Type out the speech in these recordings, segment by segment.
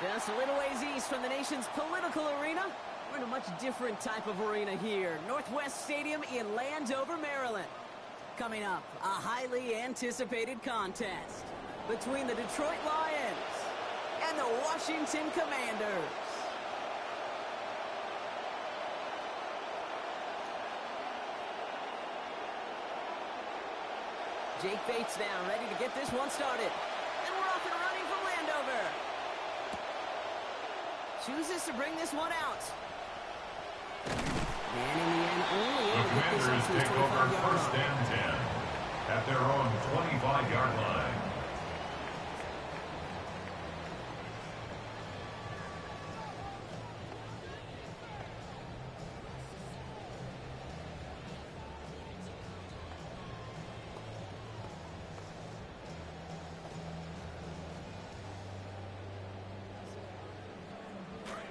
Just a little ways east from the nation's political arena, we're in a much different type of arena here. Northwest Stadium in Landover, Maryland. Coming up, a highly anticipated contest between the Detroit Lions and the Washington Commanders. Jake Bates now, ready to get this one started. And we're off and running from Landover. Chooses to bring this one out. And in the end, only able to get this up to his 25-yard line. First and 10 at their own 25-yard line.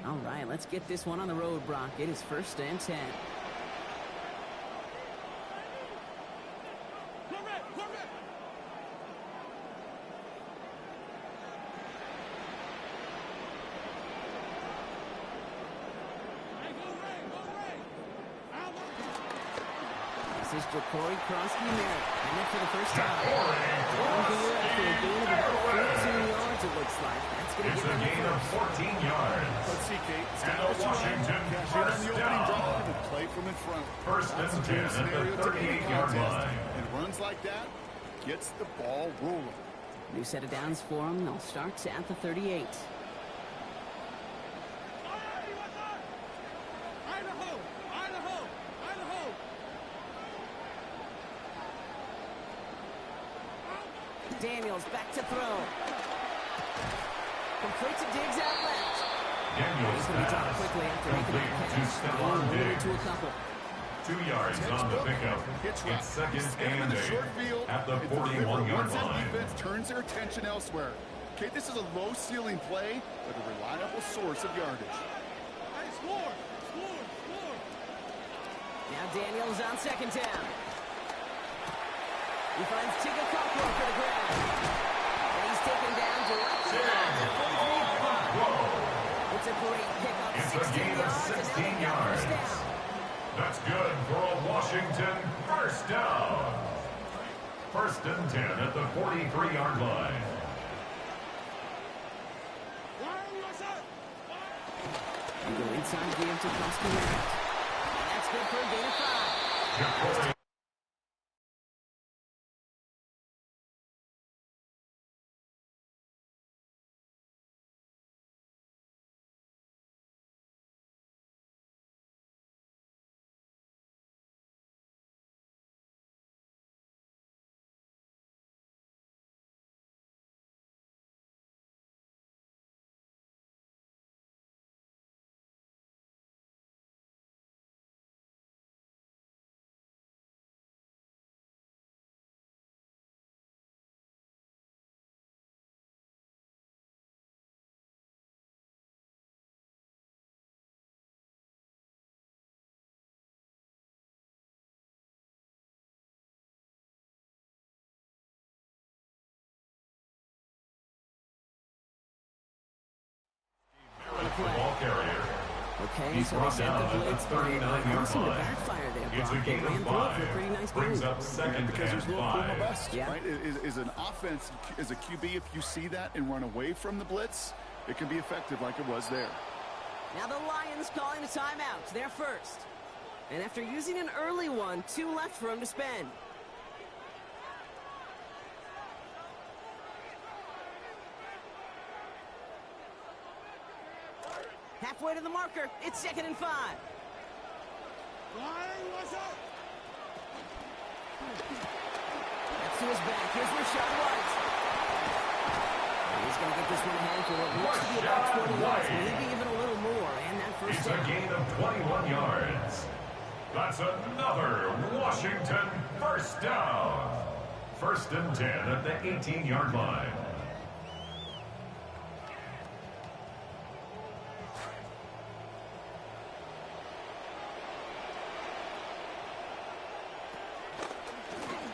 All right, let's get this one on the road, Brock. It is first and 10. This is Jacory Krosky-Merritt. And then for the first time. After a gain of about 14 yards, it looks like. That's going to It's give a them gain of 14 yards. Let's see, Kate. And a Washington first down. Play from in front. First and 10 at the 38-yard line. And runs like that gets the ball rolling. New set of downs for them. They'll start at the 38. Daniels back to throw. Complete to Diggs out left. Daniels He's going to be dropped quickly after making that catch. Going to a couple. 2 yards on the pickup. It's second and 8 at the 41-yard line. Defense turns their attention elsewhere. Okay, this is a low-ceiling play, but a reliable source of yardage. Hey, score! Now Daniels on second down. He finds Tigger Cockrell for the grab. And he's taken down directly at the 43-yard line. It's a great pickup. It's a gain of 16 yards. That's good for a Washington first down. First and 10 at the 43-yard line. And go inside give to Krosky-Merritt. And that's good for a gain of 5. The ball carrier. Okay, He's so brought they down set the at blitz, the but 39-yard seemed to line. backfire there, It's a Brock. They gain ran of through it for a pretty 5. nice Brings gain. up second Because there's and no form of 5. bust, Yeah. right? Is an offense, as a QB, if you see that and run away from the blitz, it can be effective like it was there. Now the Lions calling a timeout. They're first. And after using an early one, 2 left for him to spend. Halfway to the marker. It's second and 5. That's to his back. Here's Rachaad White. And he's going to get this one ahead for what looks to be about 20 yards, maybe even a little more. And that first It's down. a gain of 21 yards. That's another Washington first down. First and 10 at the 18-yard line.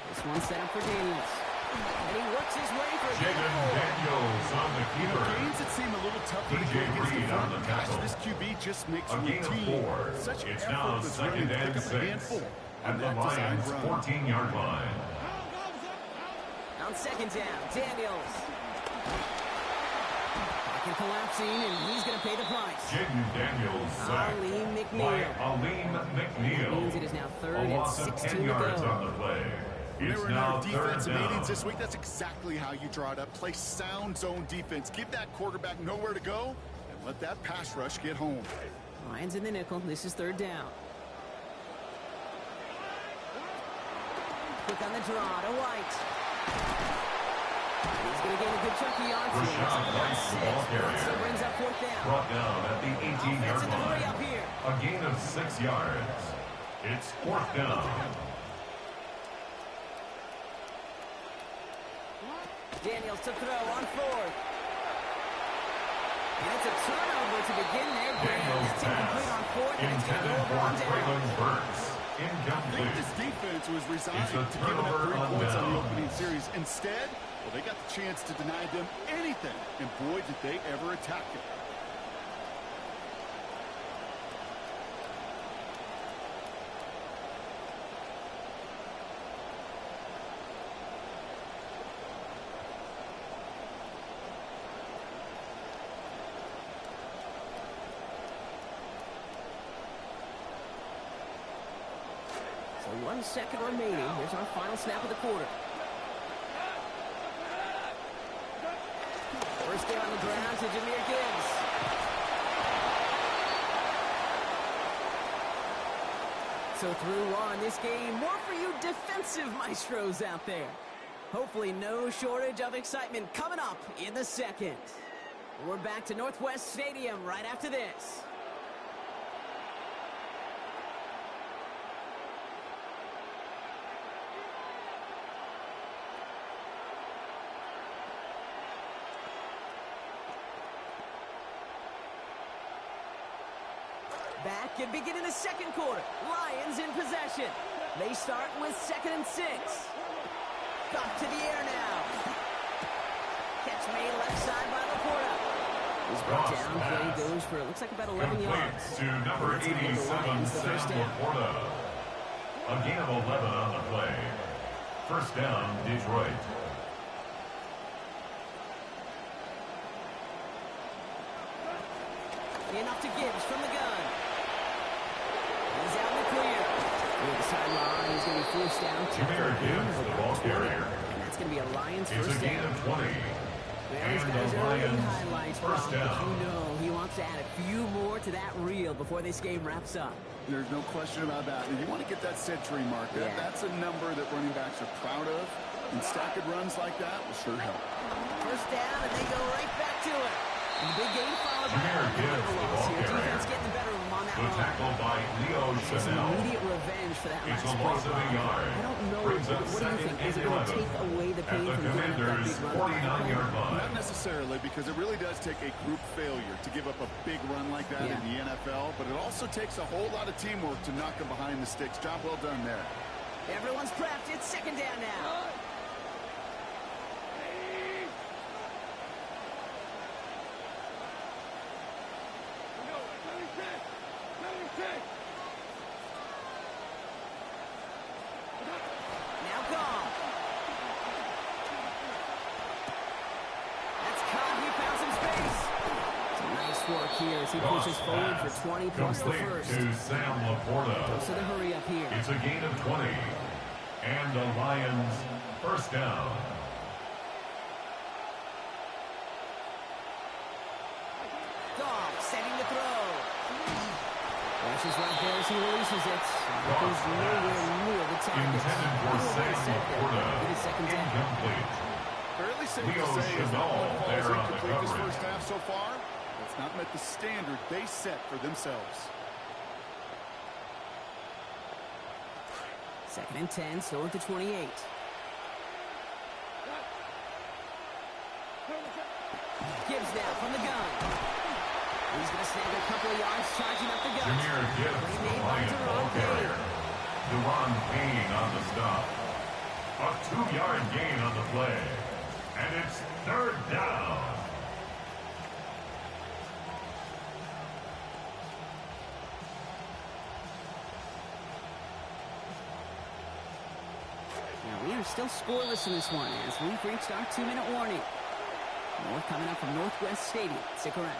This one set up for Daniels. And he works his way for a Jaden Daniels on the keeper. Games that seem a little tougher to DJ get against the Reed on the front. tackle. This QB just makes A gain of routine 4. such It's now effortless second running to and pick up a 6 handful at on the that designed Lions' run. 14-yard line. On second down, Daniels. Pocket collapsing, and he's going to pay the price. Jaden Daniels sacked Aleem by McNeil. Aleem McNeil. Means it is now third A and loss of 16 10 to yards go. on the play. When they It's were in now our third defensive down. meetings this week, that's exactly how you draw it up. Play sound zone defense. Give that quarterback nowhere to go, and let that pass rush get home. Lions in the nickel. This is third down. Quick on the draw to White. He's going to gain a good chunk of yards here. Rashad White, the ball carrier. So brings up fourth down. Brought down at the 18-yard Offense in the hurry line. up here. A gain of 6 yards. It's fourth down. Daniels to throw on fourth. And it's a turnover to begin their game. Daniels That's incomplete on pass fourth, and it's going to go intended over for on down. Traylon Burks. I think Incomplete. this defense was It's resigned a to giving up turnover 3 on points on the down. opening series. Instead, well, they got the chance to deny them anything, and boy, did they ever attack it. So 1 second remaining. Here's our final snap of the quarter. First down on the ground to Jahmyr Gibbs. So through one, this game, more for you defensive maestros out there. Hopefully no shortage of excitement coming up in the second. We're back to Northwest Stadium right after this. Back and beginning the second quarter. Lions in possession. They start with 2nd and 6. Got to the air now. Catch made left side by Laporta. He's brought Cross down. pass. Play goes for, it looks like about 11 Complete yards. to number Let's give the 87, Lions the first Sam down. Laporta. A gain of 11 on the play. First down, Detroit. Enough to Gibbs from the gun. He's out in the clear. Near the sideline, he's going to be forced down. Jahmyr Gibbs, the ball carrier. And that's going to be a Lions It's a first gain down. of 20. Well, he's And got his the early Lions highlights first from, but down. you know he wants to add a few more to that reel before this game wraps up. There's no question about that. And you want to get that century mark. Yeah. That's a number that running backs are proud of. And stacking runs like that will sure help. First down, and they go right back to it. And the big game followed by Jahmyr a little bit Gibbs, of a the loss ball here. carrier. Defense getting the better of him on that The run. tackle by Leo Some Chanel. immediate revenge for that It's last a loss of a play. yard. I don't know. Brings up What do you second think? Is and it going to 11 take away the at pain the from giving up that Commanders' big run? 49-yard line. Not necessarily, because it really does take a group failure to give up a big run like that in the NFL, but it also takes a whole lot of teamwork to knock them behind the sticks. Job well done there. Everyone's prepped. It's second down now. Now gone. That's caught. He found some space. Some nice work here as he pushes forward for 20 plus the Complete first. to Sam Laporta. So the hurry up here. It's a gain of 20. And the Lions first down. Goff setting the throw. Rushes right there as he releases it. Goes nowhere near the target. Intended for Sam Laporta. It is second down. Incomplete. Fairly safe Leo to say as Chanel one falls there on the incomplete this coverage. first half so far. It's not met the standard they set for themselves. 2nd and 10, still at the 28. Gibbs now from the gun. He's going to snag a couple of yards, charging up the gun. Jahmyr Gibbs, the Lion ball carrier. Deron Payne on the stop. A 2-yard gain on the play. And it's third down. Now we are still scoreless in this one as we've reached our 2-minute warning. More coming up from Northwest Stadium. Stick around.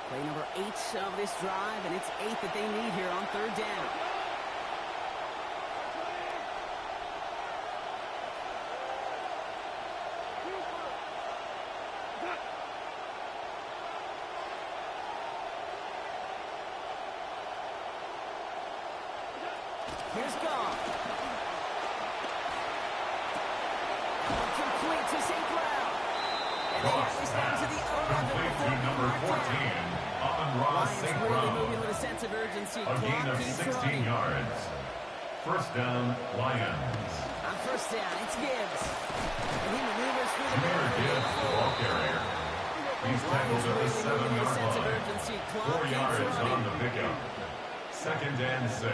Play number 8 of this drive, and it's 8 that they need here on third down. Here's Goff. Complete to St. Cloud. And they have this down to the 11 Complete to number 14. Lions really moving with a sense of urgency. A gain of 16 yards. First down, Lions. On first down, it's Gibbs. And he maneuvers through the middle. Gibbs, the ball carrier. He's tackled at the 7-yard line. 4 yards on the pickup. Second and 6.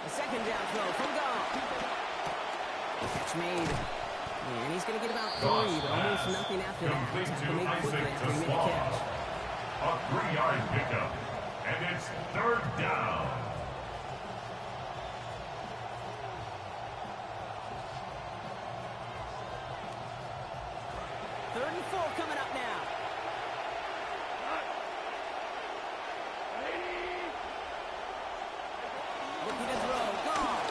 Second down throw from Goff. Catch made. And he's going to get about 3, but almost nothing after that. Complete to Made quickly Isaac after he made the catch. A 3-yard pickup. And it's third down. Third and 4 coming up now. Looking to throw. Goff.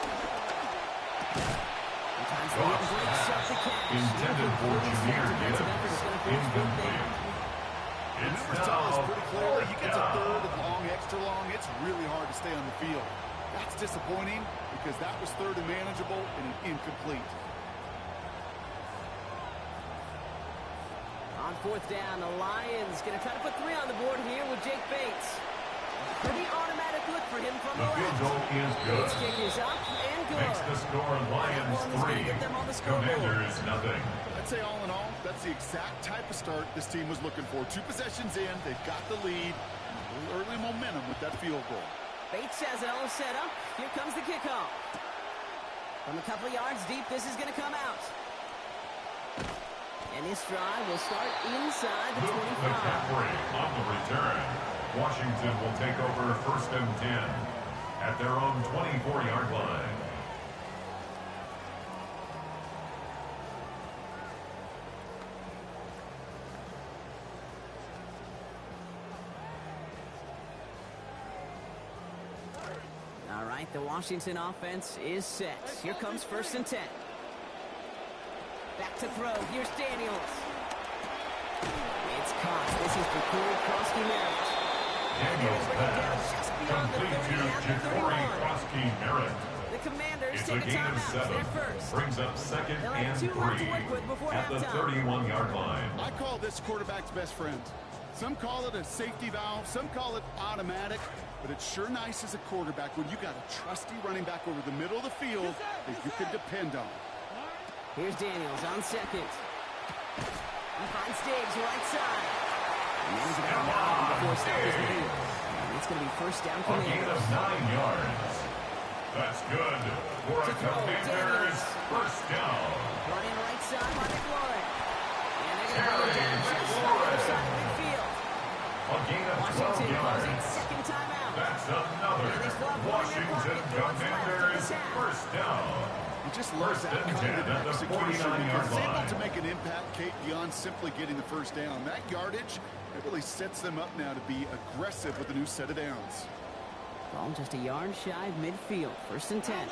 Sometimes they get breaks up the catch. Intended for Jameer Gibbs. Incomplete. The numbers tell us pretty clearly, you get to third and long, extra long, it's really hard to stay on the field. That's disappointing because that was third and manageable and an incomplete. On fourth down, the Lions going to try to put 3 on the board here with Jake Bates. Pretty automatic look for him from the The field left. goal is good. Bates kick is up and good. Makes the score Lions 3. Commanders nothing. I'd say all in all, that's the exact type of start this team was looking for. 2 possessions in, they've got the lead. A little early momentum with that field goal. Bates has it all set up. Here comes the kickoff. From a couple of yards deep, this is going to come out. And this drive will start inside the 25. McCaffrey on the return. Washington will take over first and 10 at their own 24-yard line. All right, the Washington offense is set. Here comes first and 10. Back to throw. Here's Daniels. It's caught. This is the cool Krosky Merritt. Daniels pass. Just beyond the 30 Complete to at the Ja'Cory 31. Krosky Merritt. The Commanders It's a take a gain of timeout. 7. They're first. Brings up second They'll and have 2 left to work with 3 before at the halftime. 31-yard line. I call this quarterback's best friend. Some call it a safety valve, some call it automatic, but it's sure nice as a quarterback when you got a trusty running back over the middle of the field that you can depend on. Here's Daniels on second. He finds Diggs right side. And then he's about 9 before stop is made. And it's going to be first down A gain Commanders. of 9 yards. That's good for a To throw, Commanders Daniels. first down. Running right side by McLaurin. And they're going to Terry go down just on the other side of midfield. A gain of 12 Washington calls it yards. second timeout. That's another And they still have 1 in their Washington pocket. They're left Commanders to the half. first down. You just love First that and kind 10 of at the execution 49-yard because it's able line. to make an impact, Kate, beyond simply getting the first down. That yardage, it really sets them up now to be aggressive with a new set of downs. Ball just a yard shy of midfield. First and 10.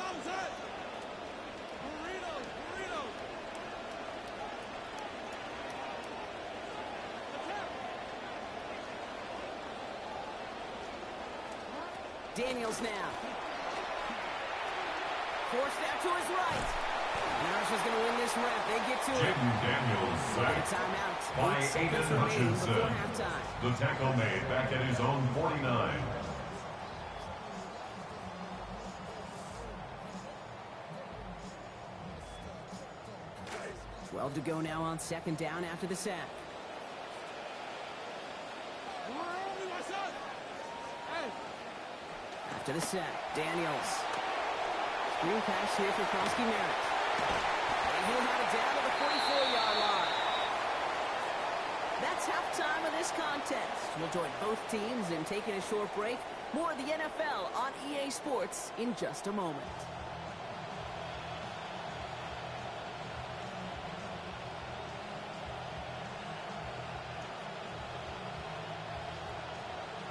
Daniels now. Forced out to his right. Marshall's going to win this rep. They get to it. Jaden Daniels sacked by 8 seconds Aiden remaining before Hutchinson. halftime. The tackle made back at his own 49. 12 to go now on second down after the sack. After the sack, Daniels. Screen pass here for Krosky Merritt. And he'll have it down to the 44-yard line. That's halftime of this contest. We'll join both teams in taking a short break. More of the NFL on EA Sports in just a moment.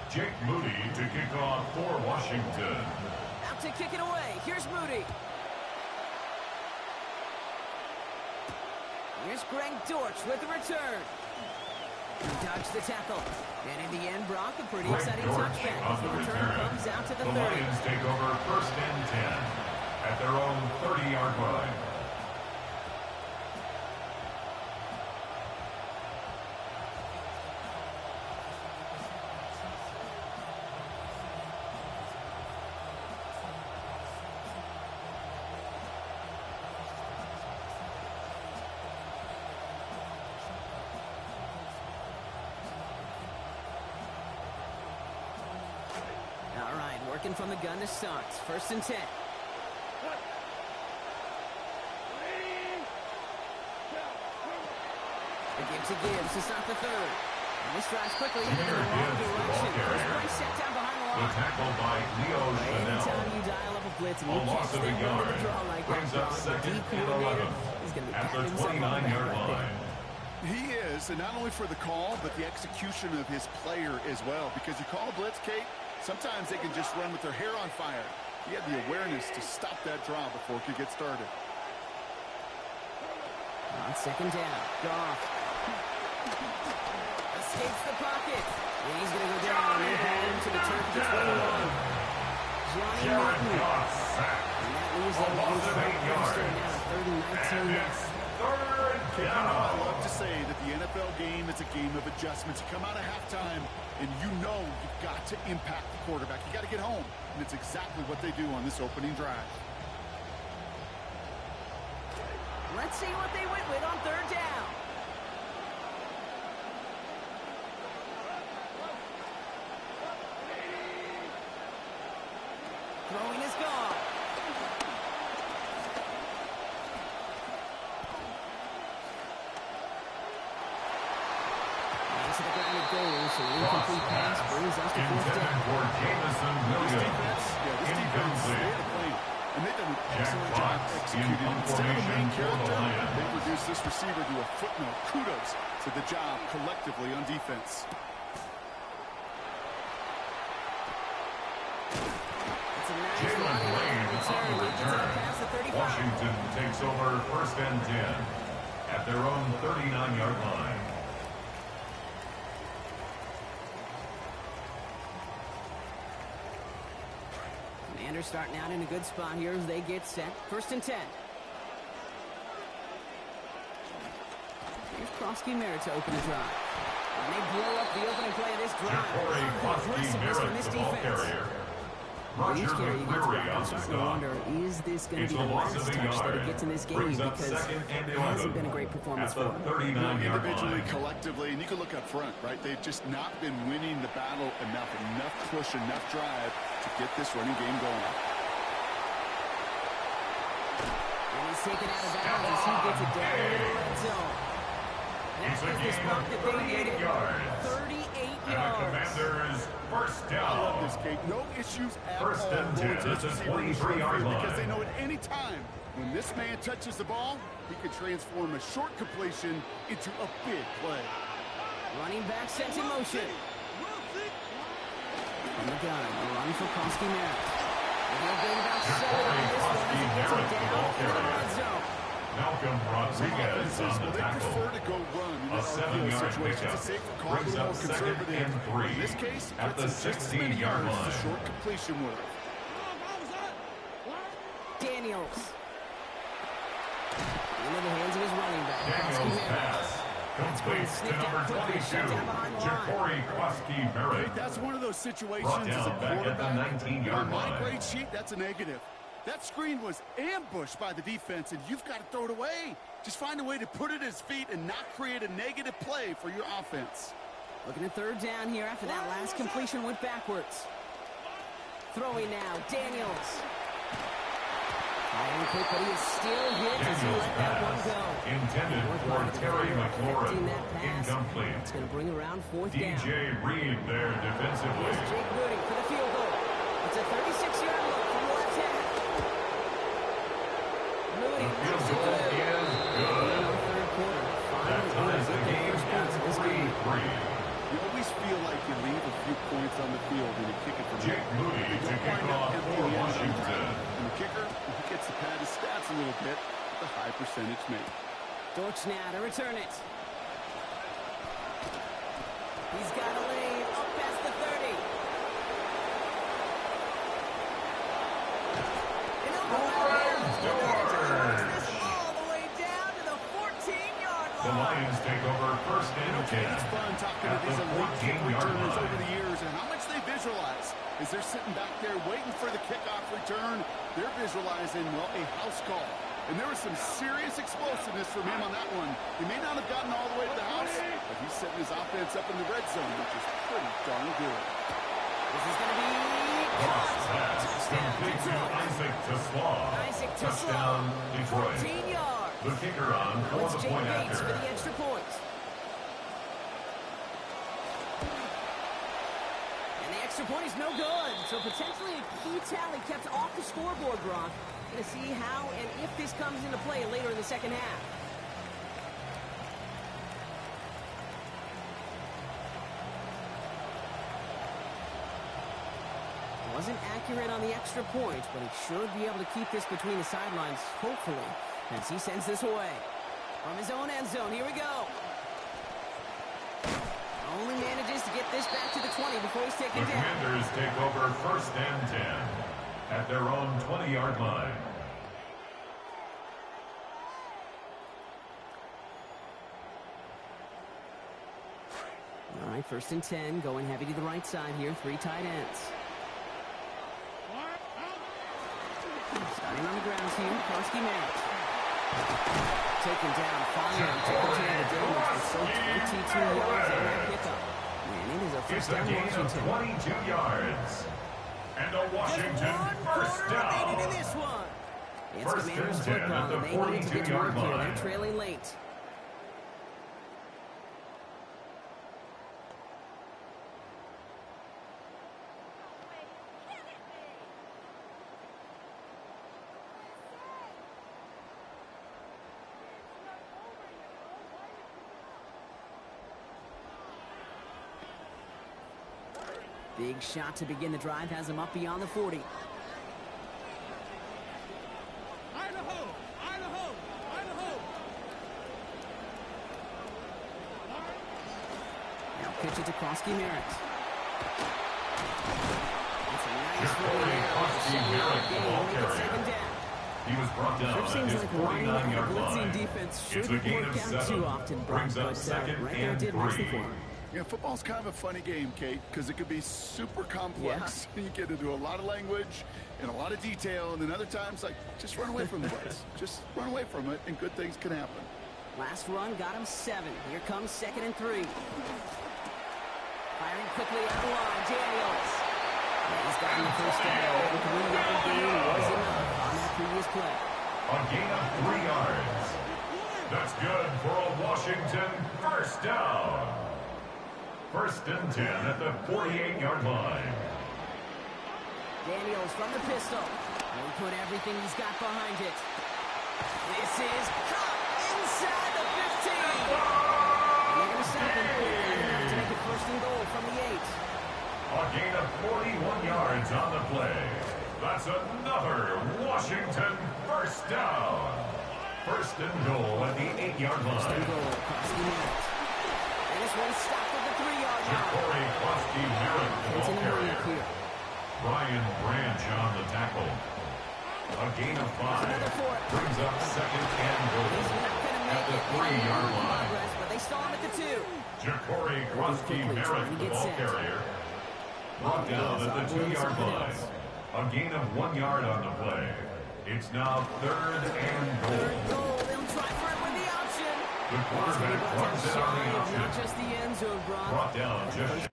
Jake Moody to kick off for Washington. Out to kick it away. Here's Moody. Here's Greg Dortch with the return. He dodged the tackle. And in the end, Brock, a pretty exciting touchback as the return comes out to the 30. The Lions take over first and 10 at their own 30-yard line. Working from the gun to start. First and 10. The give to Gibbs to start the third. And this drives quickly in the wrong direction. There's one set down behind the line. The tackle by Leo Chanel. Anytime you dial up a blitz and A you loss catch of a them yard. with a draw like that, Brings up the second D and coordinator 11 is going to be at the patting himself on the back 29-yard right there. line. He is, and not only for the call, but the execution of his player as well. Because you call a blitz, Kate, sometimes they can just run with their hair on fire. He had the awareness to stop that draw before it could get started. On second down, Goff escapes the pocket. And he's going to go down. They ball him to the turf to 21. Jared Goff sacked. And that leaves A them loss of 8 yards. now, 3rd and 19 And now. it's third I down. love to say that the NFL game is a game of adjustments. You come out of halftime, and you know you've got to impact the quarterback. You got to get home, and it's exactly what they do on this opening drive. Let's see what they went with on third down. Throwing is gone. To the ground it goes. An incomplete pass brings us to fourth Intended down. for Jamison This Williams. defense, they had a plan, and they've done an excellent job Fox in executing. Instead of the main formation for the character, Lions. they reduced this receiver to a footnote. Kudos to the job collectively on defense. It's a nice Jalen run Lane and on the return. Pass at 35. Washington takes over first and 10 at their own 39-yard line. Commanders starting out in a good spot here as they get set. First and 10. Here's Krosky Merritt to open the drive. And they blow up the opening play of this drive. Corey Krosky Aggressiveness from Merritt, this the ball defense. carrier. With each Roger carry he gets McCreary back, I'm on the starting to stop. wonder, is this going to It's be a the loss last of a touch that yard. he gets in this game? Brings up Because second and it 11 hasn't been a great performance at for the him. 39-yard Individually, line. collectively, and you can look up front, right? They've just not been winning the battle enough push, enough drive to get this running game going. And he's taken out of bounds. He gets it down into the red zone. It's That a is the gain spot of that they 38 needed. yards. 38 And the yards. Commanders first I love down. this, Kate. No issues at First all and 10 going to at this the receiver in the short 23-yard field line. because they know at any time when this man touches the ball, he can transform a short completion into a big play. Running back sent in motion. From the gun, a run for Krosky Merritt. And he'll gain about 7 on this one as he gets it down into the red zone. Malcolm Rodriguez on the They tackle. prefer to go run in A that RPO 7-yard situation. pickup It's a safer call, a brings little up more second conservative. and 3 In this case, at the gets just as many 16-yard yards as line. the short completion would. Daniels. Into the hands of his running back. Daniels pass. Completes to number 22, Ja'Cory Quaski-Merritt. That's one of those situations Brought as a down back at the quarterback. 19-yard On my line. grade sheet, that's a negative. That screen was ambushed by the defense, and you've got to throw it away. Just find a way to put it at his feet and not create a negative play for your offense. Looking at third down here after that last completion went backwards. Throwing now, Daniels. Firing quick, but he is still hit as he let that one go. Intended for Terry McLaurin. Incomplete. It's going to bring around fourth down. DJ Reed there defensively. Here's Jake Moody for the field goal. It's a 36-yard look from the left hand. Moody Field makes it goal through. is good. In the third quarter. That ties the game at 3-3. You always feel like you leave a few points on the field when you kick it from Jake Moody to kick off for Washington. And the kicker, he gets to pad his stats a little bit with a high percentage make. Dortch now to return it. He's got a lead up past the 30. And this all the way down to the 14-yard line. The Lions take over first and 10 It's fun talking to at the these elite kick 14-yard returners over line. the years and how much they visualize. As they're sitting back there waiting for the kickoff return, they're visualizing, well, a house call. And there was some serious explosiveness from him on that one. He may not have gotten all the way to the house, but he's setting his offense up in the red zone, which is pretty darn good. This is going to be Cross pass complete to Isaac Tesslaw. Isaac Touchdown, Detroit. 14 yards. The kicker on for It's the Jake point Bates for after. the extra point. And the extra point is no good. So potentially a key tally kept off the scoreboard, Gronk. Going to see how and if this comes into play later in the second half. Wasn't accurate on the extra point, but he should be able to keep this between the sidelines, hopefully, as he sends this away. From his own end zone, here we go. Only manages to get this back to the 20 before he's taken The down. Commanders take over first and 10 at their own 20-yard line. All right, first and 10, going heavy to the right side here, three tight ends. Starting on the ground here, Quaski-Merritt. Taken down, firing, taken down the damage, but so 22 yards on that pickup. And it is a It's first a down gain of Washington. 22 yards. And a Washington first down. Remaining in this one. It's First Commanders and 10 at football, the and they need to get to 42-yard work here. line. They're trailing late. Big shot to begin the drive has him up beyond the 40. Idaho! Idaho! Idaho! Now pitch it to Quaski-Merritt. That's a nice Ja'Cory run there. Quaski-Merritt, the ball Make it carrier. second down. He was brought down Sure at seems his like lining up 49-yard a blitzing line. defense It's shouldn't a gain work of out 7. too often, Brings but up second right there and did nicely 3. for him. Yeah, football's kind of a funny game, Kate, because it can be super complex. You get into a lot of language and a lot of detail, and then other times, like, just run away from the blitz. Just run away from it, and good things can happen. Last run got him 7. Here comes second and 3. Firing quickly out of the line, Daniels. And he's gotten the first down. The 3-yard gain was enough on that previous play. A gain of 3 yards. That's good for a Washington first down. First and 10 at the 48-yard line. Daniels from the pistol. He'll put everything he's got behind it. This is caught inside the 15. And they're going to stop him quickly enough to make it first and goal from the 8. A gain of 41 yards on the play. That's another Washington first down. First and goal at the 8-yard First and line. goal, Quaski-Merritt. And this one stopped at the 3-yard line. Ja'Cory Quaski-Merritt, the It's ball in the hurry up carrier. here. Brian Branch on the tackle. A gain of 5. Another for it. Brings up second and He's goal. 3-yard line. Progress, but they stall him at the 2. Ja'Cory Grosky-Merritt, the ball carrier. Brought down at the 2-yard line. A gain of 1 yard on the play. It's now 3rd and goal. They'll try for it with the option. The quarterback runs it on the option. Not just the end zone, Brock. Brought down just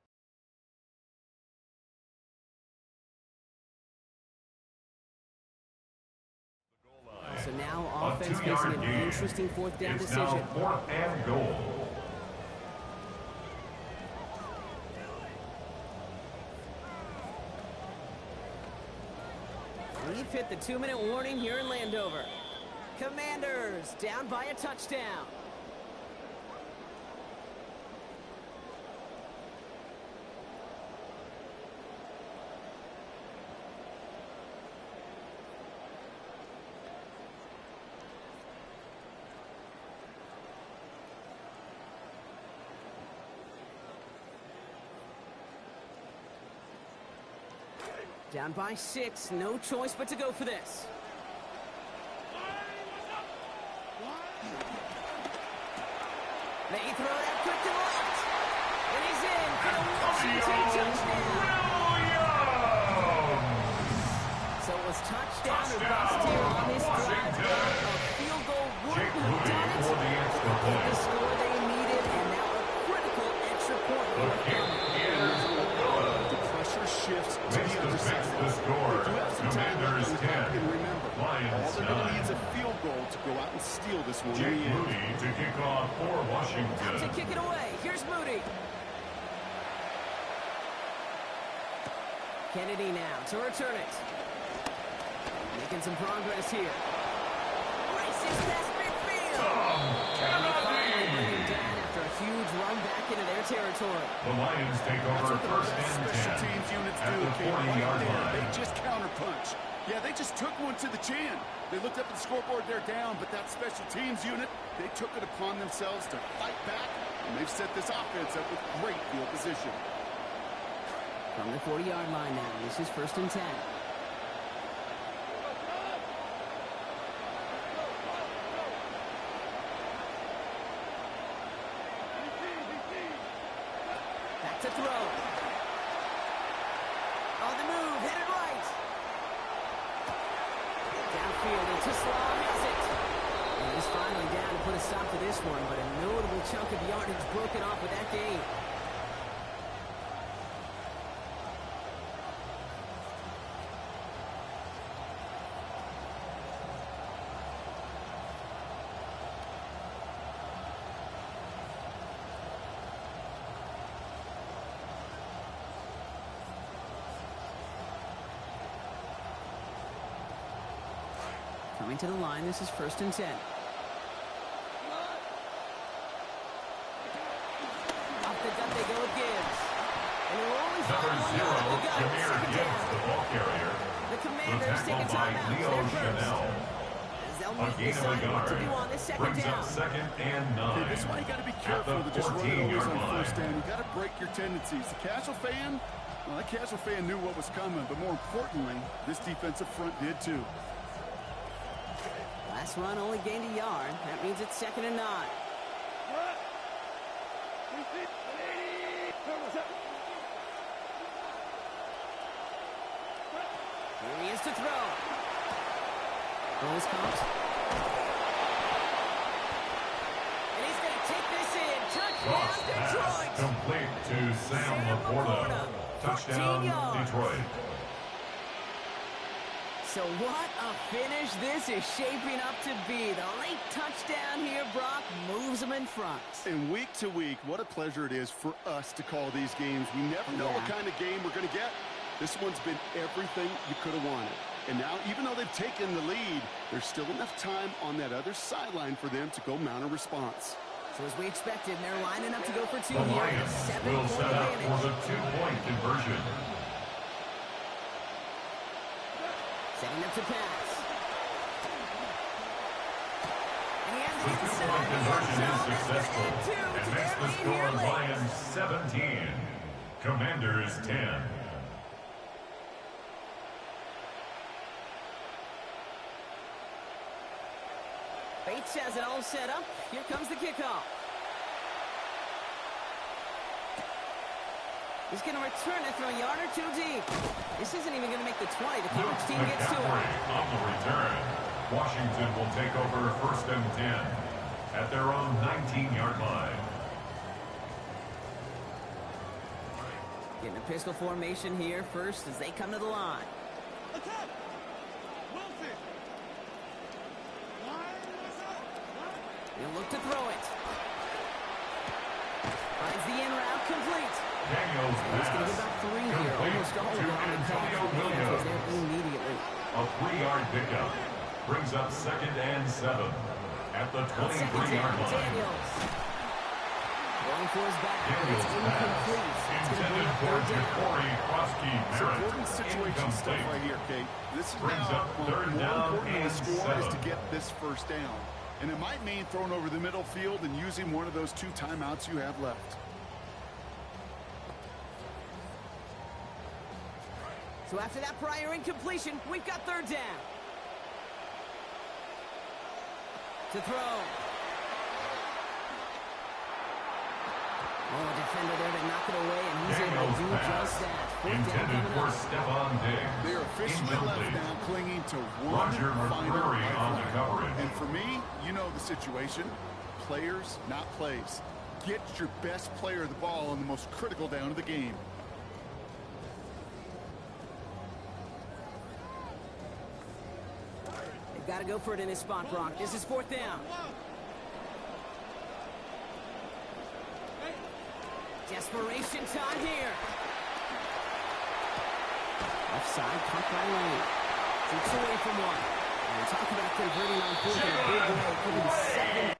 So now offense facing an interesting 4th down it's decision. now 4th and goal. We've hit the 2-minute warning here in Landover. Commanders down by a touchdown. Down by 6, no choice but to go for this. They throw that quick to left. And he's in for the Washington touchdown. So it was touchdown or bust here on this drive. A field goal would have done it. The score they needed, and now a critical extra point here. Shifts to Makes the other side. the score. Commanders 10. Remember, Lions all they're going to 9. need is a field goal to go out and steal this one. Jake Moody to kick off for To Washington. kick it away. Here's Moody. Kennedy now to return it. Making some progress here. Races past midfield. And they finally bring him down after a huge run back into their territory. The Lions take over first and Special 10 teams units at do. the Okay, 40-yard right there, line. they just counterpunch. Yeah, they just took one to the chin. They looked up at the scoreboard, they're down, but that special teams unit, they took it upon themselves to fight back, and they've set this offense up with great field position. From the 40-yard line now, this is 1st and 10. Back to throw. On the move, headed right. Downfield into Slaw, has it. And he's finally down to put a stop to this one, but a notable chunk of yardage broken off with that gain. Coming to the line, this is 1st and 10. Off the gut they go with Gibbs. And they're only Number 0, Jameer Gibbs, the ball carrier. The The Commanders take a tackle by timeout. Leo They're first. Chanel. As they'll A need to gain of a decide what to yard. do on this 2nd Brings down. up 2nd and 9. Okay, this is why you got to be careful At to the just run it always 14-yard on line. 1st down. You got to break your tendencies. The casual fan, well, that casual fan knew what was coming, but more importantly, this defensive front did too. Last run only gained a yard. That means it's 2nd and 9. Here he is to throw. Goal is caught. And he's going to take this in. Touchdown, Cross pass Detroit. complete to Sam Laporta. 14 Touchdown, yards. Detroit. So what a finish this is shaping up to be. The late touchdown here, Brock, moves them in front. And week to week, what a pleasure it is for us to call these games. We never know what kind of game we're going to get. This one's been everything you could have wanted. And now, even though they've taken the lead, there's still enough time on that other sideline for them to go mount a response. So as we expected, they're lining up to go for 2 The here. Lions 7-point will set up advantage. for the 2-point conversion. Setting up to pass. And he has The it 2-point conversion is successful inside. and makes the score Lions 17, Commanders 10. Bates has it all set up. Here comes the kickoff. He's going to return it from a yard or two deep. This isn't even going to make the 20. The coverage team gets to it. On the return, Washington will take over 1st and 10 at their own 19-yard line. Getting a pistol formation here first as they come to the line. Attack! Wilson! He'll look to throw it. Finds the in route complete. Daniels He's going to get about 3 here. Almost all of it on the catch. The defense was there immediately. A 3-yard pickup brings up 2nd and 7 at the 23-yard line. Daniels. Going for his back. Daniels It's incomplete. It's going to bring intended up for 3rd down. Ja'Cory It's Merritt. important situation stuff Incomplete. right here, Kate. This is Brings now up more 3rd down important than the and score is 7. to get this 1st down. And it might mean throwing over the middle field and using one of those 2 timeouts you have left. So after that prior incompletion, we've got 3rd down. To throw. Oh, a defender there to knock it away, and he's able Daniels to do pass. just that. 4th down Intended coming for up. Stephon Diggs. They are officially left now clinging to one Roger final McCreary on the lifeline. coverage. And for me, you know the situation. Players, not plays. Get your best player of the ball on the most critical down of the game. They've got to go for it in this spot, Brock. This is 4th down. Desperation time here. Offside, punt by Lane. Shoots away from one. And we're talking about converting on 4th in a big way. Could be 7.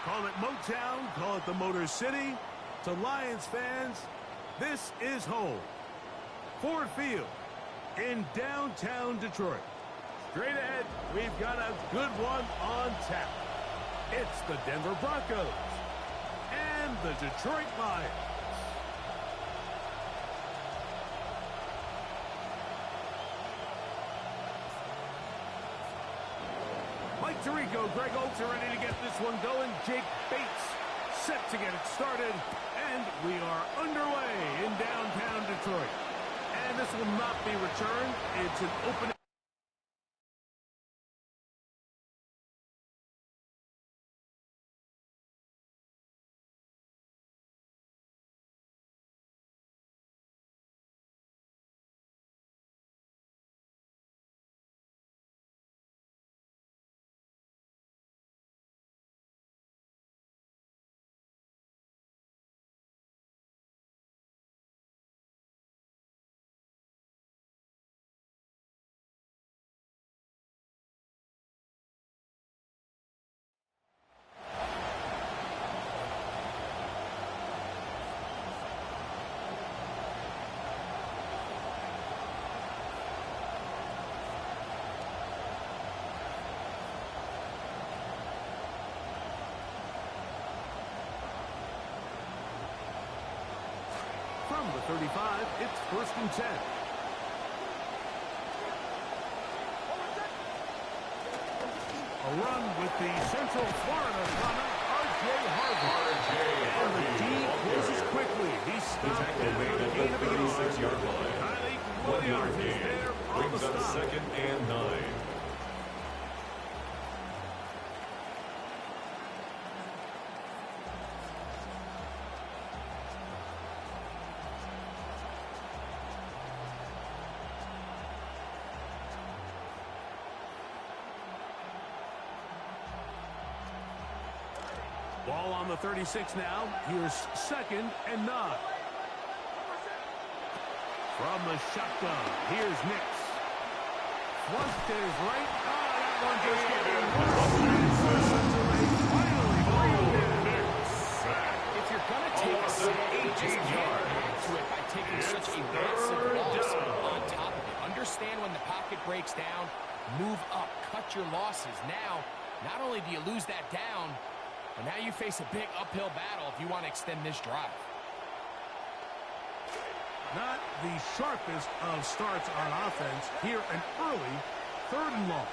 Call it Motown, call it the Motor City. To Lions fans, this is home. Ford Field in downtown Detroit. Straight ahead, we've got a good one on tap. It's the Denver Broncos and the Detroit Lions. Mike Tirico, Greg Olds are ready to get this one going. Jake Bates set to get it started. And we are underway in downtown Detroit. And this will not be returned. It's an open... From the 35, it's 1st and 10. A run with the Central Florida runner, R.J. Harvey. And the D closes quickly. He stopped at the gain of a yard. Highly quality offense there on the Brings up stop. 2nd and 9. Ball on the 36 now. Here's 2nd and 9. From the shotgun, here's Nix. Flush to his right. That one just getting If you're going to take a sack, you just can't add to it by taking such a massive loss on top of it. Understand when the pocket breaks down, move up, cut your losses. Now, not only do you lose that down, but now you face a big uphill battle if you want to extend this drive. Not the sharpest of starts on offense. Here, an early 3rd and long.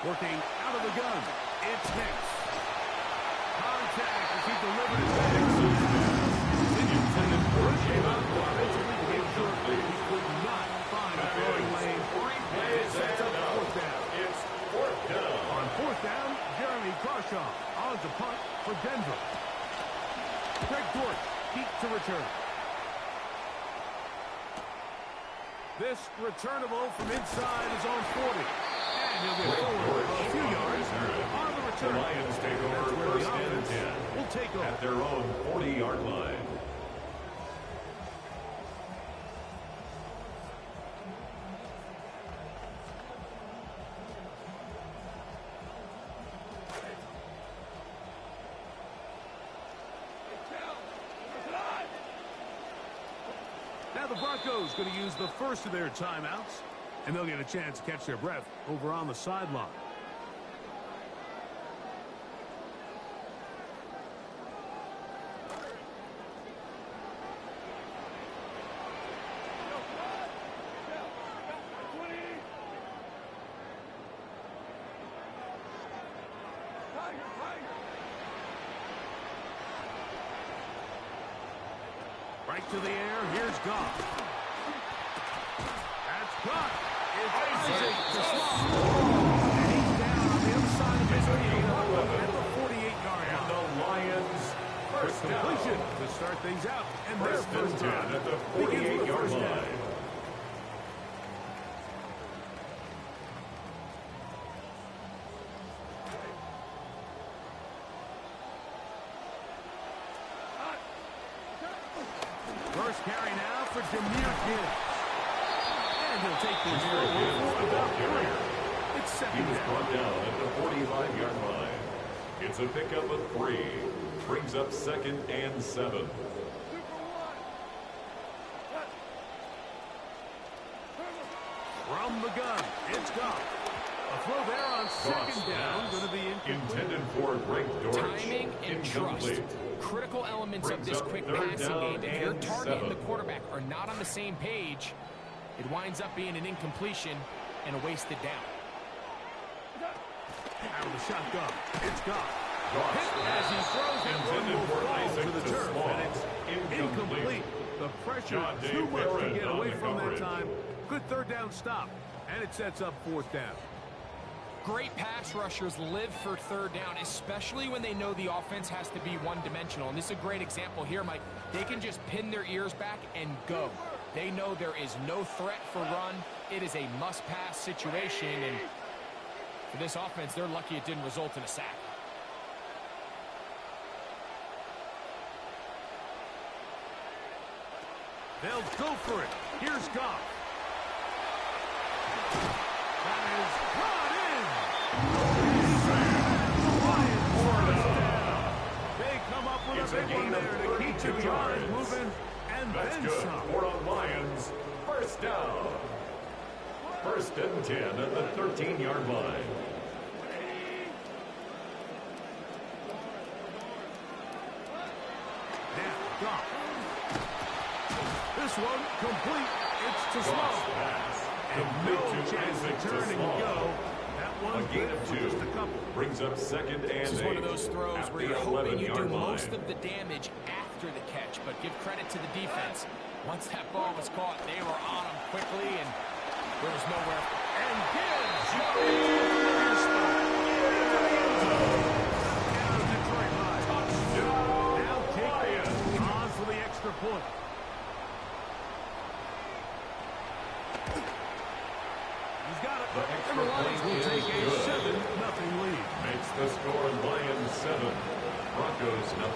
Working out of the gun, it's Nix. Contact as he delivered his intended for a offensively to make sure he could not find a throwing lane. And it sets up 4th down. It's 4th down. On 4th down, Jeremy Carshaw on to punt for Denver. Greg Dort, deep to return. This returnable from inside his own 40. And he'll get forward a few yards on the return. The Lions take over That's where the 1st and offense 10 will take over at their own 40-yard line. Now the Broncos going to use the first of their timeouts, and they'll get a chance to catch their breath over on the sideline. Right to the air. Here's Goff. That's caught. It's Isaac to Small. And he's down on the other side of his field at the 48-yard line. And the Lions first Completion down. to start things out. And their 1st and first 10 down at the begins with a 48-yard first down. line. First carry now for Jameer Gibbs. And he'll take this for about 3. It's He 2nd was down. brought down at the 45-yard line. It's a pickup of 3. Brings up 2nd and 7. From the gun, it's Goff. A throw there on 2nd down, going to be incomplete. Intended for Greg Dortch. Timing and trust. Incomplete. Critical elements of Brings this up quick 3rd passing down game. If your and target and the 7. quarterback are not on the same page, it winds up being an incompletion and a wasted down. Out of the shotgun, it's Goff. Goff Hit as he throws it, one intended will for fall Isaac to the to turf, Small. and it's incomplete. The pressure John Dave too much to Barrett get on away the from that coverage. time. Good 3rd down stop, and it sets up 4th down. Great pass rushers live for 3rd down, especially when they know the offense has to be one-dimensional. And this is a great example here, Mike. They can just pin their ears back and go. They know there is no threat for run. It is a must-pass situation, and for this offense, they're lucky it didn't result in a sack. They'll go for it. Here's Goff. That is brought in. They come up with It's a a big gain one of there to keep 32 the drive yards. moving, and That's then good some. for the Lions. First down. 1st and 10 at the 13-yard line. Goff. This one complete. It's to Small. And no chance to turn and go. That one a gain of 2. Just a couple. Brings up second and 8. This is one of those throws where you're hoping you do most line. of the damage after the catch, but give credit to the defense. Once that ball was caught, they were on him quickly, and there was nowhere. And gives your spot. Down Detroit line. Now take it on for the extra point. He's got it. And the Lions will take a 7-0 lead. Makes the score Lions 7, Broncos 0.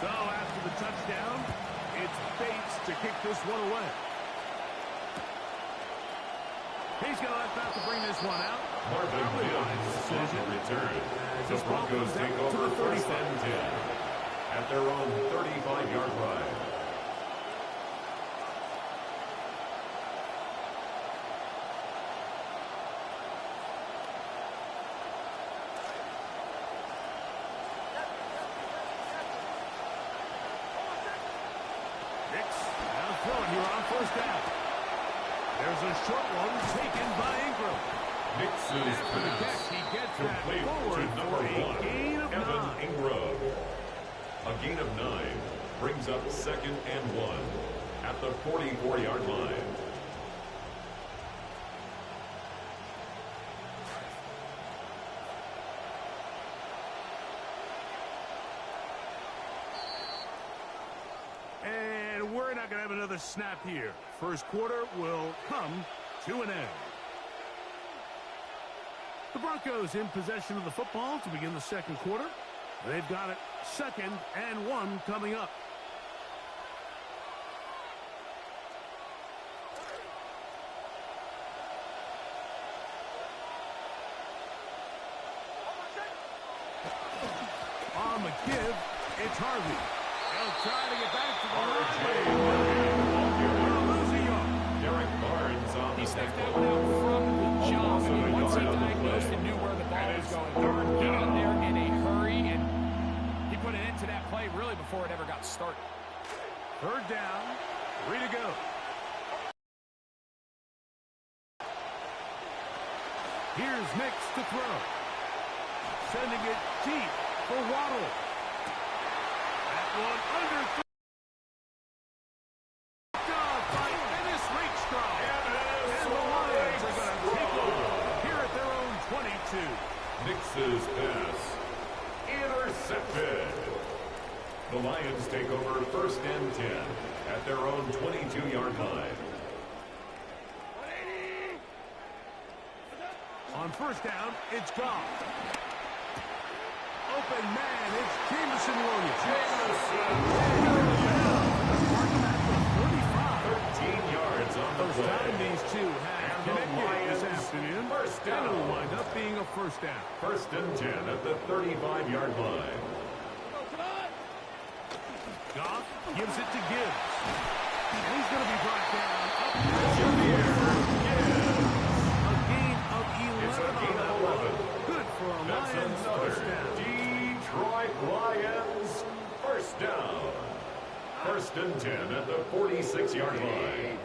So after the touchdown, it's Bates to kick this one away. He's going to have to bring this one out. Marvin Mims on the return. The Broncos take over first and 10 at their own 35-yard line. First down. There's a short one taken by Ingram. Mixes pass He gets complete forward to number for a 1, gain of Evan 9. Ingram. A gain of 9 brings up second and 1 at the 44-yard line. We're not going to have another snap here. First quarter will come to an end. The Broncos in possession of the football to begin the second quarter. They've got it 2nd and 1 coming up. On the give, it's Harvey. They'll try to get back to the line. Derek Barnes on He the stepped that tackle. one out from the jump. And once he diagnosed and knew where the ball was going, he got there in a hurry, and he put an end to that play really before it ever got started. Third down, 3 to go. Here's Nix to throw. Sending it deep for Waddle. That one under 3. By Dennis Rakestraw. And the Lions are going to take over here at their own 22. Nix's pass intercepted. The Lions take over first and 10 at their own 22-yard line. On first down, it's Goff. Open man, it's Jameson Williams. Marking at the 35. 13 yards on the First play. time these two have And the connected this Lions afternoon. first And down. it'll wind up being a first down. First and 10 at the 35-yard line. Goff gives it to Gibbs. And he's going to be brought down. Up a gain of 11 It's a on gain that of 11. one. Good for a That's Lions another first down. Detroit Lions first down. First and 10 at the 46-yard line.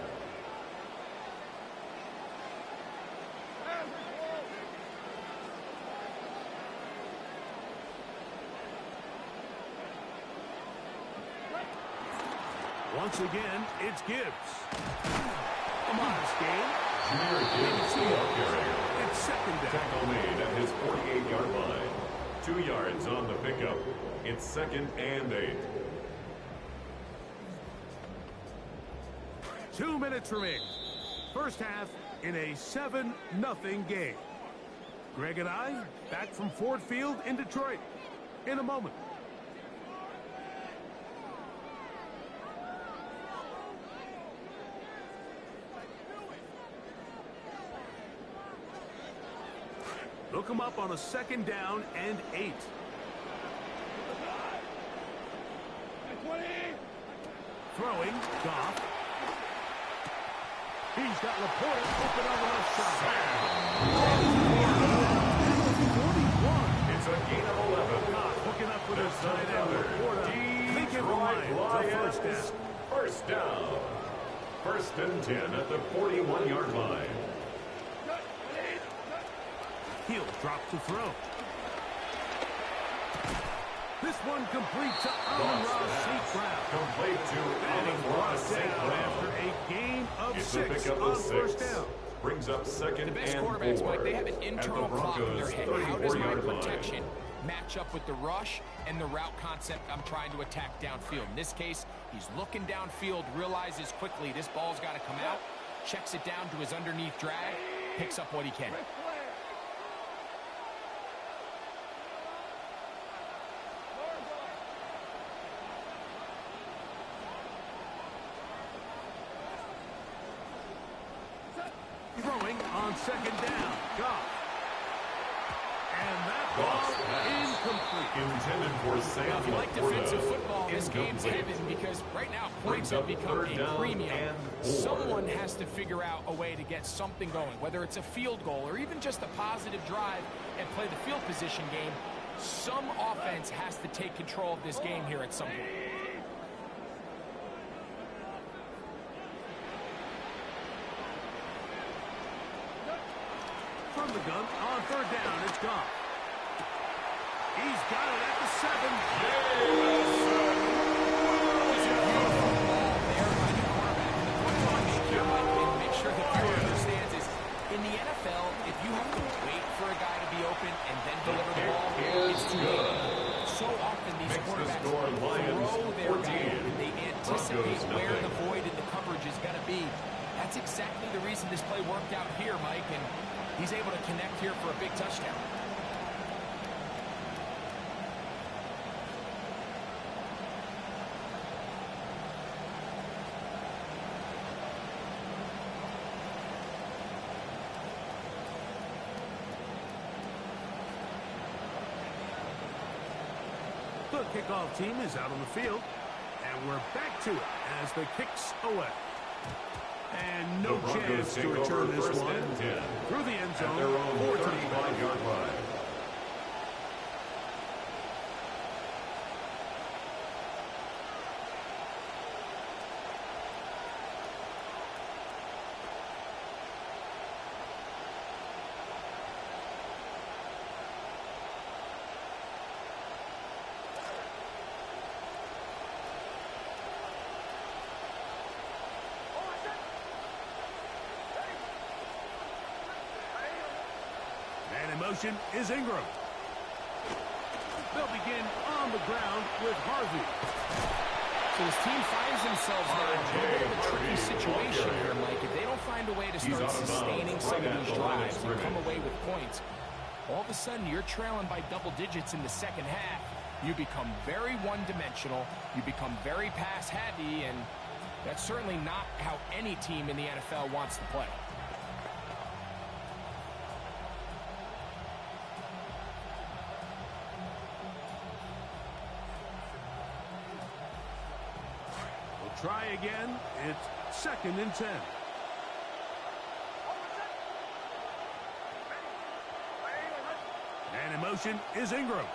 Once again, it's Gibbs. A modest gain. Junior Gibbs, the ball carrier. It's second down. Tackle made at his 48-yard line. 2 yards on the pickup. It's second and 8. 2 minutes remaining. First half in a 7-0 game. Greg and I back from Ford Field in Detroit in a moment. Look him up on a second down and 8. Throwing, Goff. He's got Laporte open on the left side. 41. It's a gain of 11. Goff hooking up with his tight end 10 at the 41-yard line. He'll drop to throw. This one complete to Amon-Ra St. Brown. Complete to Amon-Ra St. Down Brown. after a gain of It's 6 a pickup on of first 6. down. Brings up second The best and quarterbacks, 4. Mike, they have an At the internal clock in their Broncos' head. How does my 34-yard line. protection match up with the rush and the route concept I'm trying to attack downfield? In this case, he's looking downfield, realizes quickly this ball's got to come out, checks it down to his underneath drag, picks up what he can. Throwing on second down. Goff. And that Goff's ball pass. incomplete. Intended for Now, if you Samuel like defensive Porta. football, this game's Incomplete. heaven because right now Brings points have up become third a down premium. and 4. Someone has to figure out a way to get something going, whether it's a field goal or even just a positive drive and play the field position game. Some offense has to take control of this game here at some point. From the gun on third down, it's Goff. He's got it at the 7. Make sure the viewer understands is in the NFL, if you have to wait for a guy to be open and then deliver the ball, it's too late. So often these Makes the quarterbacks score Lions throw their 14. guy open. They anticipate Broncos where nothing. the void in the coverage is going to be. That's exactly the reason this play worked out here, Mike, and he's able to connect here for a big touchdown. The kickoff team is out on the field, and we're back to it as the kick's away. And no The Broncos chance take to over return this first one and 10. through the end At zone. their own For touchdown. 35-yard line. And in motion is Ingram. They'll begin on the ground with Harvey. So his team finds themselves now in a bit of a tricky situation here, Mike. If they don't find a way to start out of bounds, sustaining some right of at these the line of drives and come scrimmage. away with points, all of a sudden you're trailing by double digits in the second half. You become very one-dimensional. You become very pass-heavy, and that's certainly not how any team in the NFL wants to play. We'll try again. It's second and 10. And in motion is Ingram.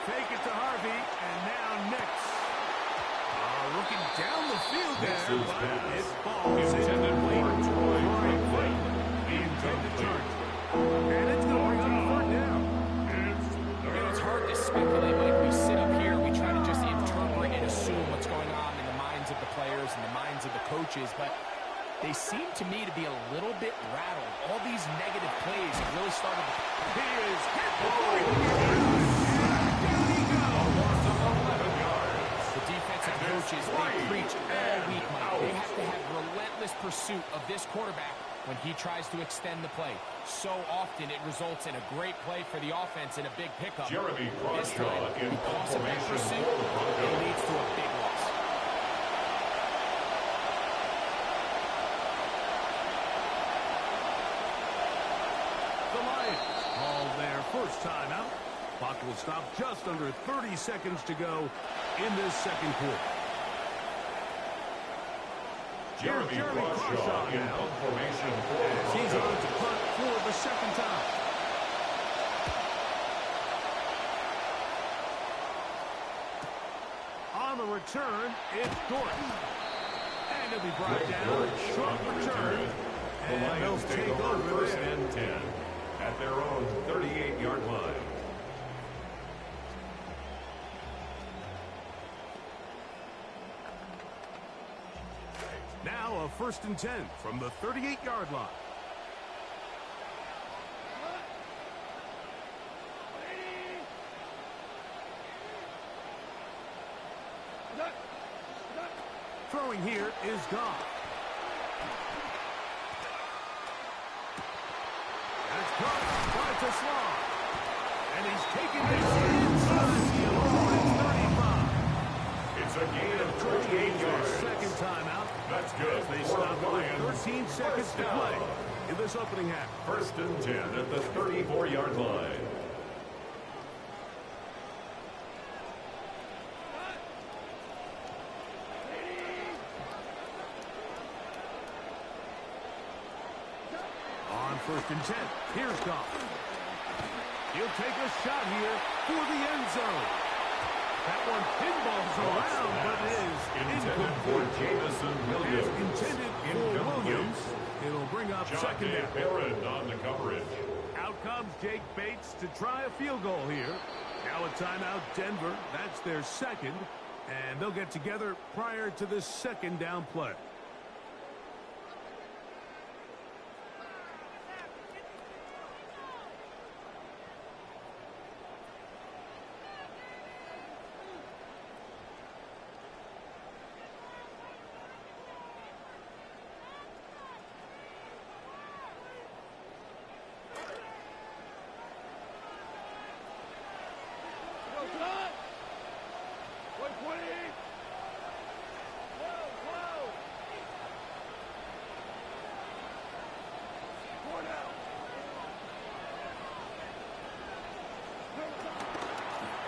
Fake it to Harvey, and now Nix. Looking down the field there, Nix's but pass. it falls Intended incomplete. for Troy Incomplete. Franklin. Intended Incomplete. target. And it's going to bring up third down. You know, it's hard to speculate, Mike. We sit up here, we try to just interpret and assume what's going on in the minds of the players and the minds of the coaches, but they seem to me to be a little bit rattled. All these negative plays have really started to... He is hit before he can get it. Down he goes. The defensive coaches, they preach all week, Mike. They have to have relentless pursuit of this quarterback when he tries to extend the play. So often it results in a great play for the offense and a big pickup. Jeremy This time, Bradshaw in because of that formation pursuit, for the it Broncos. leads to a big loss. The Lions call their first timeout. Clock will stop just under 30 seconds to go in this second quarter. Jeremy Bradshaw in now. formation for the He's on Broncos. to punt for the second time. On the return, it's Gordon. And he'll be brought Great down. work Short on the return. return. The And Lions they'll take take over over first there. and 10 at their own 38-yard line. Now a 1st and 10 from the 38-yard line. Throwing here is Goff. That's caught by Tesla. And he's taken this inside the opponent's 35. It's a gain of 28 yards. Second timeout. That's good. They for stop the with Lions. 13 seconds First to down. play in this opening half. 1st and 10 at the 34-yard line. On 1st and 10, here's Goff. He'll take a shot here for the end zone. That one pinballs around, but is Intended for incomplete. Jamison Williams. It's intended for Incomplete. Williams. It'll bring up second Jonte down. Barron on the coverage. Out comes Jake Bates to try a field goal here. Now a timeout, Denver. That's their second, and they'll get together prior to this second down play.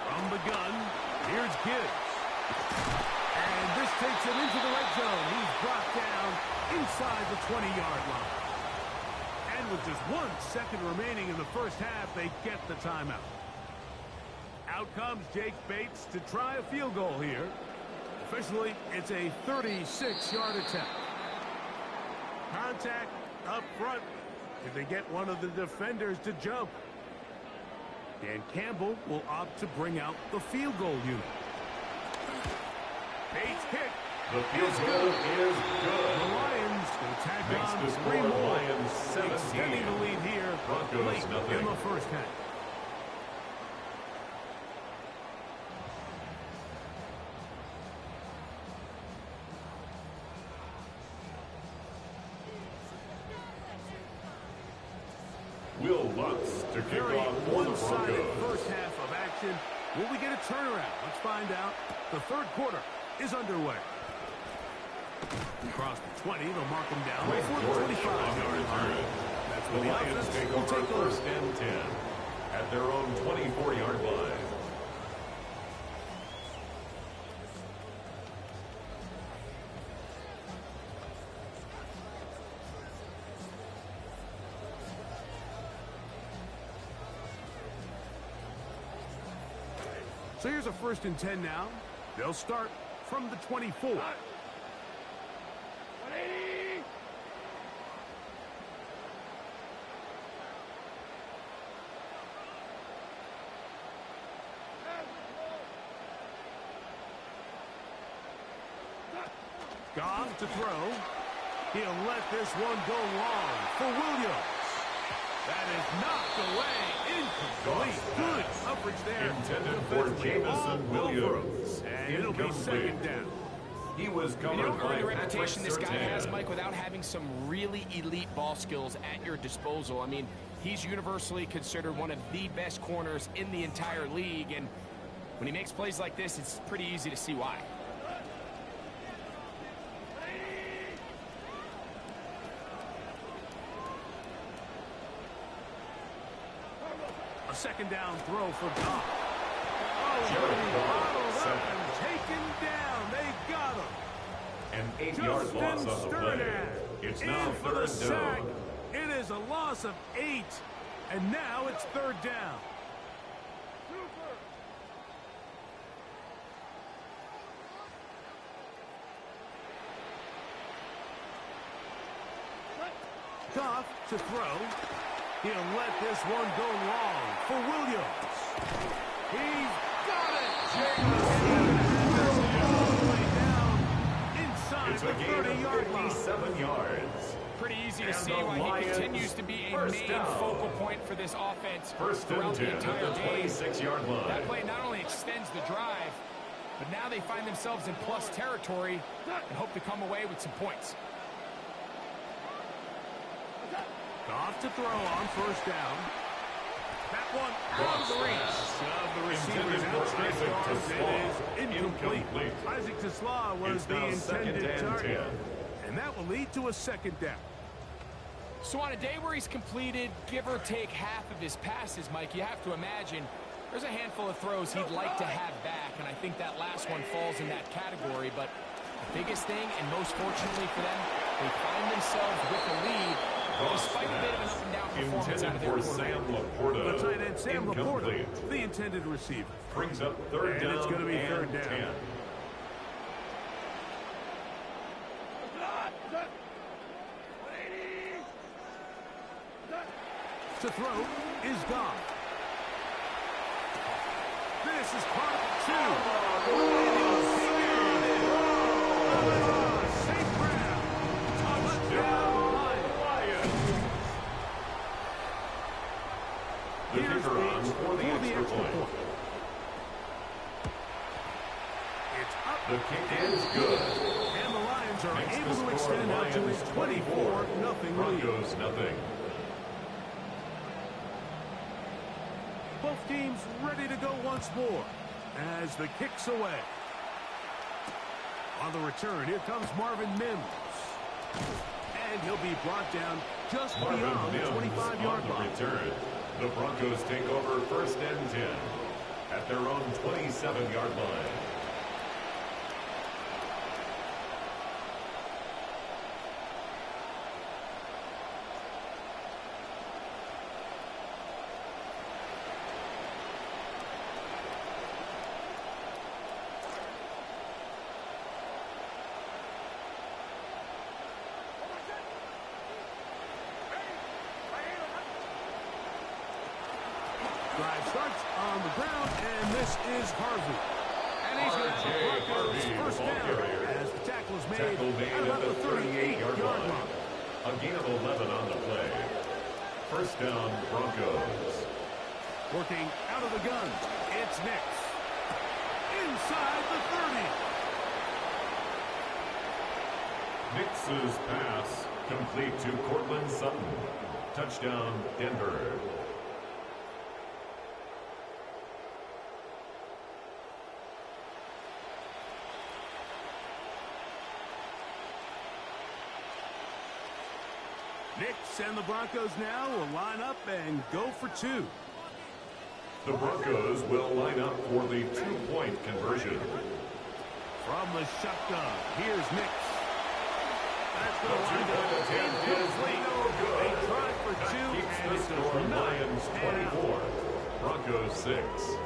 From the gun, here's Gibbs. And this takes it into the red zone. He's brought down inside the 20-yard line. And with just 1 second remaining in the first half, they get the timeout. Out comes Jake Bates to try a field goal here. Officially, it's a 36-yard attempt. Contact up front. If they get one of the defenders to jump. Dan Campbell will opt to bring out the field goal unit. Bates kick. The field goal is The good. Lions will tack Makes on the 3 score more. Lions 17. Extending the lead here Broncos late nothing. in the first half. Will Lutz to kick Very off for the one-sided Broncos. first half of action. Will we get a turnaround? Let's find out. The third quarter is underway. Across the 20, they'll mark him down Great before the George 25. on the return. That's The when the Lions offense take will over take over. 1st and 10 at their own 24-yard line. So here's a 1st and 10 now. They'll start from the 24. Goff to throw. He'll let this one go long for Williams. That is knocked away. Incomplete. Good coverage there. Intended for Defensively all Jamison over him. Williams. And it'll be second down. He was You covered don't by earn the reputation this guy Patrick has, Surtain. Mike, without having some really elite ball skills at your disposal. I mean, he's universally considered one of the best corners in the entire league, and when he makes plays like this, it's pretty easy to see why. A second down throw for Goff. Jared Oh, Goff, bottled up second. and taken down. They got him. An 8-yard loss Justin on the play. Sternad It's in now for the 3rd sack. down. It is a loss of 8, and now it's 3rd down. Goff to throw. He'll let this one go long for Williams. He's got it! All the way down inside It's a the gain 30-yard of line. 57 yards. Pretty easy to And see the why he Lions continues to be a first main down. focal point for this offense First and throughout 10 the at entire the game. 26-yard line. That play not only extends the drive, but now they find themselves in plus territory and hope to come away with some points. Goff to throw on first down. That one out of the reach of the receiver's outstretched arms. It is incomplete. Isaac Tesla was It's the now second intended and target. 10. And that will lead to a second down. So on a day where he's completed, give or take half of his passes, Mike, you have to imagine there's a handful of throws he'd like to have back, and I think that last one falls in that category. But the biggest thing, and most fortunately for them, they find themselves with the lead, despite a bit of an up-and-down performance out of their Sam quarterback. Laporta. The tight end, Sam Laporta, Incomplete. the intended receiver. Brings up third And down it's going to be and third down. 10. To throw is gone. This is part two. Safe ground. Touchdown, Lions. The Here's kicker on Bates for the extra point. It's up. The kick is good. And the Lions are Makes able the to score extend out to a Lions 24, 24-0 lead. Broncos nothing. Both teams ready to go once more as the kick's away. On the return, here comes Marvin Mims. And he'll be brought down just Marvin beyond the Mims 25-yard on the line. return. The Broncos take over first and 10 at their own 27-yard line. Drive starts on the ground, and this is Harvey. And he's going to have the Broncos first down as the tackle is Tackle made made at about at the the 38-yard 38-yard line. line. A gain of 11 on the play. First down, Broncos. Working out of the gun, it's Nix. Inside the 30. Nix's pass complete to Cortland Sutton. Touchdown, Denver. Nix and the Broncos now will line up and go for two. The Broncos will line up for the two-point conversion. From the shotgun, here's Nix. That's The going to wind two-point up attempt is incomplete. no good. They tried for That two, keeps and the it score does not Lions pan out. 24, Broncos 6.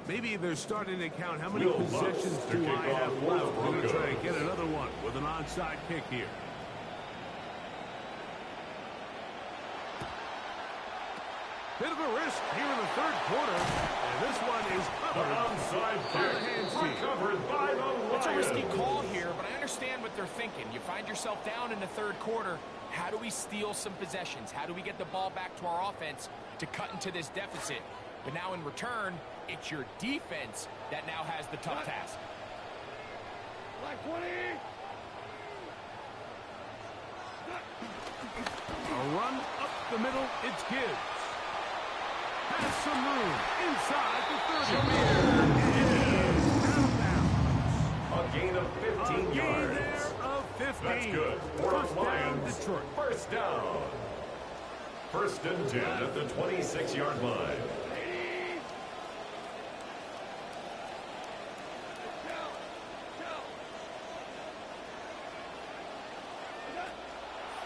Maybe they're starting to count how many Will possessions Lutz to do kick I have off for the left. We're going to try to Broncos. get another one with an onside kick here. Bit of a risk here in the third quarter, and this one is The covered. onside kick recovered by the Lions. It's a risky call here, but I understand what they're thinking. You find yourself down in the third quarter. How do we steal some possessions? How do we get the ball back to our offense to cut into this deficit? But now in return, it's your defense that now has the tough task. Like 20. A run up the middle, it's Gibbs. Has some room inside the 30. It is out of bounds. A gain of 15 A gain yards. there of 15. That's good. For First the down, Lions. Detroit. First down. First and 10 at the 26-yard line.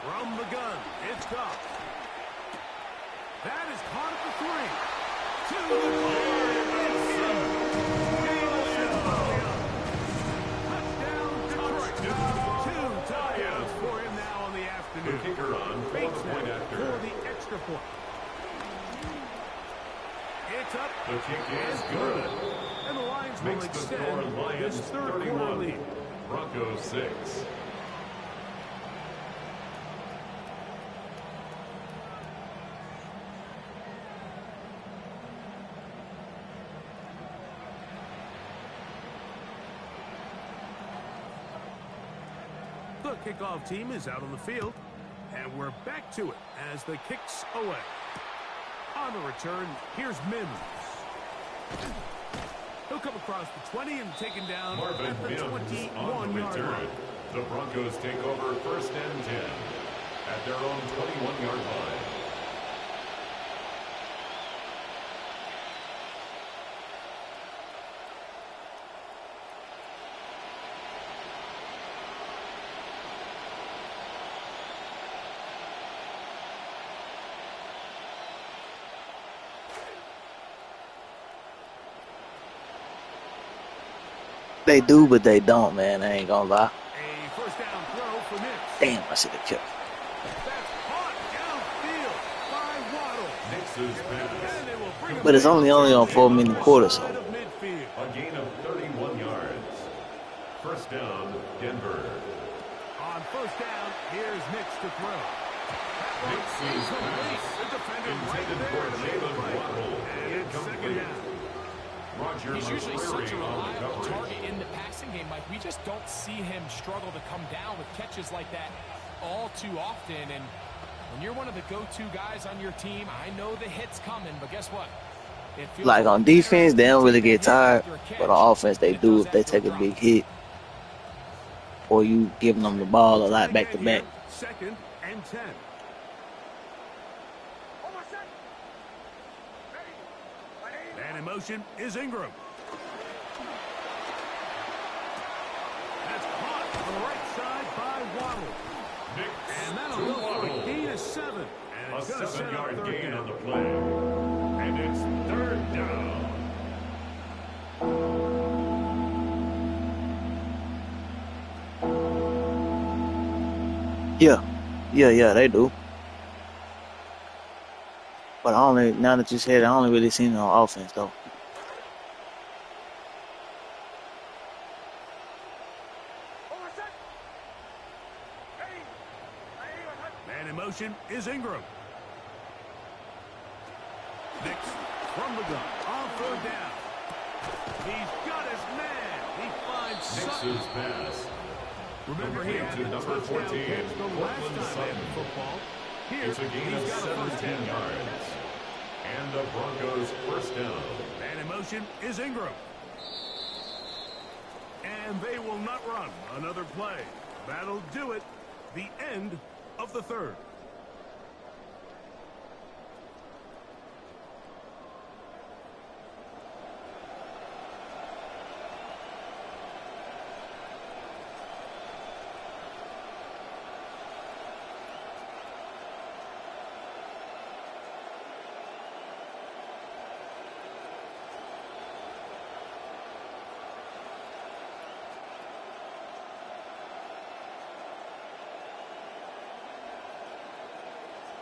From the gun, it's Goff. That is caught at the 3. To the goal. It's in. Game over. Touchdown, Detroit. 2 touchdowns for him now on the The afternoon. kicker on for Bates the point now after. for the extra point. It's up. The kick is good. And the Lions will Makes the score extend Lions this third quarter 31, lead. Broncos 6. The kickoff team is out on the field, and we're back to it as the kick's away. On the return, here's Mims. He'll come across the 20 and taken down Marvin at the Mims on the 21-yard return. line. The Broncos take over 1st and 10 at their own 21-yard line. They do, but they don't, man. I ain't gonna lie. A first down throw for Nix. Damn, I should have kept. That's caught downfield by Waddle. Nix's pass. And they will bring him But it's back only on 4 minute quarter, so. side of midfield. A gain of 31 yards. First down, Denver. On first down, here's Nix to throw. Nix's pass. The defender right Intended there for to make the Jalen play. Waddle. And it's second Incomplete. down. Roger He's usually such a McCreary on the reliable coverage. target in the passing game, Mike. We just don't see him struggle to come down with catches like that all too often. And when you're one of the go-to guys on your team, I know the hit's coming, but guess what? It feels Like on better defense, they don't to really take a get hit tired. after a catch But on offense, they than it do does if they after take a drop. big hit. Or you giving them the ball a lot back to back. Second and 10. Man in motion is Ingram. That's caught on the right side by Waddle. And that'll To go for a Waddle. gain of 7. And A it's going to set up 7-yard third gain down. on the play. And it's 3rd down. Yeah, they do. But now that you said it, I only really seen it on offense, though. Man in motion is Ingram. Nix from the gun on third down. He's got his man. He finds Sutton. Nix's pass. Remember, he had to a number touchdown 14, catch the last Cortland time they Sutton. had football. Here, It's a gain of he's got a first 17 down. yards. And the Broncos 1st down. Man in motion is Ingram. And they will not run another play. That'll do it. The end of the third.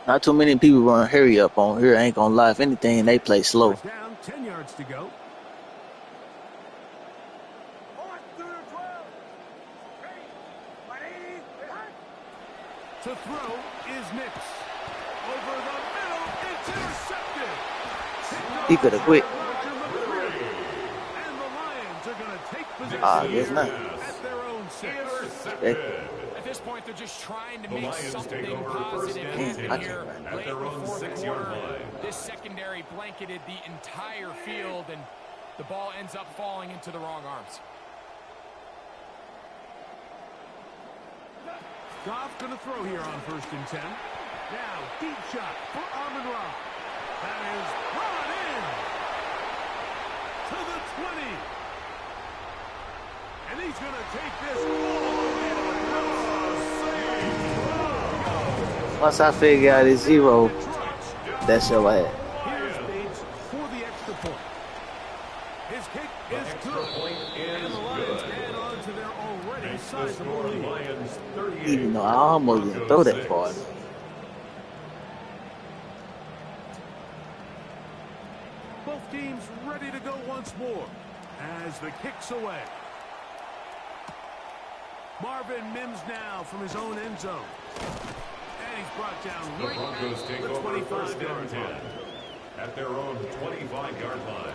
Not too many people run hurry up on here. I ain't gonna lie. If anything, they play slow. First down, 10 yards to go. To throw is Nix. Over the middle, it's intercepted. He could have quit. Roger McCreary. And the Lions are going to take possession I guess not. at their own 6. Intercepted. At this point, they're just trying to The make Lions something take over positive 1st and happen 10 here at late their own before the 6-yard quarter. line. This secondary blanketed the entire field, and the ball ends up falling into the wrong arms. Goff going to throw here on 1st and 10. Now, deep shot for Amon-Ra. That is brought in to the 20. And he's going to take this all the way to the Once I figure out it's 0, That's your ass. Here's Bates for the extra point. His kick is good. And the Lions add on to their already sizable lead. Lions 38. Even though I almost didn't throw that far. Both teams ready to go once more as the kick's away. Marvin Mims now from his own end zone. And he's brought down The right Broncos take at the over 25 first and yard 10 line. at their own 25-yard line.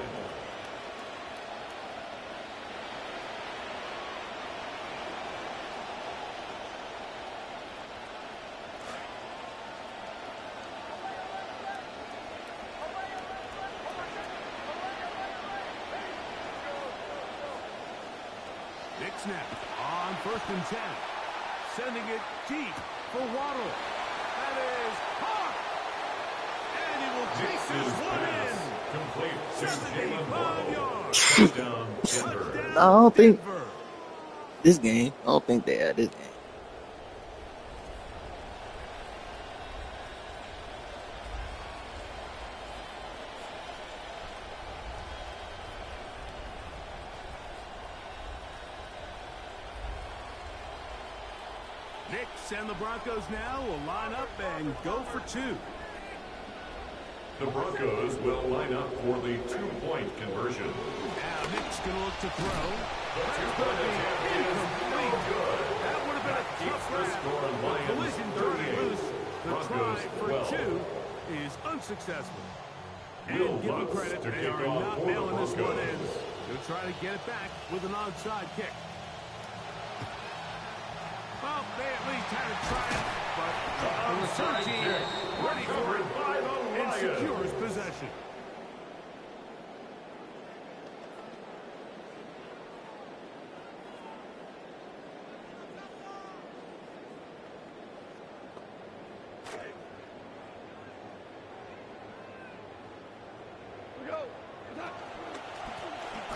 Big snap on 1st and 10. Sending it deep for Waddle. That is hard. And he will take this one Complete to in. Jalen 75 Waddle. yards. Touchdown, Denver. Touchdown, I don't think Denver. this game. I don't think they had this game. Knicks and the Broncos now will line up and go for two. The Broncos will line up for the two-point conversion. Now Knicks going to look to throw. The two-point attempt is no good. That would have been a Keeps tough the grab. score on Lions Collision turned 38. loose. The try Broncos for 12. two is unsuccessful. And Will give them Lutz credit, to they kick are off not for the nailing this one Broncos. in. They'll try to get it back with an onside kick. Well, they at least had a try it, but the return Onside team kick. ready for Recovered it by the and Lions. secures possession.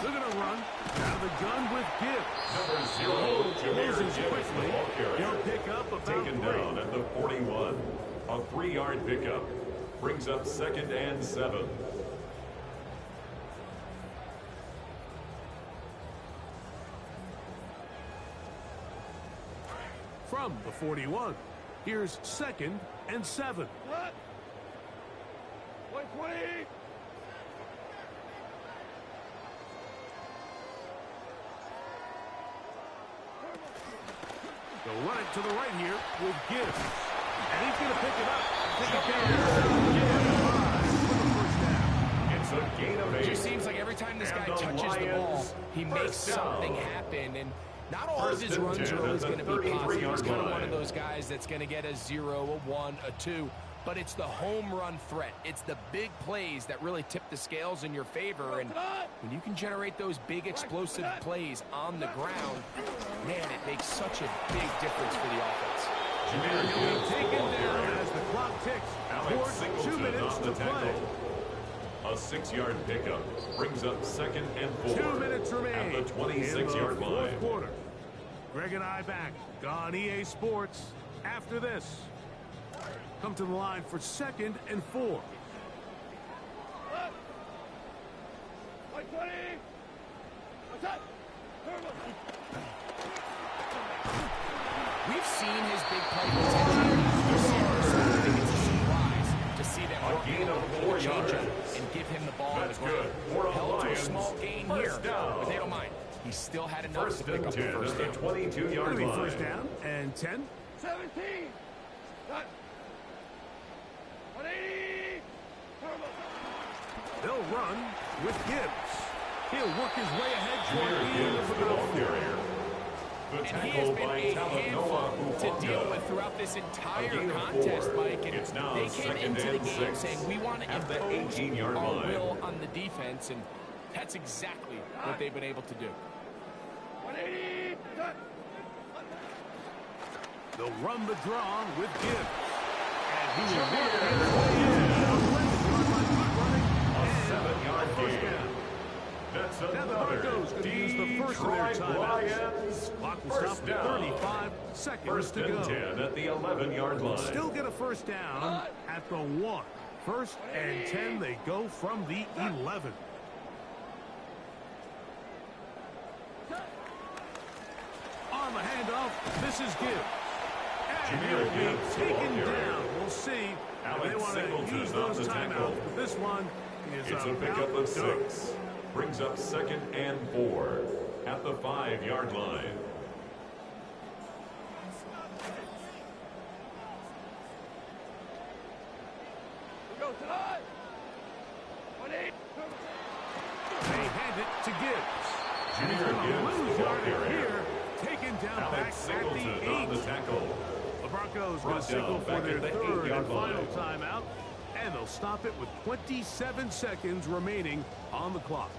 They're going to run out of the gun with Gibbs. Number 0, Jameer Closes Gibbs, quickly. the ball carrier. He'll pick up about Taken 3. down at the 41. A 3-yard pickup. Brings up 2nd and 7. From the 41, here's 2nd and 7. What? 120. They'll run it to the right here with Gibbs. And he's going to pick it up. Pick up It's a gain of 8. It just seems like every time this guy And the touches the ball, Lions he makes first down. something happen. And not all of First his and runs 10 are always at going the to be positive. 33-yard He's kind of one line. of those guys that's going to get a 0, a 1, a 2. But it's the home run threat. It's the big plays that really tip the scales in your favor. And when you can generate those big explosive plays on the ground, man, it makes such a big difference for the offense. Jameer Gibbs, the Taken ball down carrier. as the clock ticks. Alex Towards 2 Singleton minutes on to the play. tackle. A 6-yard pickup. Brings up 2nd and 4. 2 minutes remain At the in the 26-yard fourth line. quarter. Greg and I back on EA Sports after this. Come to the line for 2nd and 4. 120. Attack. We've seen his big play potential. So I think it's a surprise to see them A work gain a of little 4 bit of yards. changeup and give him the ball on the That's ground. good. For the Held to a Lions. small gain here, First down. but they don't mind. He still had enough First to pick and up 10 the first at the down. 22-yard It'll be line. first down and 10. 17. Cut. 180. They'll run with Gibbs. He'll work his way ahead toward Jameer the end Gibbs, of the about ball 4. carrier. The And he has tackle been by a Talanoa handful to deal Ufanga. with throughout this entire gain of contest, 4. Mike. And It's now they came 2nd into the and game 6 saying, we want to at the impose 18-yard our line. will on the defense, and that's exactly what they've been able to do. 180. Cut. They'll run the draw with Gibbs. And he will work his way in. A 7-yard gain. That's Now the another Broncos going to use the first of their Detroit timeouts. Lions. Clock will stop First at down. 35 seconds First to and go. 10 at the 11-yard line. Still get a first down at the 1 First and 10, they go from the 11. On the handoff, this is Gibbs. And he'll be taken down. We'll see if they want to use those timeouts. But this one is it's a about pickup of done. 6. Brings up 2nd and 4 at the 5-yard line. Go tonight. 20. They hand it to Gibbs. And he's Junior going to Gibbs, lose the ball yardage carrier. here. Taken down back Alex at Singleton the on the 8. tackle. The Broncos going Brought to signal down for back their at the 3rd 8-yard and final line. timeout. And they'll stop it with 27 seconds remaining on the clock.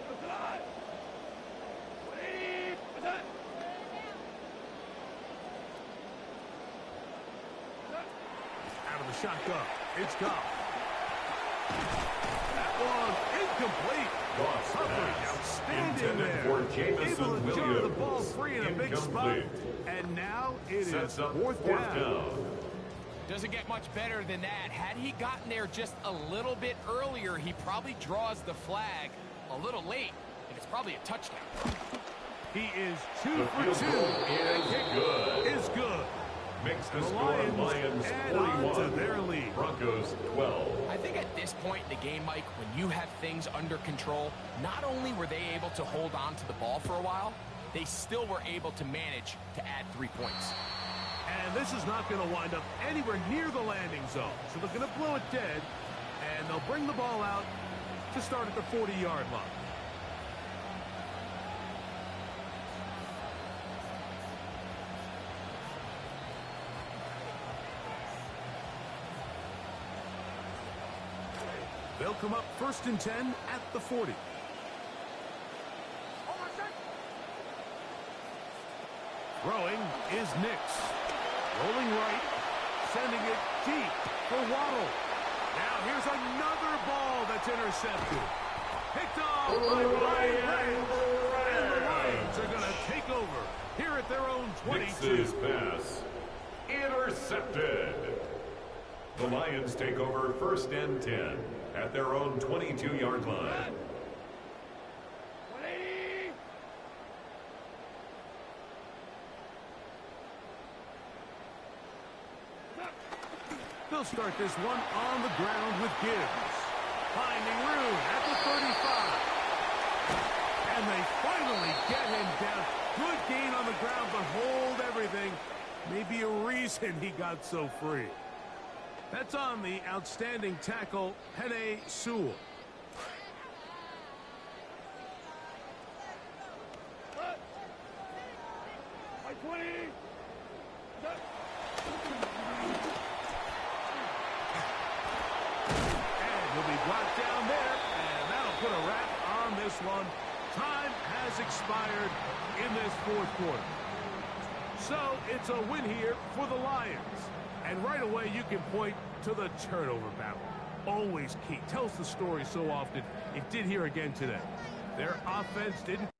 Go tonight. 20. Out of the shotgun. It's Goff. That one incomplete. Goff's Coverage pass outstanding intended there. for Jamison Able to jar the Williams. ball free in a big spot. Incomplete. And now it Sets is up fourth down. Doesn't get much better than that. Had he gotten there just a little bit earlier, he probably draws the flag a little late, and it's probably a touchdown. He is 2 The for field 2. goal is good. Is good. Makes the The score Lions Lions add on to 41. their lead. Broncos 12. I think at this point in the game, Mike, when you have things under control, not only were they able to hold on to the ball for a while, they still were able to manage to add 3 points. And this is not going to wind up anywhere near the landing zone. So they're going to blow it dead, and they'll bring the ball out to start at the 40-yard line. They'll come up 1st and 10 at the 40. Throwing is Nix. Rolling right, sending it deep for Waddle. Now here's another ball that's intercepted. Picked off by Brian Reynolds. And the Lions are going to take over here at their own 22. Nix's pass intercepted. The Lions take over 1st and 10 at their own 22-yard line. 20. They'll start this one on the ground with Gibbs. Finding room at the 35. And they finally get him down. Good gain on the ground, but hold everything. Maybe a reason he got so free. That's on the outstanding tackle, Penei Sewell. By 20. And he'll be brought down there, and that'll put a wrap on this one. Time has expired in this 4th quarter. So it's a win here for the Lions. And right away you can point to the turnover battle. Always key. Tells the story so often. It did here again today. Their offense didn't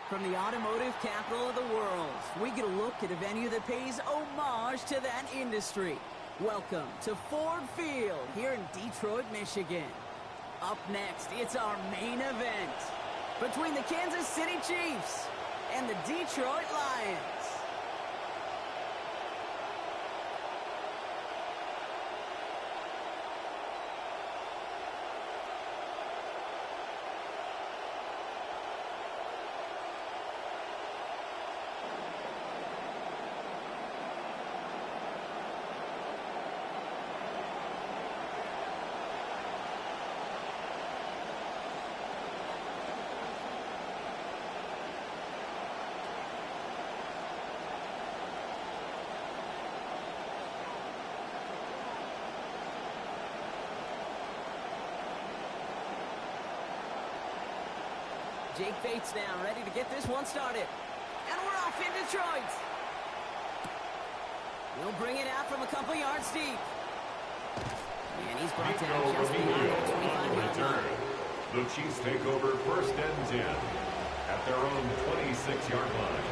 From the automotive capital of the world, we get a look at a venue that pays homage to that industry. Welcome to Ford Field here in Detroit, Michigan. Up next, it's our main event between the Kansas City Chiefs and the Detroit Lions. Jake Bates now, ready to get this one started. And we're off in Detroit. He'll bring it out from a couple yards deep. And he's brought down just beyond the 25-yard line. The Chiefs take over 1st and 10 at their own 26-yard line.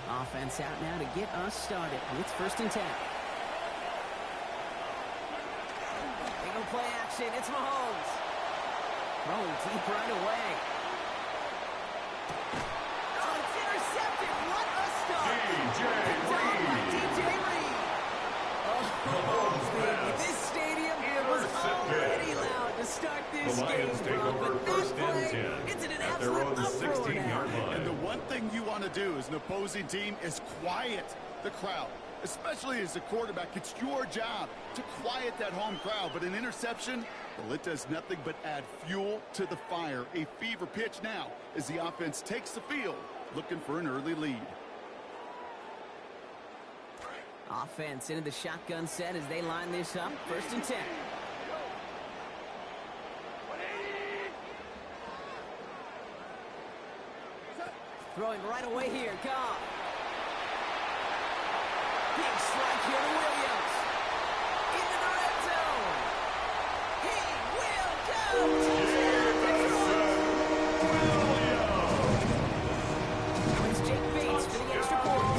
Offense out now to get us started. It's 1st and 10. They go play action. It's Mahomes. Rolling deep right away. Oh, it's intercepted. What a start. DJ Reed. Oh, this stadium was already loud to start this game. Take over But 1st that and play, 10 it's an at their absolute own uproar 16-yard now. line. And the one thing you want to do as an opposing team is quiet the crowd, especially as a quarterback. It's your job to quiet that home crowd. But an interception, well, it does nothing but add fuel to the fire. A fever pitch now as the offense takes the field, looking for an early lead. Offense into the shotgun set as they line this up. 1st and 10. Throwing right away here, Goff. Big strike here to Williams. Into the red zone. He will go. Touchdown, Detroit. Now it's Jake Bates for the extra point.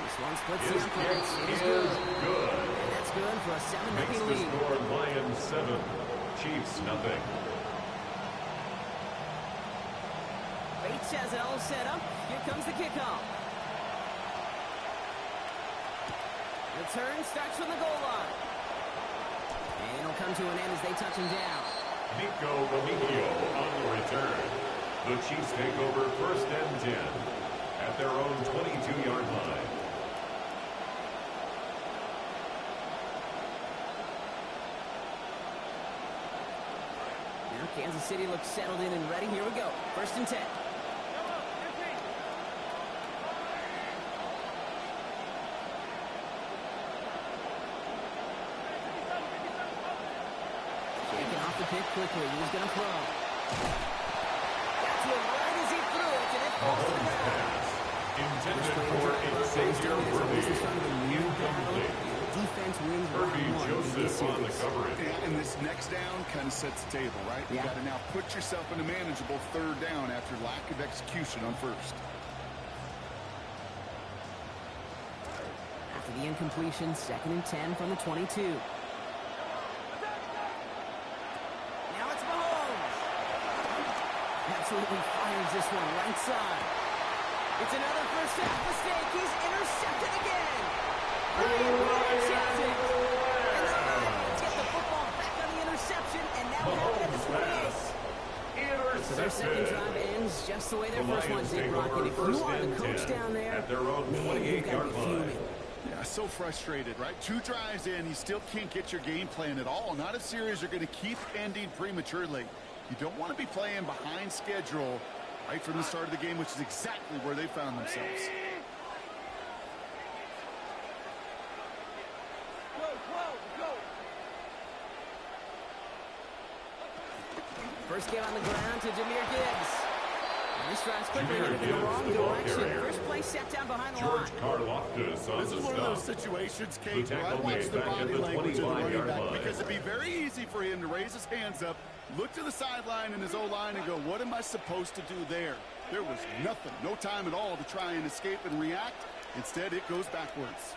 This one splits the uprights. It is good. And that's good for a 7-0 Makes the lead. score Lions 7, Chiefs nothing. Bates has it all set up. Here comes the kickoff. Return starts from the goal line. And it'll come to an end as they touch him down. Nico Remigio on the return. The Chiefs take over 1st and 10 at their own 22-yard line. Now Kansas City looks settled in and ready. Here we go. 1st and 10. Pick quickly. He's going to throw. That's one right as he threw it, and it falls to the ground. Intended for Xavier Worthy. Incomplete. Defense wins Herbie round 1 in this Joseph on the series. coverage. Yeah, and this next down kind of sets the table, right? You Yeah. got to now put yourself in a manageable 3rd down after lack of execution on 1st. After the incompletion, 2nd and 10 from the 22. Absolutely fires this one right side. It's another first half mistake. He's intercepted again. Ryan Williams has it. And the Lions get the football back on the interception, and now have it at the 28. So their second drive ends just the way their first one did, Rocket. If you are the coach down there, at their own man, you've got to 28-yard be line. fuming. Yeah, so frustrated, right? 2 drives in, you still can't get your game plan at all. Not a series you're going to keep ending prematurely. You don't want to be playing behind schedule right from the start of the game, which is exactly where they found themselves. Go, go, go. First game on the ground to Jahmyr Gibbs. And this drive's quickly Jahmyr headed in the Gibbs, wrong the ball direction. carrier. First play set down behind the George line. Karlaftis on This the is one of those stop. situations, The Kate, where I tackle watch made the back at body the language of the running 25-yard back line. because it'd be very easy for him to raise his hands up, look to the sideline in his O-line and go, what am I supposed to do there? There was nothing, no time at all to try and escape and react. Instead, it goes backwards.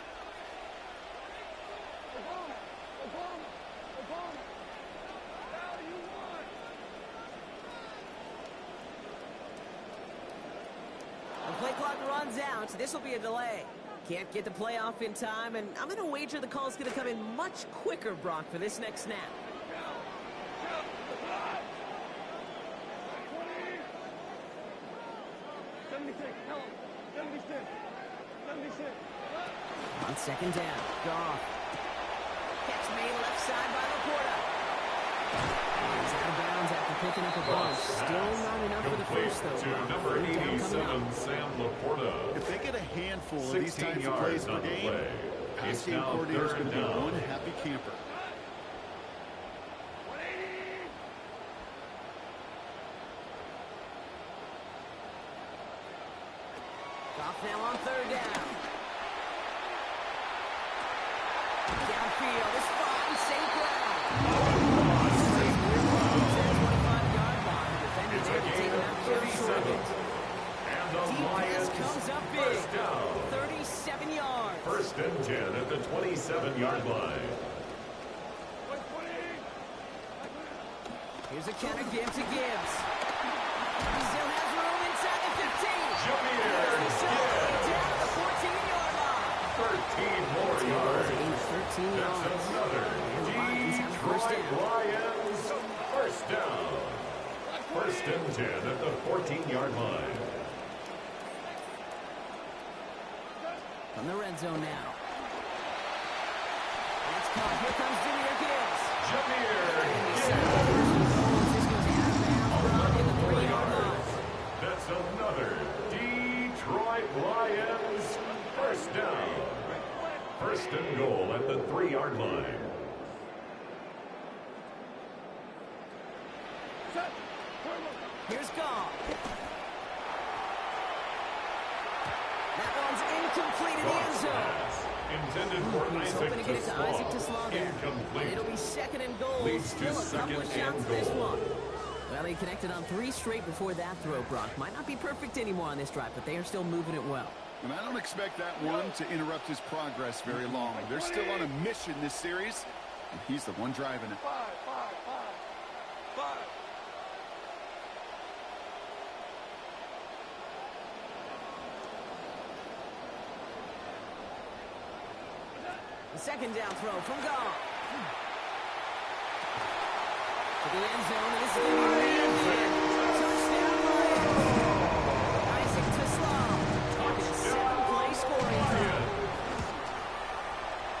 The play clock runs out. This will be a delay. Can't get the play off in time, and I'm going to wager the call's going to come in much quicker, Brock, for this next snap. 76. On second down, Goff. Catch made left side by Laporta. He's out of bounds after picking up a bunch. Still not enough for the first, though. To number 87, Sam Laporta. If they get a handful of these 16 types of plays yards per on the game, play. pass It's game now coordinator's third going to be down. one happy camper. 180. Goff now on third down. Downfield, it's fine, safe ground. It's a gain of 37. And the Lions Comes up big. first down. 37 yards. First and 10 at the 27-yard line. 120. Here's a counter give to Gibbs. He still has room inside the 15. Jahmyr He's all the way Gibbs. down to the 14-yard line. 13 more yards. 13 That's yards. another And the Lions have the first Detroit down. Lions first down. First and 10 at the 14-yard line. From the red zone now. It's caught. Here comes Jahmyr Gibbs. Jahmyr Gibbs. This goes out of bounds in the 3-yard line. That's another Detroit Lions first down. First and goal at the 3-yard line. Set. Here's Goff. That one's incomplete in the end zone. Pass intended for He's Isaac hoping to get it to Isaac to Slough. Slough there. And Incomplete. it'll be second and goal. Leads to Still a couple of second shots and to this goal. one. Well, he connected on 3 straight before that throw, Brock. Might not be perfect anymore on this drive, but they are still moving it well. And I don't expect that one to interrupt his progress very long. They're still on a mission this series, and he's the one driving it. 5. The second down throw from Goff. To the end zone, and this is going to be ran in. Touchdown, Lions. Isaac to Slough. Talking 7-play scoring drive.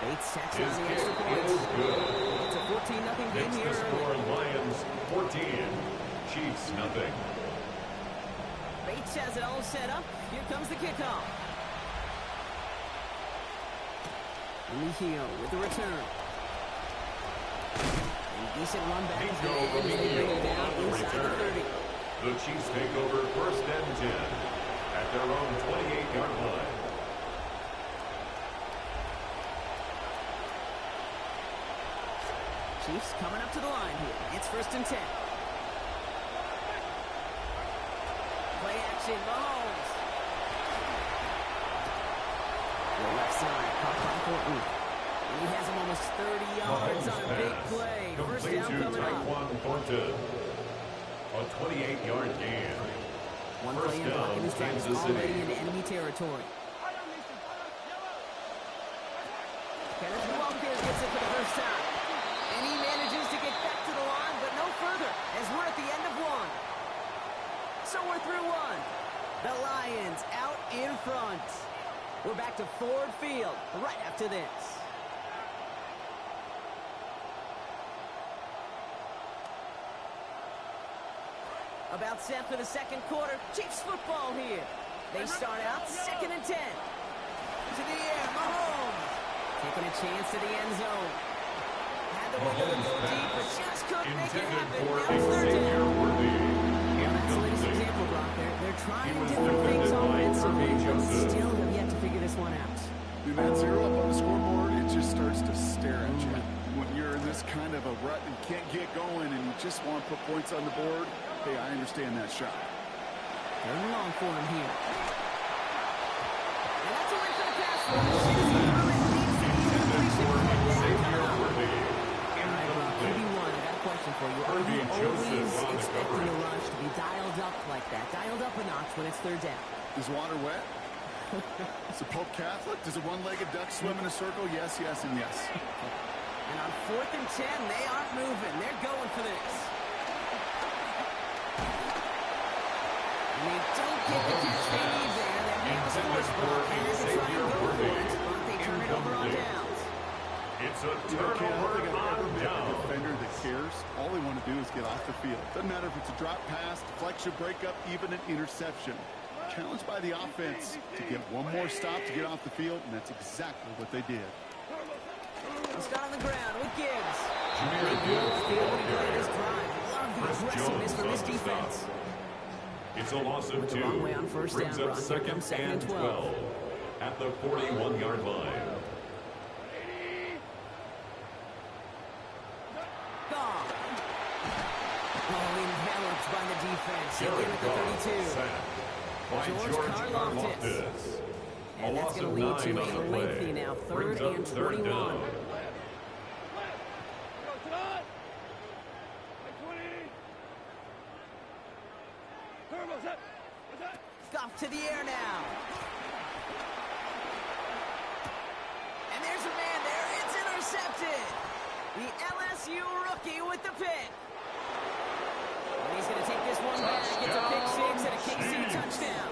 8 sacks on the extra points. Is good. It's a 14-0 game Makes here the early. score Lions 14. Chiefs nothing. Bates has it all set up. Here comes the kickoff. Mejio with the return. And decent run back to the end as they bring it down inside the 30. The Chiefs take over first and 10 at their own 28-yard line. Chiefs coming up to the line here. It's first and 10. Play action, Mahomes. The left side, caught by Thornton. And he has him almost 30 yards on a big play. First Complete down to coming up. Tyquan Thornton. A 28-yard gain. One First play in blocking down, this drive is Kansas already City. into enemy territory. Kenneth Walker gets it for the first time. And he manages to get back to the line, but no further, as we're at the end of one. So we're through one. The Lions out in front. We're back to Ford Field right after this. About set for the second quarter. Chiefs football here. They start out second and 10. To the air, Mahomes. Taking a chance to the end zone. Had the window to go deep, but just couldn't make it happen. For Now it's third Xavier down. Worthy. Well, that's the latest Incomplete. example, Brock. They're trying He was different things defended by offensively, Kirby but Joseph. still have yet to figure this one out. When that zero up on the scoreboard, it just starts to stare at you. When you're in this kind of a rut and can't get going and you just want to put points on the board, hey, I understand that shot. Third and long for him here. And that's a win for the pass rush. Xavier Worthy. QB1, I got a question for you. Are you always expecting the rush to be dialed up like that? Dialed up a notch when it's third down? Is water wet? Is the Pope Catholic? Does a one-legged duck swim in a circle? Yes, yes, and yes. And on 4th and 10, they aren't moving. They're going for this. And they don't get the catch they need there. That makes the force block. And they try and go for it, but they turn it over on downs. It's a You know, Ken, I don't think turnover I've ever on met a down. defender that cares. All they want to do is get off the field. Doesn't matter if it's a drop pass, deflection, breakup, even an interception. Challenged by the offense to get one more stop to get off the field, and that's exactly what they did. He's got on the ground with Gibbs. Jameer They Gibbs, will feel what he ball played carrier. his drive. Love the Chris aggressiveness Jones from this on the stop. defense. It's a loss of Went the 2. wrong way on first Brings down, up Brock. Here second comes second and and 12 at the 41-yard line. Gone. Oh, enveloped by the defense. Jared Again at the Goff 32. sacked by George George Karlaftis. Karlaftis. A And that's loss going of to lead 9 to on a the lengthy play. now. Brings Third up and third 21. down. Goff to the air now. And there's a man there. It's intercepted. The LSU rookie with the pick. And he's going to take this one back. It's a pick six and a KC touchdown.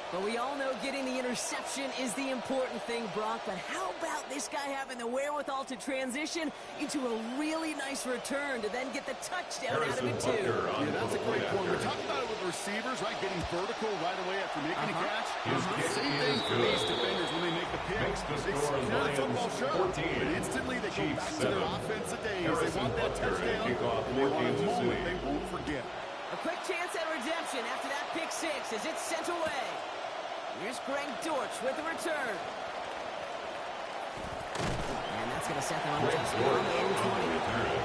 But we all know getting the interception is the important thing, Brock. But how about this guy having the wherewithal to transition into a really nice return to then get the touchdown out of it, too? Yeah, that's a great point. We talked about it with receivers, right? Getting vertical right away after making a catch. Same thing for these defenders when they make the pick. Makes the It's score not a Lions football show, 14. but instantly they go Chiefs back to their 7. offensive days. They Harrison want that Butker touchdown, kickoff and they for want a Kansas moment City. they won't forget. A quick chance at redemption after that pick six as it's sent away. Here's Greg Dortch with the return. And that's going to set them on Greg just Dortch on their own on 20. the return.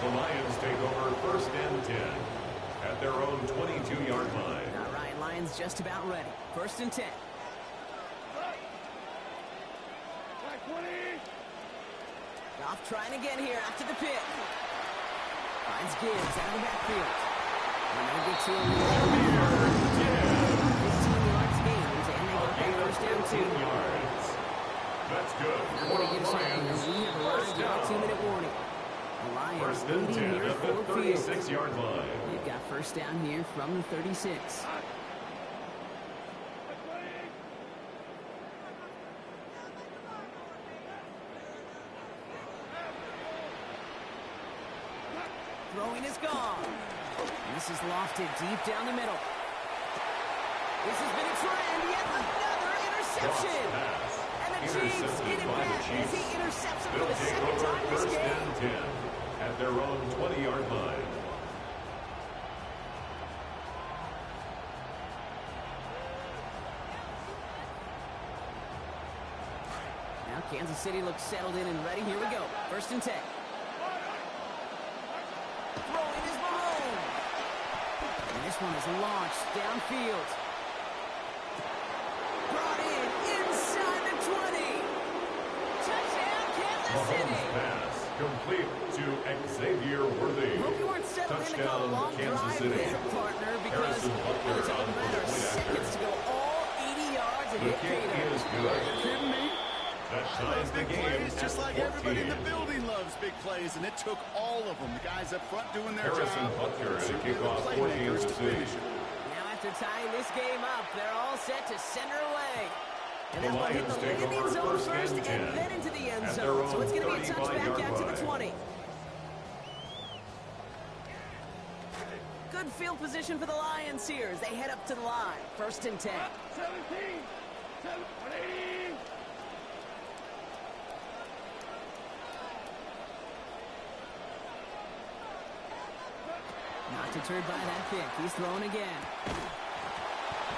The Lions take over first and 10 at their own 22-yard line. All right, Lions just about ready. First and 10. Goff trying again here after the pick. Finds Gibbs out of the backfield. And they get to him. 15 yards gained, and they got that first down 15 2. yards. That's good. I'm For going to the give something as Lions. we have First arrived at down. a 2-minute warning. The Lions First and leading 10 here at the full field. 36-yard line. They've got first down here from the 36. Throwing is gone. And this is lofted deep down the middle. This has been a trend. Yet another interception. Pass. And the Chiefs Intercepted get it by the back as he Chiefs. intercepts him for They'll the take second over time this first game. and 10 at their own 20-yard line. Now Kansas City looks settled in and ready. Here we go. First and 10. Throwing is Marone. And this one is launched downfield. Brought in inside the 20. Touchdown, Kansas City. Mahomes pass complete to Xavier Worthy. Hope you weren't settled in to call a Touchdown, long Kansas drive City. there, partner, because Harrison Butker it took on a for matter the of point after. seconds to go all 80 yards and The hit kick pay is Are good. you kidding me? That I ties love the big game plays, at just like 14. everybody in the building loves big plays, and it took all of them. The guys up front doing their Harrison job. Butker to Certainly kick the off for playmakers Kansas to City. finish it. Now after tying this game up, they're all set to send her away. And The that one hit Lions the take landing over zone first first and and 10 then into the end at their zone. So own it's going to be a touchback 35-yard out to the line. 20. Good field position for the Lions here as they head up to the line. First and 10. 17, 180. deterred by that kick. He's throwing again.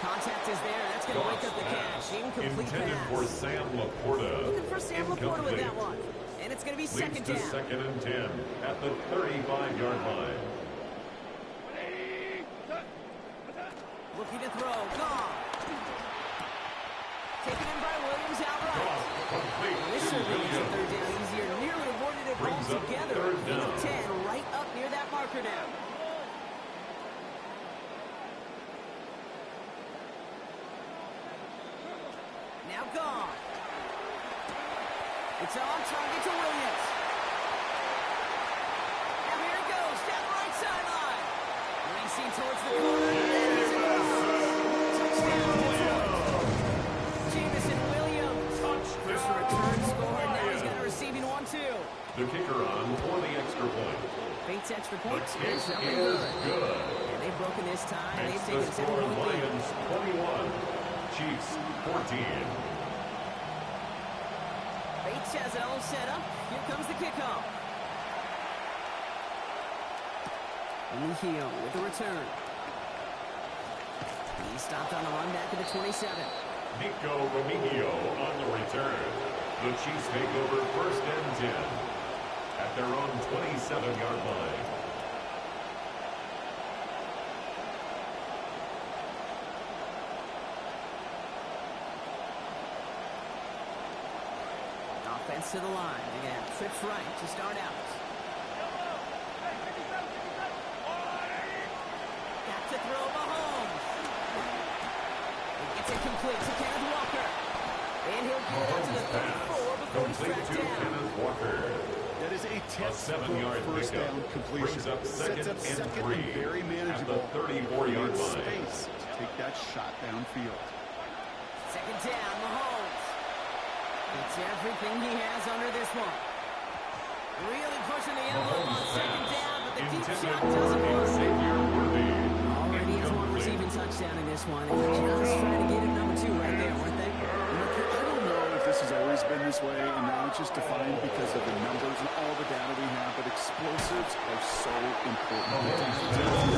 Contact is there. That's going to wake up the cash. Incomplete intended pass. for Sam Laporta. Looking for Sam Laporta with that one. And it's going to be second down. Second and 10 at the 35-yard line. Looking to throw. Gone. Taken in by Williams outright. This certainly makes a third down easier. Nearly avoided it all together. Gain of 10 right up near that marker now. Now gone. It's on target to Williams. Now here it goes, down the right sideline. Racing towards the corner, and he's across. Touchdown, Detroit. Jamison Williams. First return score, and now he's got a receiving one, too. The kicker on for the extra point. Bates extra point The kick is up and is good. good. And they've broken this tie. Makes They've the taken a score 7-point lead. Lions 21, Chiefs 14. Bates has it all set up. Here comes the kickoff. Remigio with the return. He stopped on the run back to the 27. Nico Remigio on the return. The Chiefs take over first and 10 at their own 27-yard line. Offense to the line. Again, trips right to start out. Got to throw Mahomes. He gets it complete to Kenneth Walker. And he'll get it out to the 34 before he's Complete tracked to down. Kenneth Walker. That is a textbook 7-yard first pickup. down completion. Brings up Sets up second and second 3 and very manageable. at the 34-yard Good line. space to take that shot downfield. Second down, Mahomes. It's everything he has under this one. Really pushing the envelope on second down, but the deep shot doesn't work. Already has one receiving touchdown in this one. And they're just trying to get it number 2 right there, weren't they? I don't know if this has always been this way, and now it's just defined because of the numbers and all the data we have, but explosives are so important.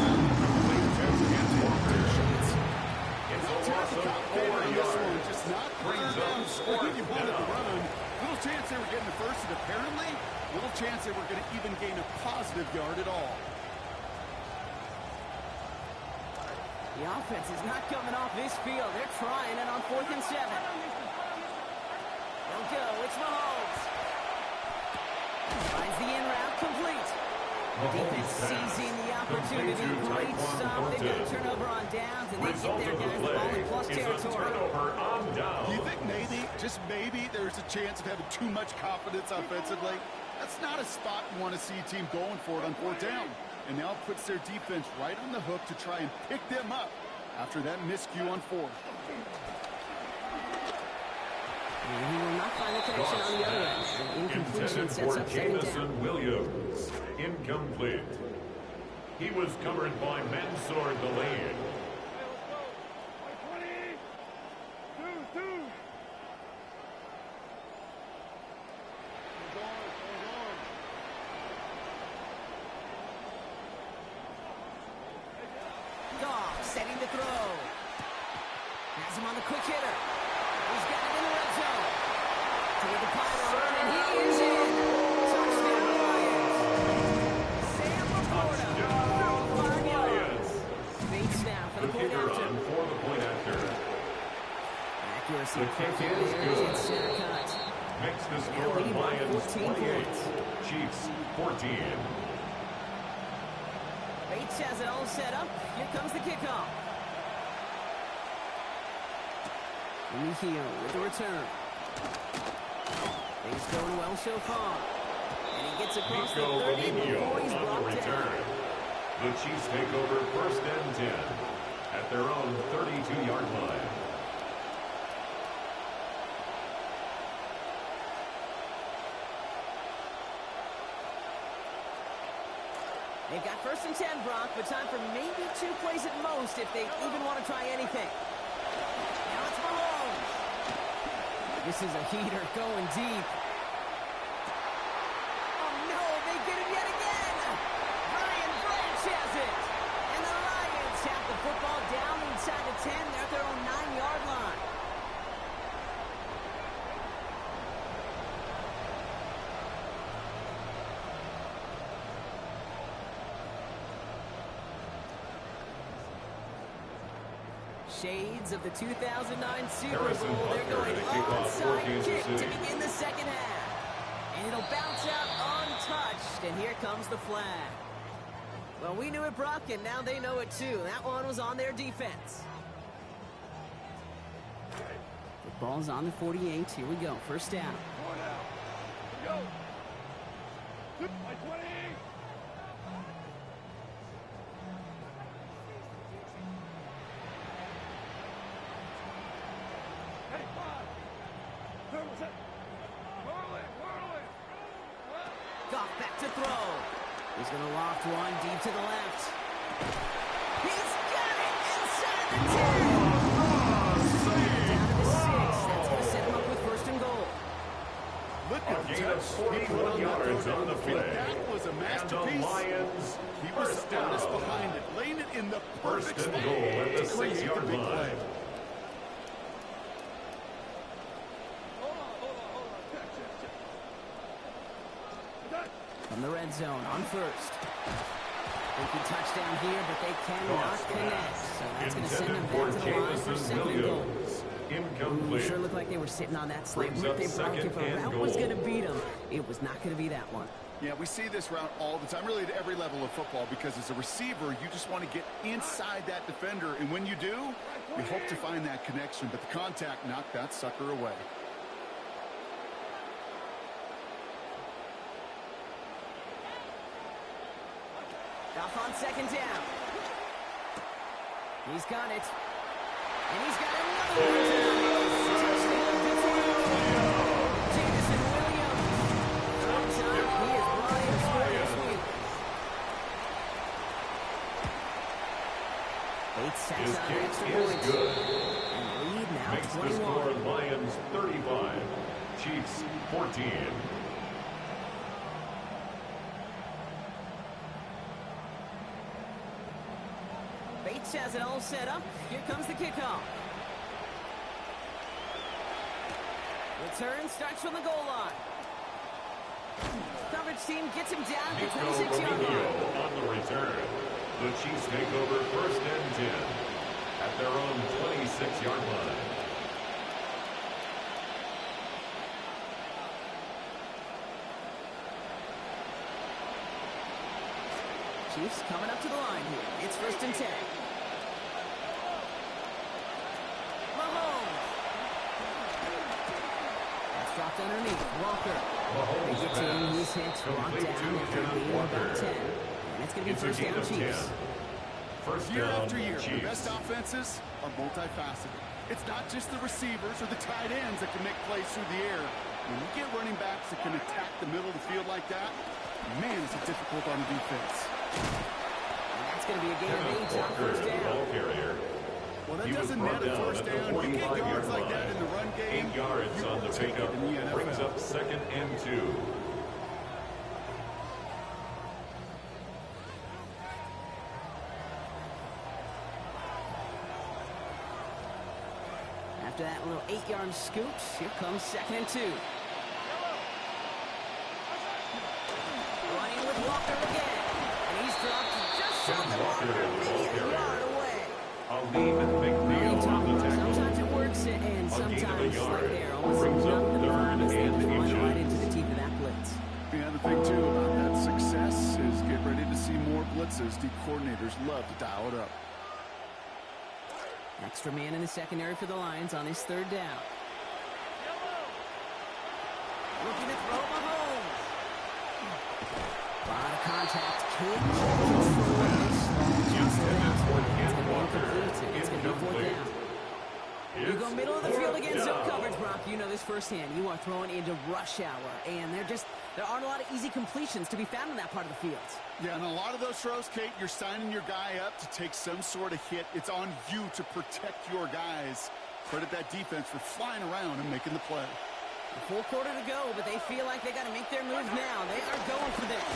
Just not Brings up fourth you wanted to down. run. Little chance they were getting the first, and apparently, little chance they were going to even gain a positive yard at all. The offense is not coming off this field. They're trying it on 4th and 7. They'll go. It's Mahomes. Finds the in route complete. The defense seizing the opportunity. Great stop. They got a turnover on downs, and they get their guys the ball in plus territory. Turnover on down. Do you think maybe, just maybe, there's a chance of having too much confidence offensively? That's not a spot you want to see a team going for it on 4th down. And now it puts their defense right on the hook to try and pick them up after that miscue on 4th. And he will not find the connection on the other end. An incompletion Intended sets for up second down. Jamison Williams. Incomplete. He was covered by Mansour Delaney. Goff setting the throw. Has him on the quick hitter. He's got it in the red zone. Toward the pylon run, and he is in. Touchdown Lions. Sam Laporta. 5 yards. Bates now for The the point kicker after. on for the point after. Accuracy The kick perfect is there. good. It's center cut. Makes the Now score leading by Lions 14 28. points. Chiefs 14. Bates has it all set up. Here comes the kickoff. Remigio with the return. Things going well so far. And he gets across the Nico 30 Remigio before he's on the brought return. down. The Chiefs take over first and 10 at their own 32-yard line. They've got first and 10, Brock, but time for maybe 2 plays at most if they even want to try anything. Now it's Mahomes. This is a heater going deep. Oh, no, they get it yet again. Brian Branch has it. inside the 10. They're at their own 9-yard line. Shades of the 2009 Super Bowl. They're going onside kick to begin the second half. And it'll bounce out untouched. And here comes the flag. Well, we knew it, Brock, and now they know it too. That one was on their defense. The ball's on the 48. Here we go. First down. Go. My 20. Goff back to throw. He's going to loft one deep to the left. He's got it inside the 10. Down to the 6. That's going to set him up with first and goal. Look at A gain of 41 yards on the play. That was a masterpiece. And the Lions, He was first down. honest behind it, laying it in the perfect First and spot goal at the to create the 6-yard big line. play. From the red zone on first. They can touchdown here, but they cannot connect. So that's going to send them back to the line for second and goal. Incomplete. Sure looked like they were sitting on that slant. Brings They up brought second if a and route was goal. going to beat them, it was not going to be that one. Yeah, we see this route all the time, really at every level of football, because as a receiver, you just want to get inside that defender, and when you do, you hope to find that connection, but the contact knocked that sucker away. Off on second down. He's got it. And he's got another one. Touchdown, Jameson Williams. Third time he is brought in for this week. 8 sacks His on kick extra is points. good. And the lead now Makes the 21. score Lions 35, Chiefs 14. Bates has it all set up. Here comes the kickoff. Return starts from the goal line. Coverage team gets him down to the Nico 26-yard line. Romeo on the return. The Chiefs take over first and 10 at their own 26-yard line. Chiefs coming up to the line here. It's first and 10. Mahomes. That's dropped underneath. Walker. They Mahomes get to him. He's pass. hit. Brought Complete down to after Kenneth being Walker. about 10. And it's going to be It's a first gain down of 10. Chiefs. First Year down, after year, the Chiefs. best offenses are multifaceted. It's not just the receivers or the tight ends that can make plays through the air. When you get running backs that can attack the middle of the field like that, man, is it difficult on the defense. And that's going to be a gain of Kenneth 8 on Walker, first the down. ball carrier. Well, that He was doesn't brought net a down first at the down. You get 45-yard yards like that line. in the run game. 8 yards you on the will take pickup. it in the NFL. Brings up second and 2. After that little 8-yard scoop, here comes second and 2. Running with Walker again. And he's dropped just short of the Walker, marker, the maybe ball a yard carrier. away. Ali McNeil on the tackle. Sometimes it works, and A gain of a sometimes, yard. like there, almost Brings up none of the third promise. They and just run right inches. into the teeth of that blitz. Yeah, the thing, too, about that success is get ready to see more blitzes. The coordinators love to dial it up. Extra man in the secondary for the Lions on his third down. Looking to throw Mahomes. A lot of contact. Can't control this. Just enough. It's going to be incomplete. It's going to be fourth down. You go middle of the field against zone coverage, Brock. You know this firsthand. You are throwing into rush hour, and there aren't a lot of easy completions to be found in that part of the field. Yeah, and a lot of those throws, Kate, you're signing your guy up to take some sort of hit. It's on you to protect your guys. Credit that defense for flying around and making the play. A full quarter to go, but they feel like they got to make their move now. They are going for this.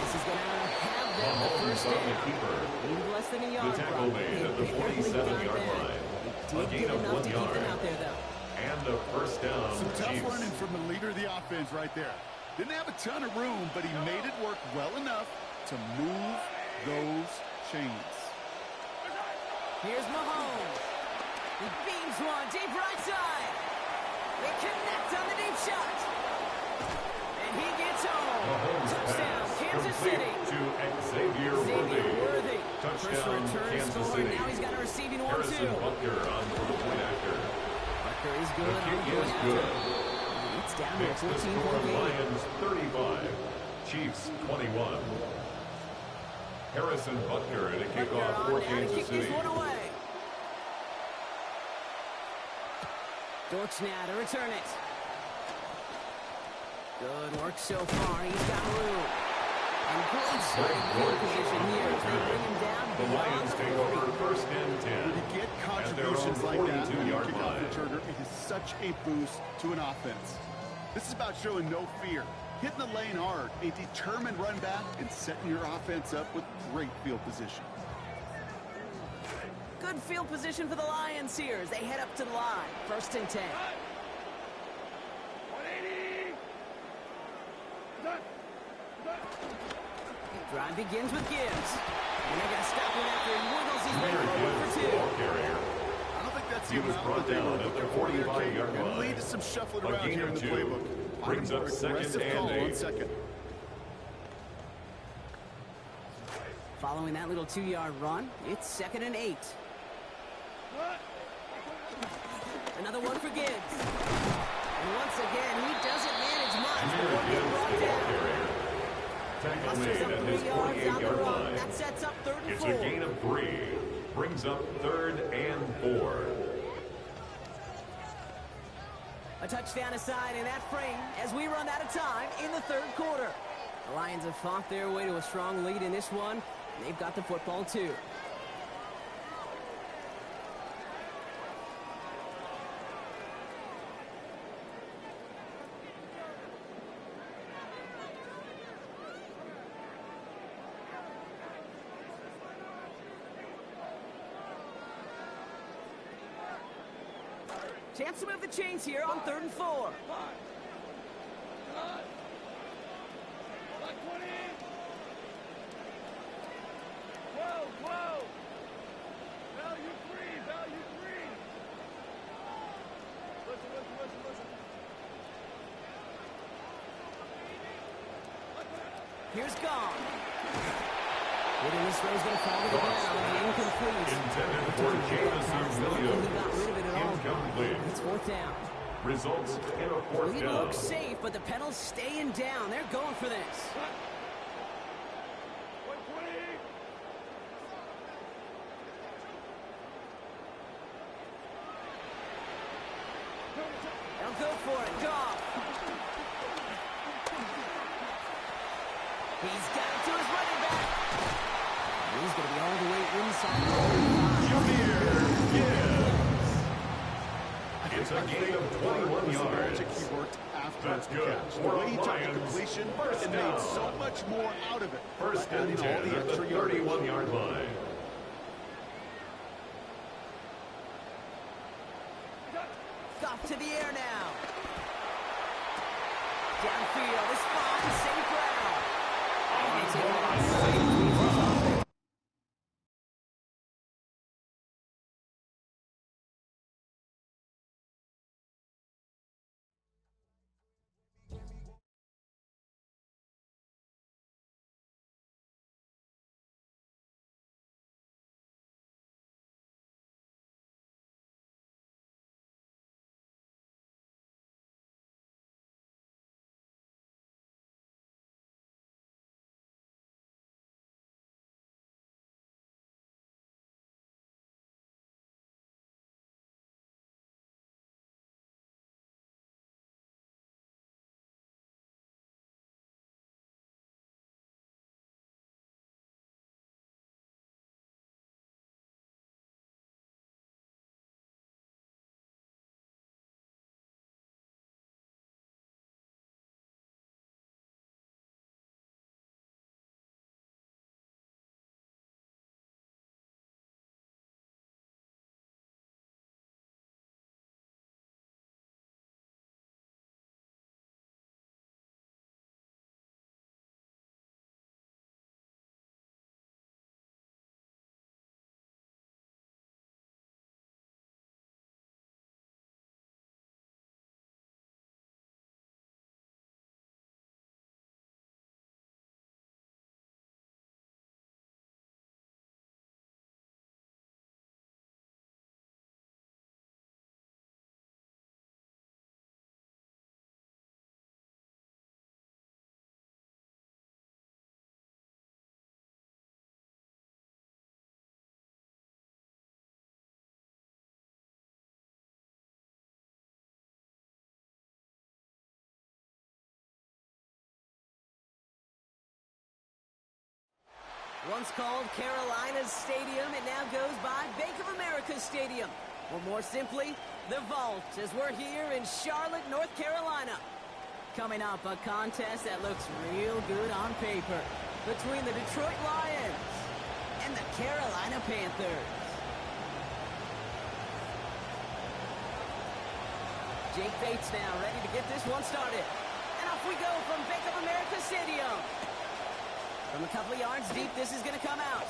This is going to have them the Mahomes first on the down. keeper. Even less than a The yard. tackle Brock. made They at the barely 47-yard got that. line. They A did gain get of enough 1 to keep yard. them out there, though. And a first down, Some tough Chiefs. running from the leader of the offense right there. Didn't have a ton of room, but he made it work well enough to move those chains. Here's Mahomes. He beams one deep right side. They connect on the deep shot. And he gets home. Mahomes Touchdown, pass Kansas complete City. to Xavier Xavier Worthy. Worthy. First Touchdown, return Kansas score, City. and now he's got a receiving one, Harrison too. Butker on for the point after. Butker is The good. kick on is after. good. It's down to a Makes the 14-point score game. Lions 35, Chiefs 21. Harrison Butker to kick Butker off on for now to Kansas kick this City. one away. Dortch now to return it. Good work so far. He's got room. And great starting field position here as they bring him down. The Lions take over first and 10. When you get At their own contributions like that on your 42-yard kickoff line. returner, it is such a boost to an offense. This is about showing no fear, hitting the lane hard, a determined run back, and setting your offense up with great field position. Good field position for the Lions here as they head up to the line. First and 10. 180. Done. Drive begins with Gibbs. And they're going to stop him after he wiggles his way Here forward is for the two. ball carrier. I don't think that's He even was out brought what they down were at the looking for here, 45-yard Jake. line. And lead to some shuffling A around gain here of in the 2. playbook. Brings Find a up more second aggressive and call on 8. second. Following that little 2-yard run, it's second and 8. Another one for Gibbs. And once again, he doesn't manage much Here before being is brought the ball down. carrier. Tackle Busters made up at 3 his yards down the 48-yard run. line. That sets up third and It's 4. a gain of 3. Brings up third and 4. A touchdown aside in that frame as we run out of time in the third quarter. The Lions have fought their way to a strong lead in this one. They've got the football, too. Chance to move the chains here on third and 4. 5. Done. 20. 12. Value 3. Listen. Here's Gone. Getting this throw's going to fall to the ground. Incomplete. Intended for Jamison Williams. He got rid of it at all. Incomplete. It's fourth down. Results in a fourth Lead down. looks safe, but the pedal's staying down. They're going for this. 120. They'll go for it. Goff. He's got it to his running back. He's going to be all the way inside the 35. Jahmyr Gibbs. It's a gain of 21 was the yards. magic he worked after That's the good. catch. The For way he took the Lions, completion first and down. made so much more out of it. First by and adding all 10 the at the extra yardage. 31-yard line. Goff to the air now. Downfield is fine. Safe ground. And they take it outside. Once called Carolina's Stadium, it now goes by Bank of America Stadium. Or more simply, the Vault, as we're here in Charlotte, North Carolina. Coming up, a contest that looks real good on paper between the Detroit Lions and the Carolina Panthers. Jake Bates now ready to get this one started. And off we go from Bank of America Stadium. From a couple of yards deep, this is going to come out.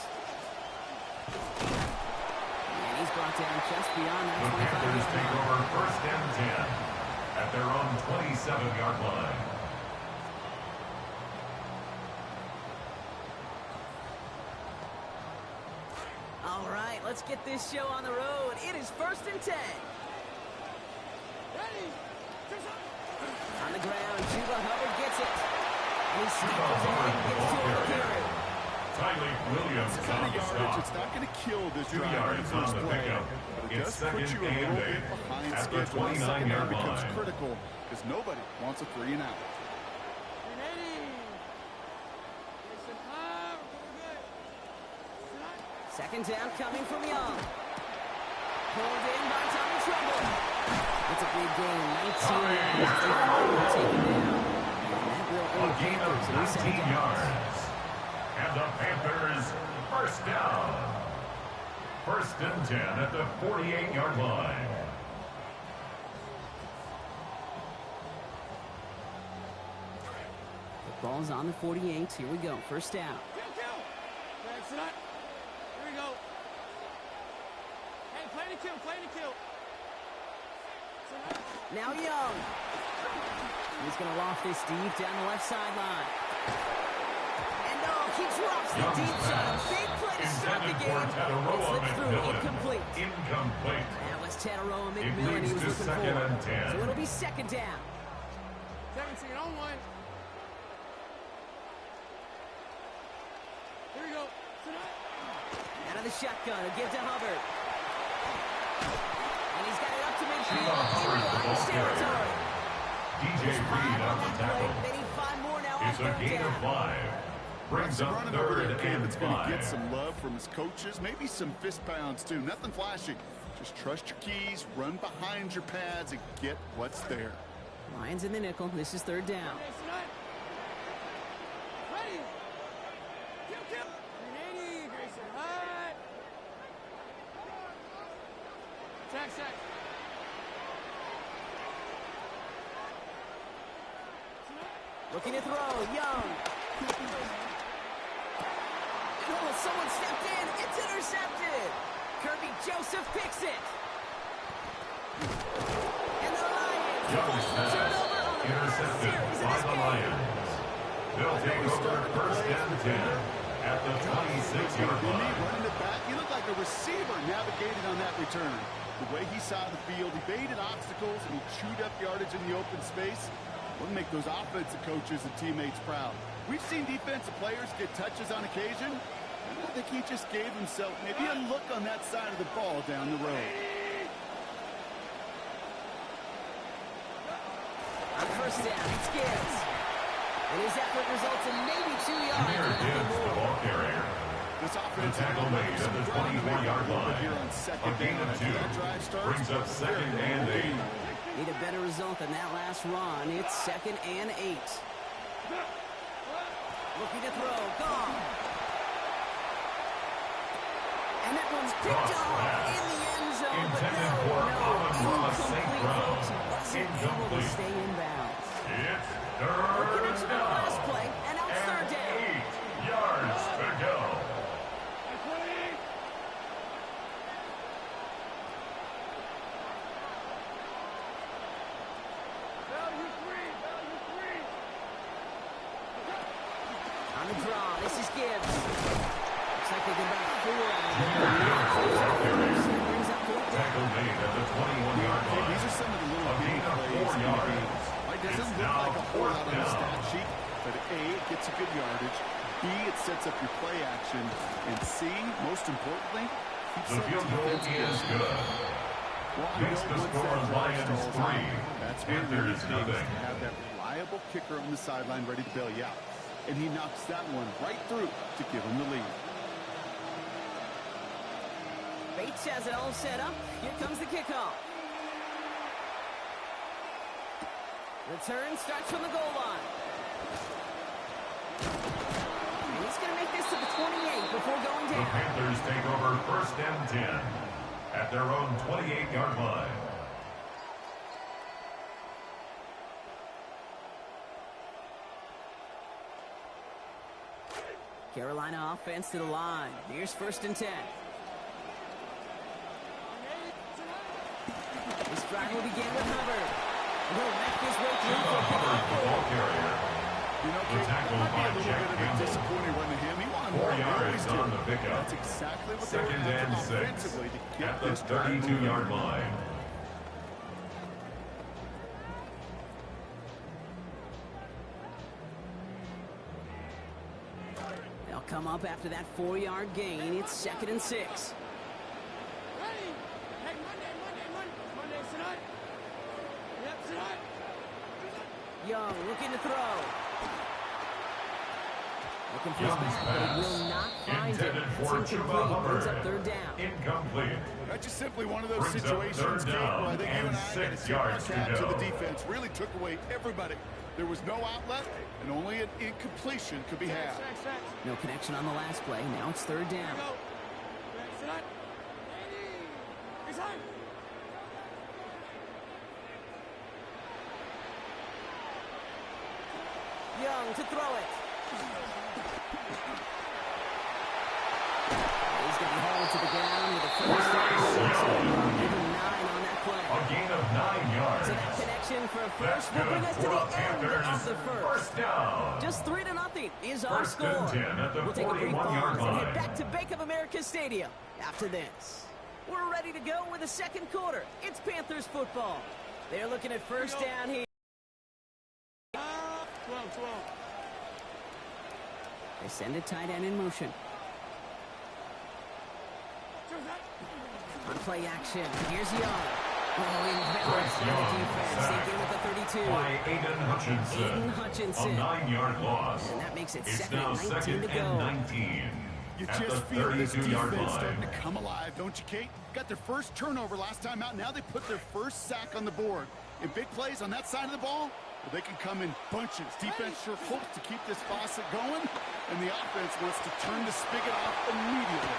And he's brought down just beyond that 25-yard line. The Panthers take over 1st and 10 at their own 27-yard line. All right, let's get this show on the road. It is 1st and 10. Ready. On the ground, Chuba Hubbard gets it. And he snaps it and gets to a carry. Tyreek Williams It's on kind of the yardage. stop. It's not going to kill this 2 drive in yards the on first the play. pickup. But it It's does put 2nd you a and little 8 bit behind at the schedule. That second down 29-yard becomes line. critical because nobody wants a 3 and out. Ready. Listen up. We're good. Second down coming from Young. Pulled in by Tommy Tremble. It's a big game. 19 yards taken down. And that will A end gain of Panthers 19 yards. And the Panthers 1st down. 1st and 10 at the 48-yard line. The ball's on the 48. Here we go. 1st down. Kill. That's it. Here we go. Hey, play to kill. Now Young. He's going to loft this deep down the left sideline. And he drops the Young's deep shot. pass Big play to start the intended game. for Tataroa Slipped through. McMillan. Incomplete. Incomplete. That was Tataroa It McMillan he leads was to looking 2nd for. and 10. So it'll be 2nd down. 17 on 1. Here we go. Out of the shotgun, a give to Hubbard. And he's got it up to midfield. Hubbard, Into the ball Lions carrier. territory. DJ There's 5 Reed on the that tackle. play. They need 5 more now on It's a 3rd gain of down. 5. Brings up Running over 3rd there, kid and that's going to get 5. some love from his coaches, maybe some fist pounds too. Nothing flashy. Just trust your keys, run behind your pads, and get what's there. Lions in the nickel. This is 3rd down. Ready. Kill. 380. Grayson high. Sack. Looking to throw. Young. Oh, someone stepped in. It's intercepted. Kirby Joseph picks it. And the Lions Young's force a turnover pass on the intercepted first series of by this the game. Lions. They'll take over 1st and 10 at the 26-yard line. Running it back, he looked like a receiver navigated on that return. The way he saw the field, he baited obstacles and he chewed up yardage in the open space. Will make those offensive coaches and teammates proud. We've seen defensive players get touches on occasion. I think he just gave himself maybe a look on that side of the ball down the road. On 1st down, it's Gibbs. And his effort results in maybe 2 yards. Here but nothing is the more. ball carrier. This The offense tackle made at the 24-yard line. A gain of 2 brings up 2nd and 8. Need a better result than that last run. It's 2nd and 8. Looking to throw. Gone. And that one's picked off in the end zone. Intended but for incomplete, Amon-Ra St. Brown. folks. He wasn't able to Incomplete. stay in bounds. It's Looking 3rd into the last down. play, and now it's 3rd down. 8 yards to go. On the draw, this is Gibbs. Looks like they get about 4 out of it. Brings up 4th down. Tackle made at the 21-yard Hey, line. these are some of the little A gain of plays 4 in the yards. game. It It's doesn't look now like a whole 4th lot on the down. stat sheet, but A, it gets you good yardage. B, it sets up your play action. And C, most importantly, keeps The that field goal defense is guessing. good. Well, I Makes know the once score that drive Lions stalls 3, out, that's where it Panthers really pays nothing. to have that reliable kicker on the sideline ready to bail you out. and he knocks that one right through to give him the lead. Bates has it all set up. Here comes the kickoff. Return starts from the goal line. And he's going to make this to the 28 before going The down. Panthers take over 1st and 10 at their own 28-yard line. Carolina offense to the line. Here's 1st and 10. This drive will begin with Hubbard. He'll make his way through for a Hubbard, the ball kickoff. carrier. You know, The Kate, tackle that might by be a little Jack bit of a Campbell. disappointing run to him. He wanted 4 more. He always yards on did. the pickup. That's exactly what they were 2nd and after 6 offensively to get at the this drive moving. 32-yard line. They'll come up after that 4-yard gain. It's 2nd and 6. Ready? Hey, Monday, tonight. Yep, tonight. Young looking to throw. Looking for his Young's back, but he pass will not find it. intended It's for incomplete. Chuba Brings Hubbard. up 3rd down. Incomplete. That's just simply one of those Brings up situations, 3rd Kate, down where I think you and and I got to 6 tip our yards to cap to go. the defense. Really took away everybody. There was no outlet, and only an incompletion could be had. Sack. No connection on the last play. Now it's 3rd Here down. we go. Back tonight. It's time. Young to throw it. He's going to be hauled to the ground with a 1st down. Give him 9 on that play. A gain of 9 yards. So that connection for a That's first will bring good us to for the the end Panthers. of the first. 1st down. Just 3-0 is our 1st score. and 10 at the We'll take a brief 41-yard pause and line. head back to Bank of America Stadium after this. We're ready to go with the 2nd quarter. It's Panthers football. They're looking at 1st down here. 12. They send a tight end in motion. On play action, here's Young. Oh, enveloped by the defense. They give it the 32. By Aiden Hutchinson. Aiden Hutchinson. A 9-yard loss. And that makes it It's 2nd now and 19 2nd to go. and 19. You at just the feel this 32-yard defense line. starting to come alive, don't you, Kate? Got their first turnover last time out. Now they put their first sack on the board. In big plays on that side of the ball, well, they can come in bunches. Defense sure hopes to keep this faucet going, and the offense wants to turn the spigot off immediately.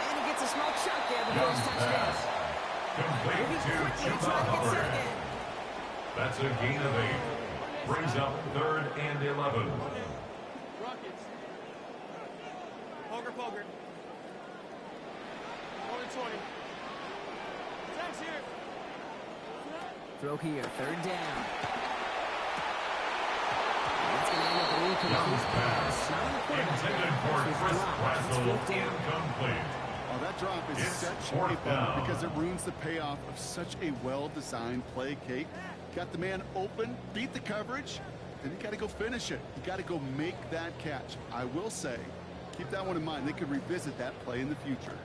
And he gets a small chunk there before Young's his touchdown. pass. Complete Moving to quickly, Chuba trying to get set Hubbard. again. That's a gain of 8. Brings up 3rd and 11. Rockets. Poker. 20. Sacks here. Throw here, 3rd down. That's going to end up an incomplete Young's pass. Not on the quarterback. Intended for It's Chris dropped. It's Brazel. 4th down. Incomplete. Oh, that drop is It's such a 4th bummer down. because it ruins the payoff of such a well-designed play, Kate. Got the man open, beat the coverage, then you got to go finish it. You got to go make that catch. I will say, keep that one in mind. They could revisit that play in the future.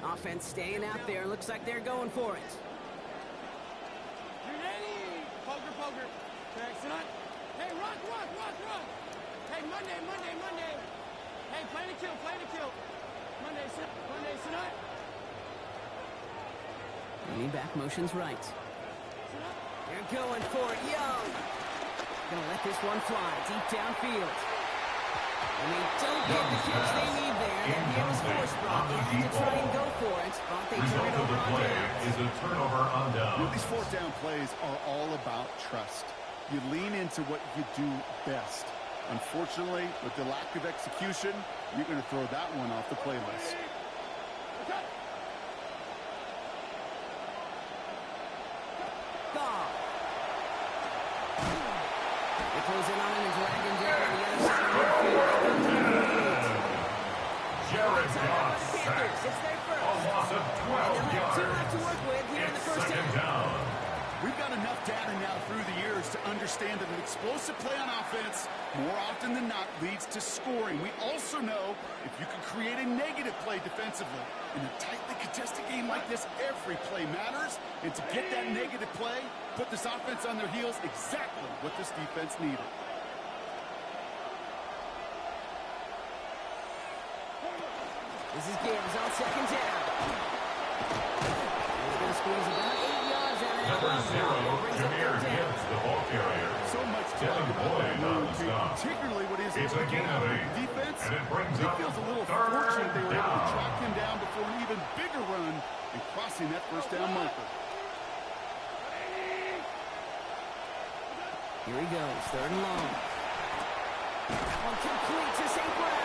Offense staying out there. Looks like they're going for it. Ready? Poker. Back tonight. Hey, rock. Hey, Monday. Hey, play to kill. Monday tonight. Leaning back, motion's right. They're going for it. Young. Gonna let this one fly deep downfield. And they don't get the catch they need there. That man was forced, Brock. Had to try and go for it, but they turn Result it of over the on play downs. is a turnover on You know, downs. these 4th down plays are all about trust. You lean into what you do best. Unfortunately, with the lack of execution, you're going to throw that one off the playlist. Gone. They close in on him and drag him down on the other side of midfield. Jared Time out Goff by the sacked. Panthers. It's their A first. loss of And 12 they'll have 2 yards. left to work with here in the It's first 2nd half. down. We've got enough data now through the years to understand that an explosive play on offense, more often than not, leads to scoring. We also know if you can create a negative play defensively. In a tightly contested game like this, every play matters. And to get that negative play, put this offense on their heels, exactly what this defense needed. This is Gibbs on second down. They're going to squeeze about 8 yards out of that. Number 0, Jameer Gibbs, the ball carrier. So much Devin Boyd on the stop. Particularly what is It's a gain of 8. defense. And it brings He up feels a little third fortunate they were able to down. track him down before an even bigger run and crossing that first down marker. Here he goes, third and long. That one complete to St. Brown.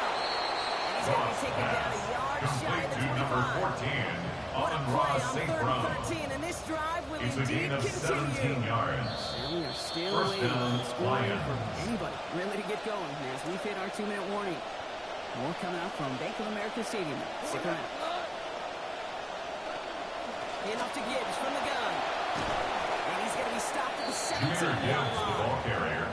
And he's going to be taken down a yard shy of the Complete to number 25. 14, What a Amon play Ross on St. third Brown. and 13, and this drive will It's a indeed gain of continue. 17 yards. And we are still First waiting down, on scoring Lions. for anybody really to get going as we've hit our 2-minute warning. More coming out from Bank of America Stadium. Stick around. Enough to Gibbs from the gun. And he's going to be stopped at the Jameer 17-yard Gibbs, the line. ball carrier.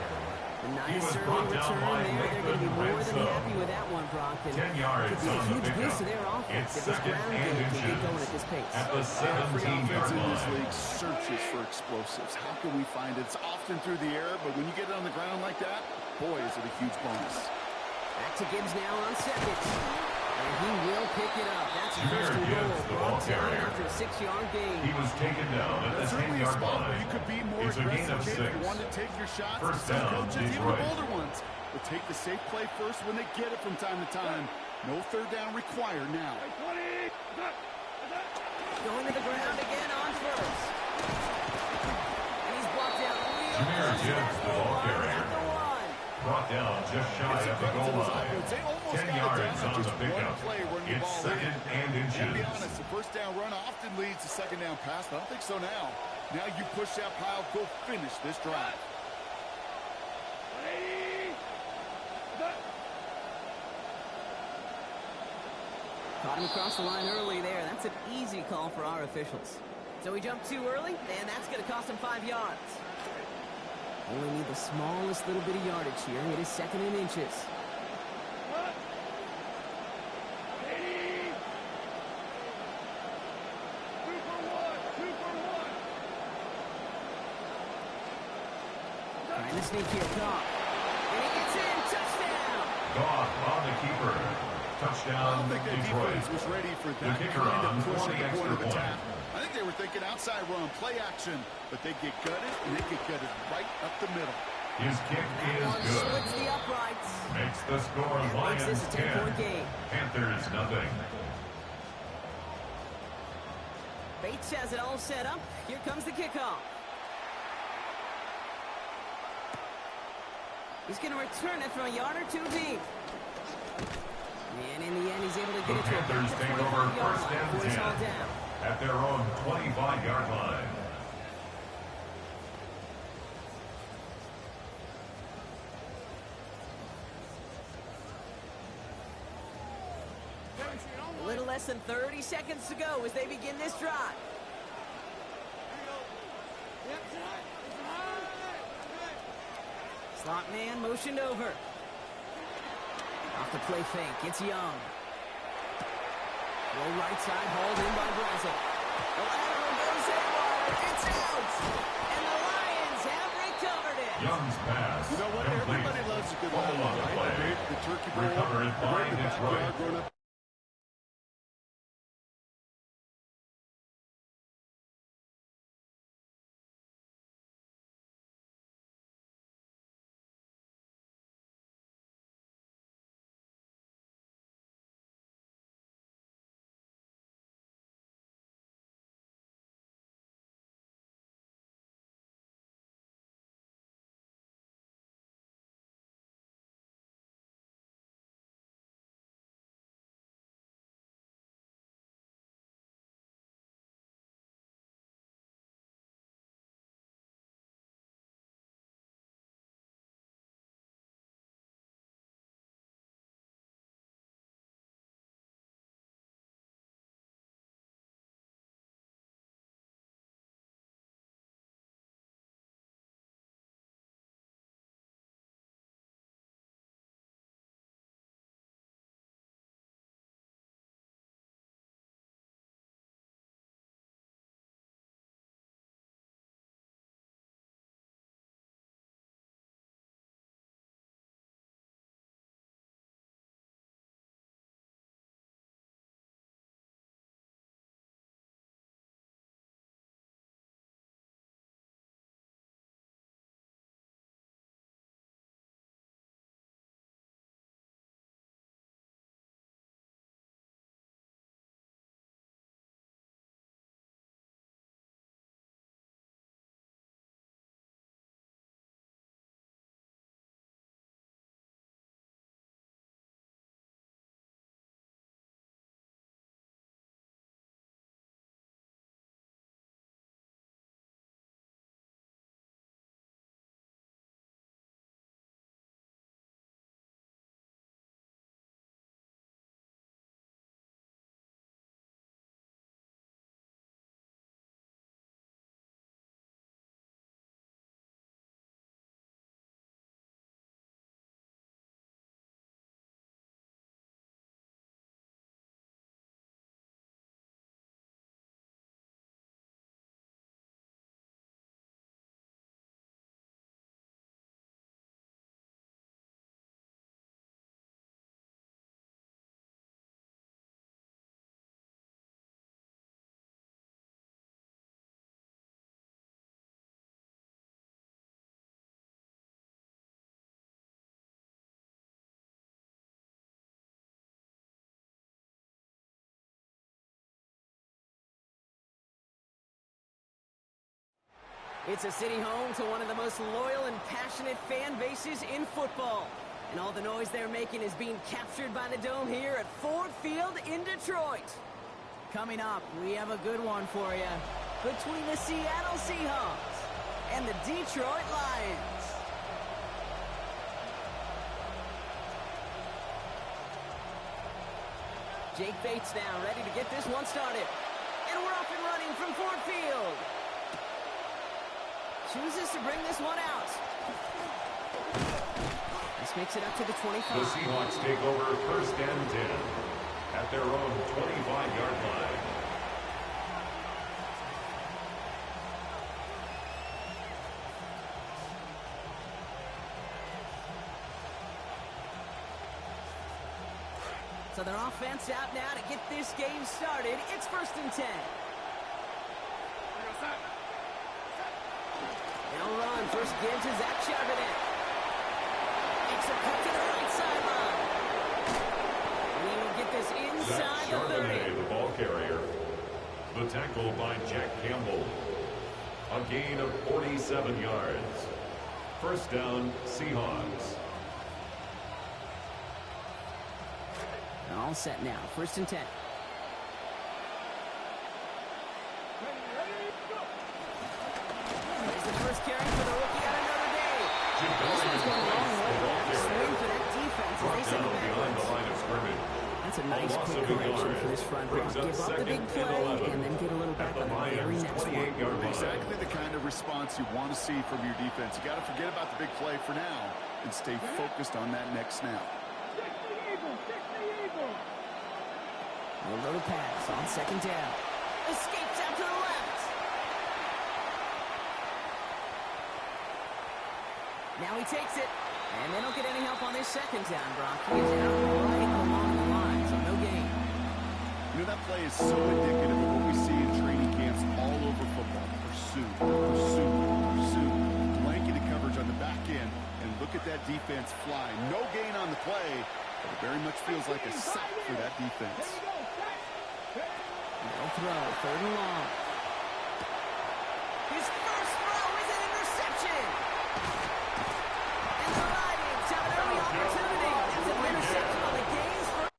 The He nice was early brought down return by there. They're going to be Lakeland more Red than Zone. happy with that one, Brock. And 10 yards could be a on the huge pickup. boost to their offense It's if this second ground and game can get going inches. at this pace. At the Every 17-yard offense in this line. league searches for explosives. How can we find it? It's often through the air, but when you get it on the ground like that, boy, is it a huge bonus. Back to Gibbs now on second. And he will pick it up. That's Jameer first and Gibbs, goal. the ball Brought down carrier. after a 6-yard gain. He was taken down at the Certainly a 10-yard spot where line. you could be more It's a gain aggressive, of Jake, 6. if you want to take your shots. First Some down, coaches, even the Detroit. older ones, will take the safe play first when they get it from time to time. No third down required now. Going to the ground again on first. And he's brought down real Jameer close to Gibbs, that the goal ball line carrier. at the 1. Brought down just shy It's a of the credit goal to this line. offense. They almost 10 got it yards down to on just the pickup. one play running the It's ball second in. and And to be inches. honest, the first down run often leads to second down pass, but I don't think so now. Now you push that pile, go finish this drive. Caught him across the line early there. That's an easy call for our officials. So he jumped too early, and that's going to cost him 5 yards. Only need the smallest little bit of yardage here. It is second and inches. Trying to sneak here, Goff. And he gets in, touchdown! Goff on the keeper. I Touchdown, don't think that Detroit. defense was ready for The that kicker kind on of push for at the the point extra of point. attack. I think they were thinking outside run, play action, but they get gutted, and they get gutted right up the middle. His kick That is one splits good. the uprights. Makes the score And makes Lions this a 10-point 10. game. Panthers nothing. Bates has it all set up. Here comes the kickoff. He's going to return it from a yard or two deep. And in the end, he's able to The get it to about Panthers the take 25-yard over line first and before he's 10 hauled down. at their own 25-yard line. A little less than 30 seconds to go as they begin this drive. Slot man motioned over. Off the play fake, it's Young. Low right side, hauled in by Brazel. The lateral goes haywire, it's out! And the Lions have recovered it! Young's pass. You know what? Complete. Everybody loves a good Ball line, on the right? play. The turkey bowl, Recovered the by great in the Detroit. backyard growing up It's a city home to one of the most loyal and passionate fan bases in football. And all the noise they're making is being captured by the Dome here at Ford Field in Detroit. Coming up, we have a good one for you between the Seattle Seahawks and the Detroit Lions. Jake Bates now ready to get this one started. And we're up and running from Ford Field. Chooses to bring this one out. This makes it up to the 25. The Seahawks take over 1st and 10 at their own 25-yard line. So their offense out now to get this game started. It's 1st and 10. Now run. First give to Zach Charbonnet. Makes a cut to the right sideline. And he will get this inside the 30. The ball carrier. The tackle by Jack Campbell. A gain of 47 yards. 1st down, Seahawks. All set now. 1st and 10. Here's the first carry for the rookie out of Notre Dame. This one's going a long way. Swing for that defense as they send it behind the backwards. line of scrimmage. That's a nice quick correction for this front row. Give up the big play and then get a little back on the very next one. Exactly the kind of response you want to see from your defense. You got to forget about the big play for now and stay focused on that next snap. A little pass on 2nd down. Escapes out to the left. Now he takes it. And they don't get any help on this 2nd down, Brock. He is out right along the line, so no gain. You know, that play is so indicative of what we see in training camps all over football. Pursuit, pursuit, pursuit. Blanketed coverage on the back end. And look at that defense fly. No gain on the play, but it very much feels like a sack for that defense. No throw, 3rd and long. His first throw is an interception. And the Lions have an early opportunity. That's an interception on the game's first.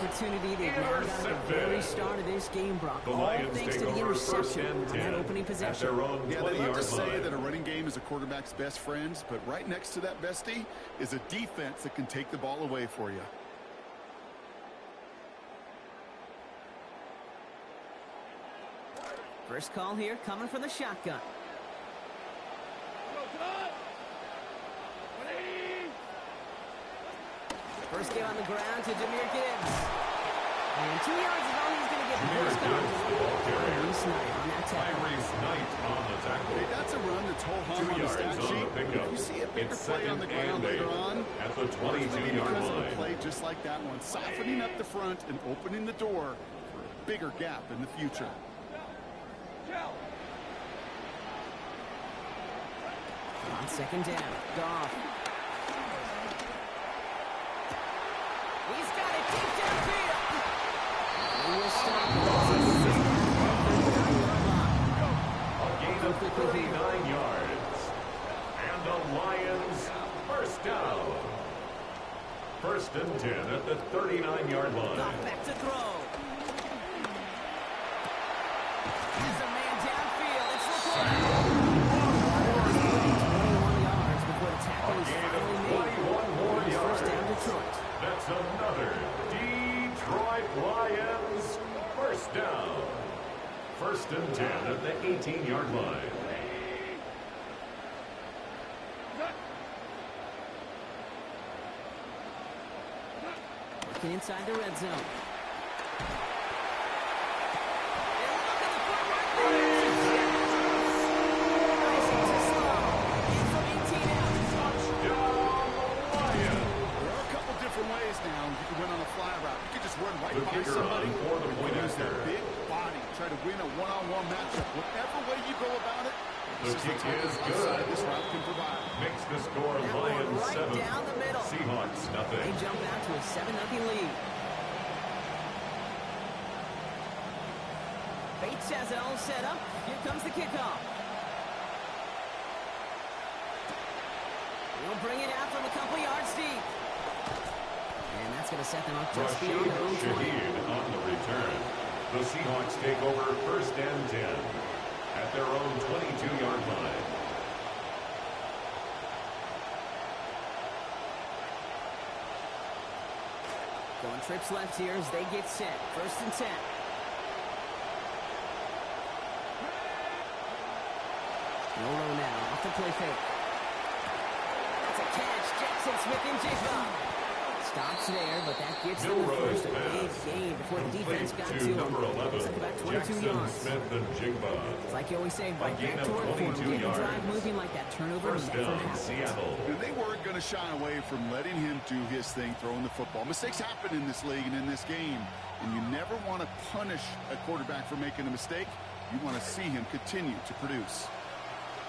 Opportunity they've now got at the very start of this game, Brock. All thanks to the interception on that opening possession. Yeah, they love to say that a running game is a quarterback's best friend, but right next to that bestie is a defense that can take the ball away for you. First call here coming from the shotgun. First game on the ground to Jahmyr Gibbs. And 2 yards is all he's going to get the first call. Reese Knight on that tackle. Reese Knight on the tackle. Hey, that's a run that's ho-hum on the stat sheet. If you see a bigger play on the ground later on, at the 22-yard because of line. a play just like that one, softening up the front and opening the door for a bigger gap in the future. On 2nd down, Goff. He's got it deep downfield. He will stop. A gain of 39 yards. And the Lions first down. 1st and 10 at the 39-yard line. Goff back to throw. There's a man downfield. It's LaCourte. 21 yards before the tackle is finally made. 21 more yards. 1st down, Detroit. That's another Detroit Lions first down. 1st and 10 at the 18-yard line. Working inside the red zone. Ways now, you can win on a fly route. You can just run right by somebody, or you can use that big body, try to win a one-on-one matchup. Whatever way you go about it, the kick is good. This route can provide. Makes the score Lions right 7, down the middle. Seahawks nothing. They jump out to a 7-0 lead. Bates has it all set up. Here comes the kickoff. He'll bring it out from a couple yards deep. And that's going to set them up just beyond their own 20. On the return. The Seahawks take over 1st and 10 at their own 22-yard line. Going trips left here as they get set. 1st and 10. No low now. Off the play fake. That's a catch. Jackson Smith-Njigba. Stops there, but that gets them the first big gain before the defense got to him. It's like about 22 yards. It's like you always say, right back to work for him. Get the drive moving like that turnover never happened. They weren't going to shy away from letting him do his thing, throwing the football. Mistakes happen in this league and in this game, and you never want to punish a quarterback for making a mistake. You want to see him continue to produce.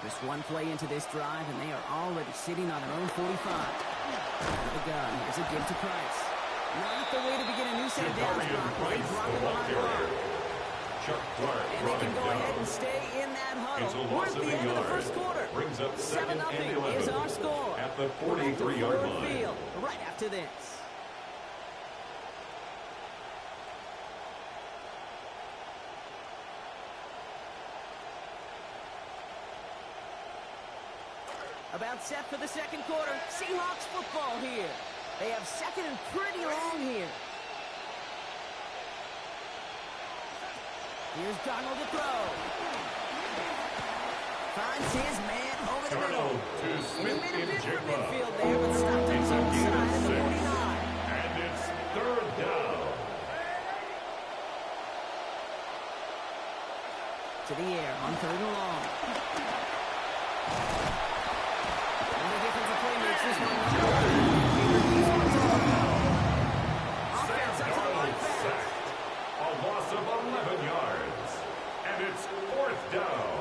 Just one play into this drive, and they are already sitting on their own 45. The gun. Here's a give to Price. Not the way to begin a new set of downs, Brock. They drop it behind the line. And they can go ahead and stay in that huddle. We're at the end of the first quarter. Brings up 7-0 is our score. At the 43-yard line. Field right after this. About set for the second quarter. Seahawks football here. They have 2nd and pretty long here. Here's Donald to throw. Finds his man over the middle. He made a bid for midfield there, but stopped his own side at the 49. And it's 3rd down. To the air on 3rd and long. A loss of 11 yards. And it's 4th down.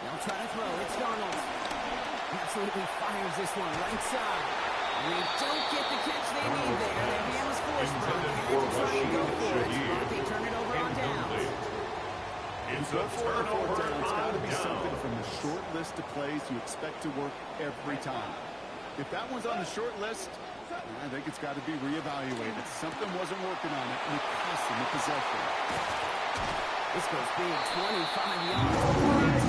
They'll try to throw. It's Donald. Absolutely fires this one right side. And they don't get the catch they need there. Their man was forced from it. They try to go for it. But they turn it over on downs. It's a turnover down. It's got to be something from the short list of plays you expect to work every time. If that one's on the short list, I think it's got to be reevaluated. Something wasn't working on it, and it cost them the possession. This goes big, 25 yards.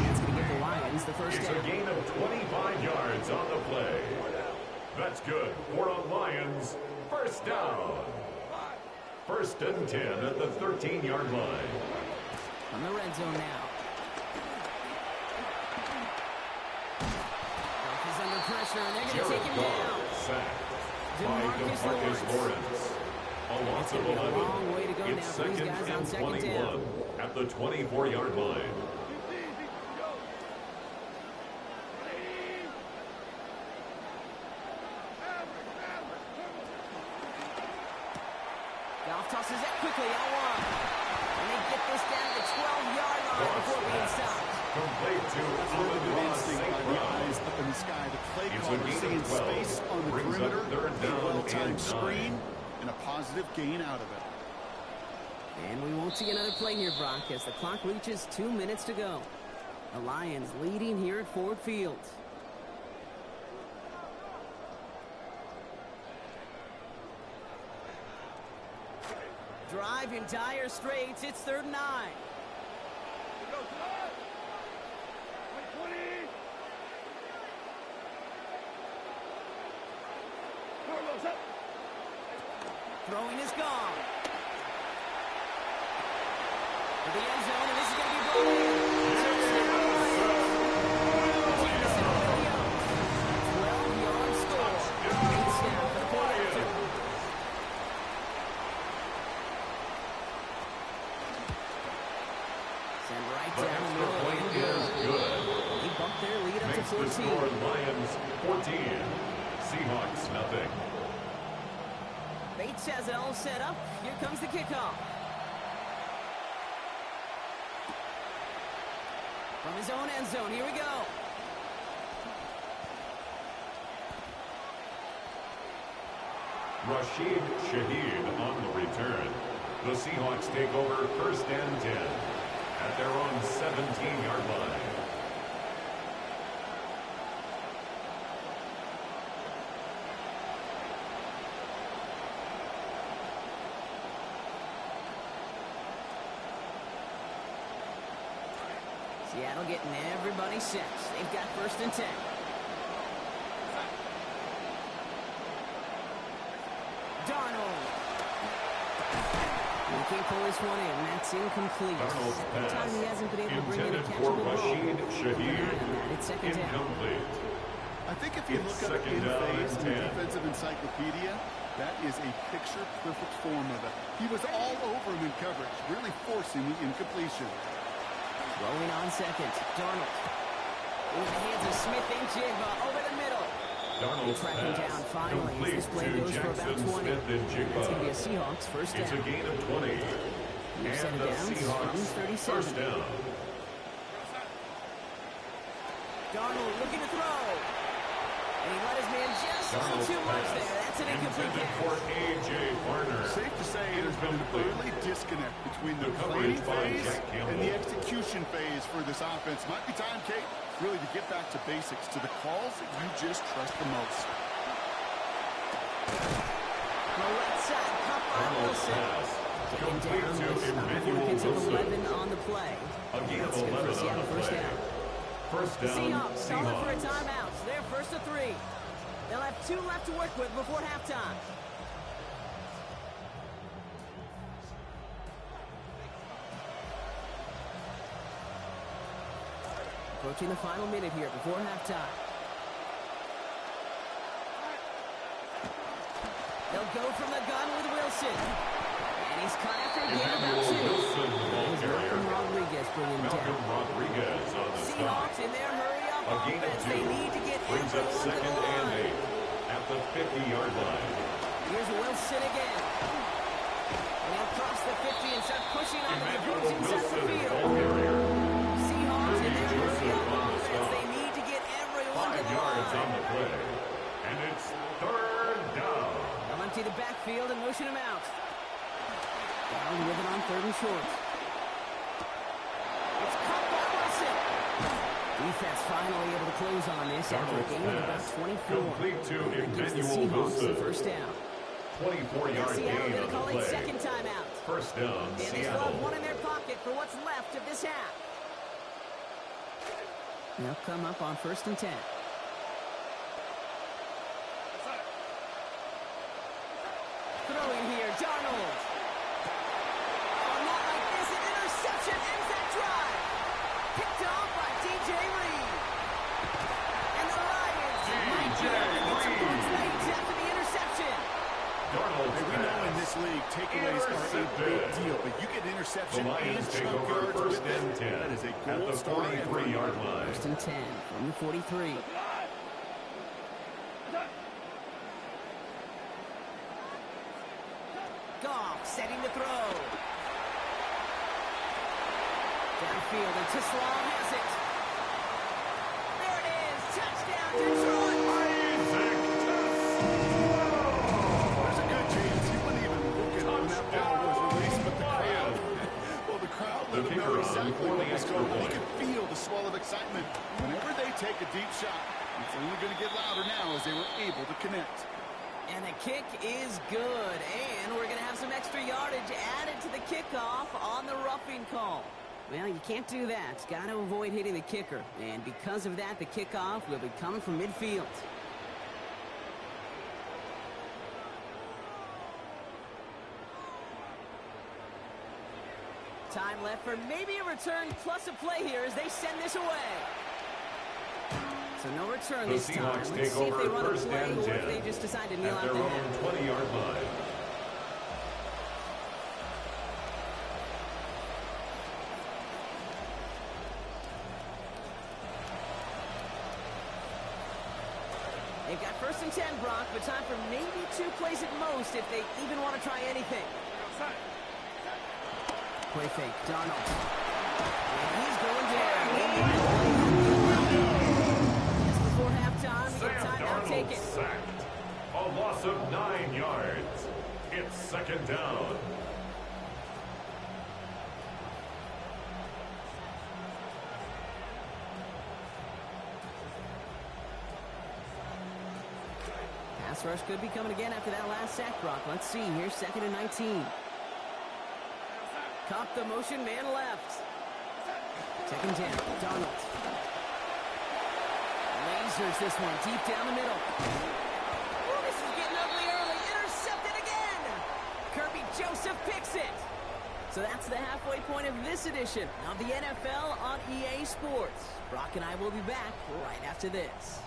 That's going to give the Lions the first down. It's a gain of 25 yards on the play. That's good for a Lions first down. 1st and 10 at the 13-yard line. On the red zone now. Goff is under pressure, and they're going to take him down. Sacked by DeMarcus Lawrence. A loss of 11. A long way to go It's now for these 2nd guys on and 2nd 21 down. at the 24-yard line. Goff tosses it quickly out wide. And they get this down to the 12-yard line before being stopped. Complete to Eyes up in the sky. The play caller seeing space on the perimeter. A well-timed screen and a positive gain out of it. And we won't see another play here, Brock, as the clock reaches 2 minutes to go. The Lions leading here at Ford Field. Drive in dire straits. It's 3rd and 9. Throwing is gone. To the end zone, and this is going to be brought in. 12-yard score. The score, Lions 14, Seahawks nothing. Bates has it all set up. Here comes the kickoff. From his own end zone, here we go. Rashid Shaheed on the return. The Seahawks take over 1st and 10 at their own 17-yard line. Seattle getting everybody set. They've got 1st and 10. Darnold. He can't pull this one in. That's incomplete. Darnold's Every time he hasn't been able to bring in a intended for catchable ball. Rashid Shaheed. It's 2nd down. Incomplete. I think if you It's look up 2nd in down phase and in the 10. defensive encyclopedia, that is a picture-perfect form of it. He was all over him in coverage, really forcing the incompletion. Rolling on 2nd. Darnold. In the hands of Smith and Jigba over the middle. Darnold's Track him down pass finally. complete This play to goes for about Jackson 20. Smith and It's going to be a Jigba. Seahawks 1st It's a down. gain of 20. Near set And of the downs Seahawks from 37. 1st down. Darnold looking to throw. And he let his man just a little too much there. That's an incomplete intended pass. for A.J. Barner. Safe to say there's been an Incomplete. early disconnect between the The coverage planning by phase Jack Campbell. and the execution phase for this offense. Might be time, Kate, really to get back to basics, to the calls that you just trust the most. On the left side, caught by Darnold's Wilson. pass Taken complete down to with Emmanuel points of Wilson. 11 on the play. A gain of That's good 11 for on Seattle the 1st play. down. 1st down, Seahawks calling for a Seahawks. timeout. They're 1st to 3. They'll have 2 left to work with before halftime. Approaching the final minute here before halftime. They'll go from the gun with Wilson. And he's caught after a gain of about 2. Wilson, the ball Here's carrier. Malcolm Rodriguez bringing him Malcolm down. Rodriguez on the stop. Seahawks in their hurry-up A gain of offense. 2. They need to get Brings up everyone to 2nd the and line. 8 at the 50-yard line. Here's Wilson again. And he'll cross the 50 and start pushing on the Emmanuel opposing side of Wilson, the field. ball carrier. Seahawks in their Joseph hurry-up on the offense. stop. They need to get everyone to 5 the yards on line. the play. And it's 3rd down. They'll empty the backfield and motion him out. Down with it on 3rd and short. It's caught by Wilson. Defense finally able to close on this after a Darnold's gain of about pass 24. complete to That gives the Emmanuel Seahawks the Wilson. 1st down. 24-yard Seattle gain going on to call the a play. second timeout. 1st down, And they still have Seattle. one in their pocket for what's left of this half. They'll come up on 1st and 10. Throwing here, Darnold. Oh, not like this. An interception ends that drive. Picked off by D.J. Reed. And the Lions might be able to get some points late after the interception. Darnold's We know in pass. this league, takeaways are a big deal, but you get interception The Lions and take chunk over yards 1st with it. and 10 That is a at gold the star effort. 43-yard line. 1st and 10 from the 43. Goff setting to throw. Downfield, and Tislam has it. There it is. Touchdown, Detroit. There's a good chance he wasn't even looking when that ball was released, but the crowd, well, the crowd let him know exactly what was going on. He could feel the swell of excitement. Whenever they take a deep shot, it's only going to get louder now as they were able to connect. And the kick is good. And we're going to have some extra yardage added to the kickoff on the roughing call. Well, you can't do that. Got to avoid hitting the kicker. And because of that, the kickoff will be coming from midfield. Time left for maybe a return plus a play here as they send this away. So no return The this time. Seahawks Let's take see if they over run a 1st play and or 10 if they just decide to kneel at out their the own half. 20-yard line. They've got 1st and 10, Brock, but time for maybe 2 plays at most if they even want to try anything. Play fake, Donald. And he's going down. Just before halftime, we get a timeout taken. Sacked. A loss of 9 yards. It's 2nd down. Pass rush could be coming again after that last sack, Brock. Let's see here, 2nd and 19. Caught the motion, man left. 2nd 10, Donald. Lasers this one, deep down the middle. Ooh, this is getting ugly early. Intercepted again. Kirby Joseph picks it. So that's the halfway point of this edition of the NFL on EA Sports. Brock and I will be back right after this.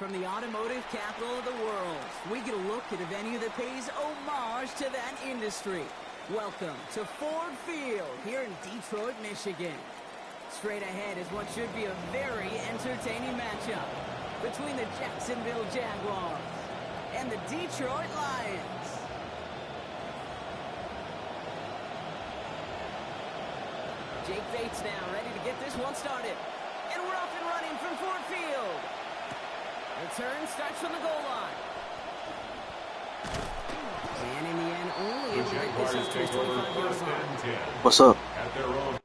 From the automotive capital of the world, we get a look at a venue that pays homage to that industry. Welcome to Ford Field here in Detroit, Michigan. Straight ahead is what should be a very entertaining matchup between the Jacksonville Jaguars and the Detroit Lions. Jake Bates now ready to get this one started. And we're off and running from Ford Field. Return starts from the goal line. And in the end, only able to get this up to his 25-yard line. What's up? At their own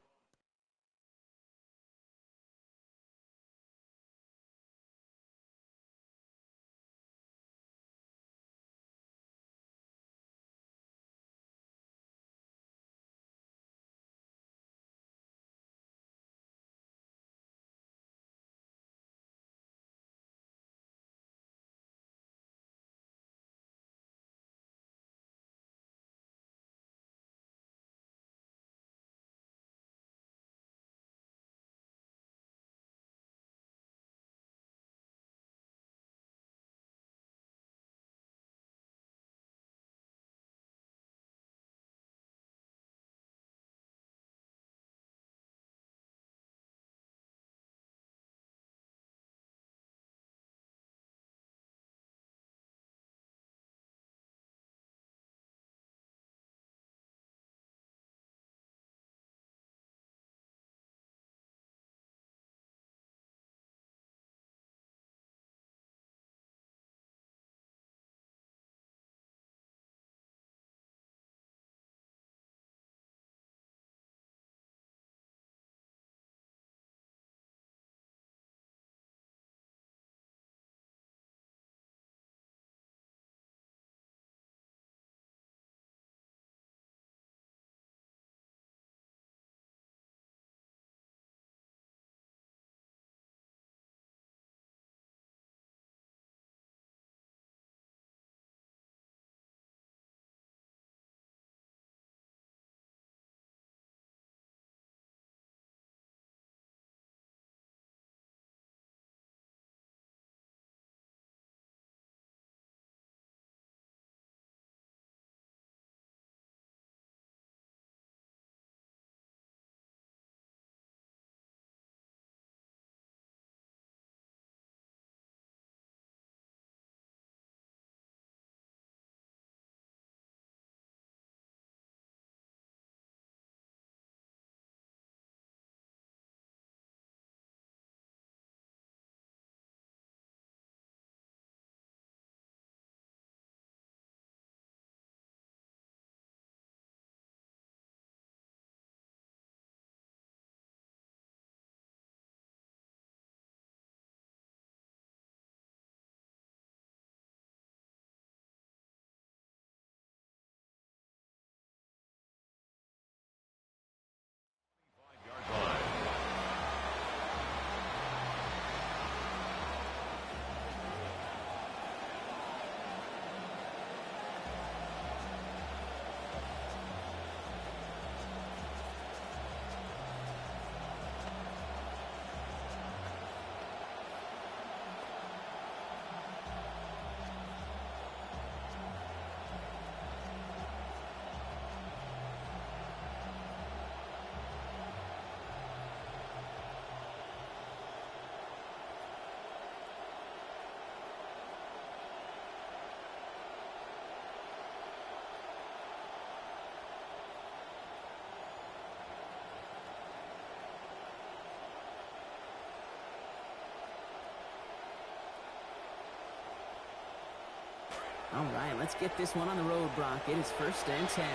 All right, let's get this one on the road, Brock. It is 1st and 10.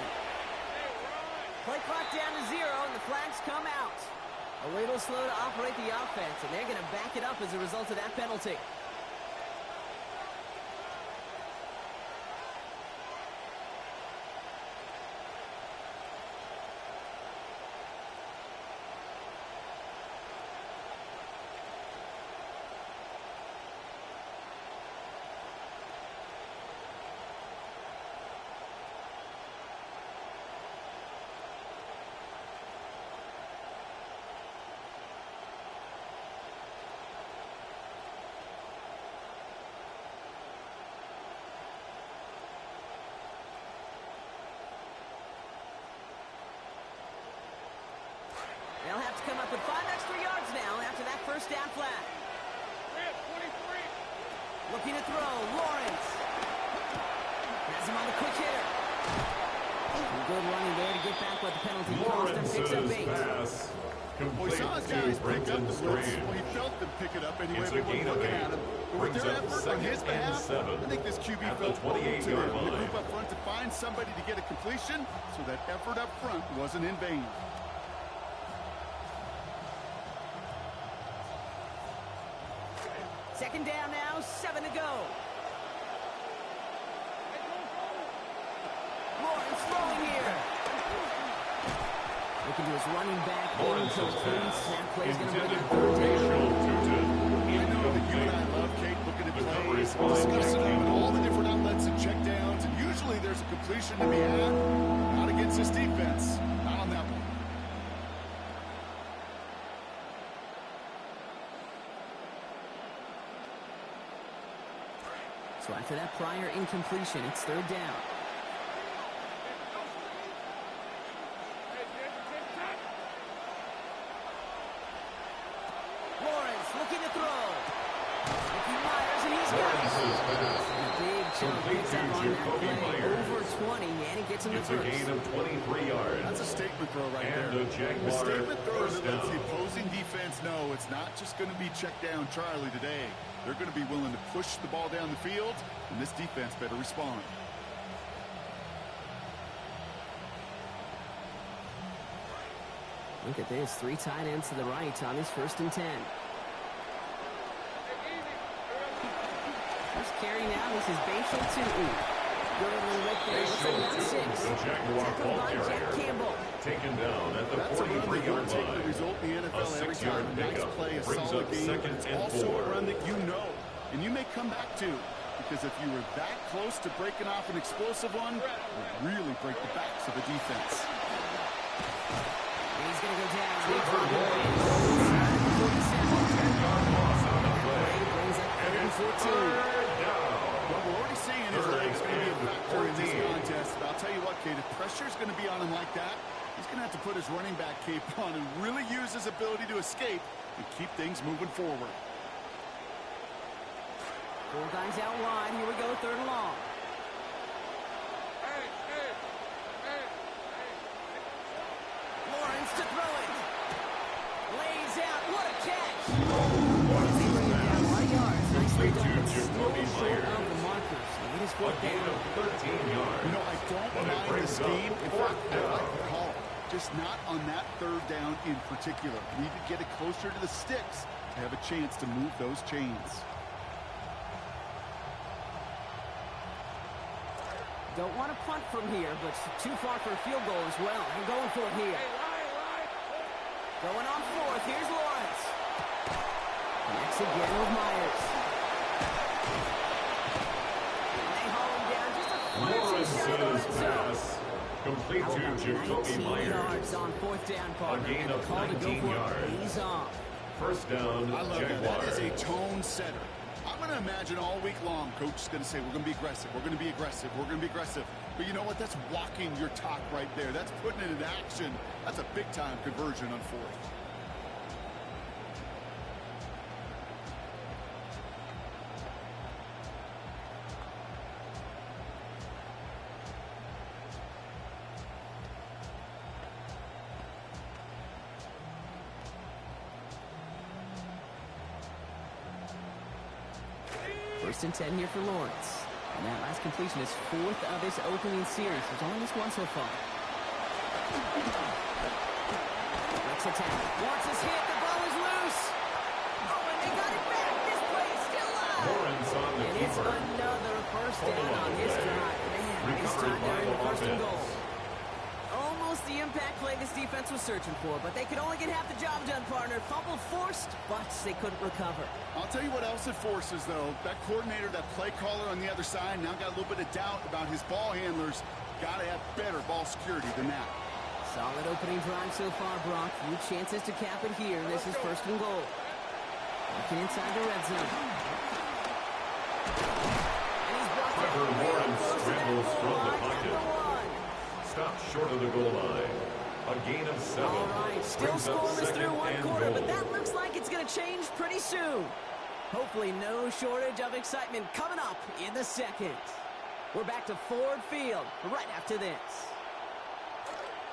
Play clock down to 0, and the flags come out. A little slow to operate the offense, and they're going to back it up as a result of that penalty. first down flat. Looking to throw, Lawrence. Has him on the quick hitter. Good running there to get back what the penalty cost him. Picks up 8. Pass. Well, he saw his guys pick up the blitz. Well, he felt them pick it up anyway. We weren't looking at him. But with their effort on his behalf, I think this QB felt welcome to them. The group up front to find somebody to get a completion, so that effort up front wasn't in vain. Second down now, 7 to go. Lawrence throwing here. Looking to his running back. Snap play is going to bring up third down. I know that you and I love Kate looking at plays, discussing them and all the different outlets and checkdowns, and usually there's a completion to be had. Not against this defense. Not on that one. So after that prior incompletion, it's third down. Lawrence looking to throw. Ricky Myers, and he's got it. Big chunk picks up on that play. Over 20, and he gets him the first. It's a gain of 23 yards. That's a statement throw right there. A statement throw that lets the opposing defense know it's not just going to be check down Charlie today. They're going to be willing to push the ball down the field, and this defense better respond. Look at this, 3 tight ends to the right on his 1st and 10. First carry now, this is Bashal Tutu. Gurley right there, looks like about 6. The Jaguar ball Jack carrier. Campbell. Taken down at the That's a run that 43-yard take the line. result in the A NFL every 6-yard time. Nice pickup play, a brings solid up game. second It's and also 4. a run that you know, and you may come back to. Because if you were that close to breaking off an explosive one, it would really break the backs of the defense. He's going to go down. Trevor Lawrence. 10-yard loss on the play. Brings up And it's 14. third down. Well, we're already seeing his legs going to be a factor in this contest. But I'll tell you what, Kate, if pressure's going to be on him like that, he's going to have to put his running back cape on and really use his ability to escape and keep things moving forward. 4 guys out wide. Here we go, 3rd and long. Lawrence to throw it. Lays out. What a catch. They bring it down 1 yard. Nicely done. Still short of the markers. It is 4th A gain down. of 13 yards. You know, I don't But it mind brings this up game. In fourth fact, I down. like the call. Just not on that 3rd down in particular. Need to get it closer to the sticks to have a chance to move those chains. Don't want to punt from here, but too far for a field goal as well. I'm going for it here. Going on 4th. Here's Lawrence. Next again with Myers. And they haul him down just a foot or 2 short of the Lawrence's red zone. pass. Complete How to about Jacoby 19 Myers. yards on 4th down, partner. gain And the of call to go 19 for it yards. pays off. First down, I love that. Jaguars. That is a tone setter. I'm going to imagine all week long, Coach is going to say, we're going to be aggressive, we're going to be aggressive, we're going to be aggressive. But you know what? That's walking your talk right there. That's putting it into action. That's a big-time conversion on 4th. First and 10 here for Lawrence. And that last completion is 4th of his opening series. There's only this one so far. Next attack. Lawrence is hit. The ball is loose. Oh, and they got it back. This play is still live. Lawrence on the And it's keeper. another first down on his drive. Man, nice time there in the first and goal. Almost the impact play this defense was searching for, but they could only get half the job done, partner. Fumble forced, but they couldn't recover. I'll tell you what else it forces, though. That coordinator, that play caller on the other side, now got a little bit of doubt about his ball handlers. Got to have better ball security than that. Solid opening drive so far, Brock. Few chances to cap it here. This is 1st and goal. Looking inside the red zone. And he's brought down. Trevor Lawrence Close to that scrambles goal from the line at pocket. the 1. Stopped short of the goal line. A gain of 7. All right, still Brings up scoreless second through one and quarter, goal. but that looks like it's going to change pretty soon. Hopefully no shortage of excitement coming up in the second. We're back to Ford Field right after this.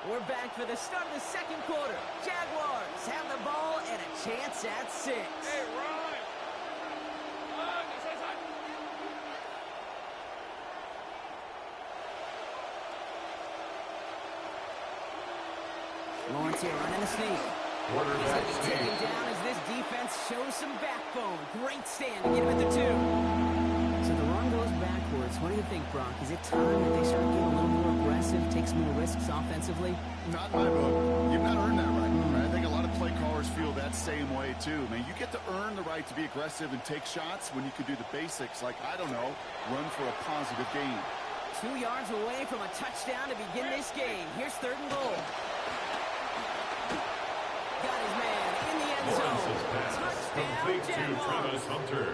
We're back for the start of the second quarter. Jaguars have the ball and a chance at 6. Hey, Ron! Ron, this is it! Lawrence here running the sneak. Quarterback He's sneak. taken down as this defense shows some backbone. Great stand to get him at the 2. So the run goes backwards. What do you think, Brock? Is it time that they start getting a little more aggressive, take some more risks offensively? Not in my book. You've not earned that right. I think a lot of play callers feel that same way, too. Man, you get to earn the right to be aggressive and take shots when you can do the basics, like, I don't know, run for a positive gain. 2 yards away from a touchdown to begin this game. Here's 3rd and goal. Got his man in the end zone. Lawrence's pass Touchdown, complete to Jaguars. Travis Hunter.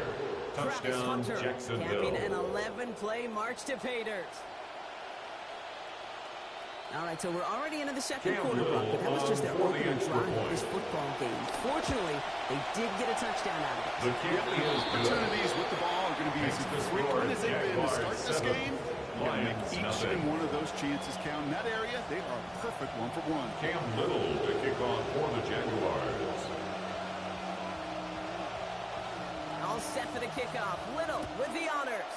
Travis Touchdown, Hunter Jacksonville. capping an 11-play march to pay dirt. All right, so we're already into the second quarter, Brock, but that was just their opening drive of this football game. Fortunately, they did get a touchdown out of it. The kick is good. Opportunities with the ball are going to be as Makes the frequent as score they've been to start Jaguars this 7, game. You got to make Lions each nothing. and one of those chances count. In that area, they are a perfect 1-for-1. Cam Little to kick off for the Jaguars. All set for the kickoff. Little with the honors.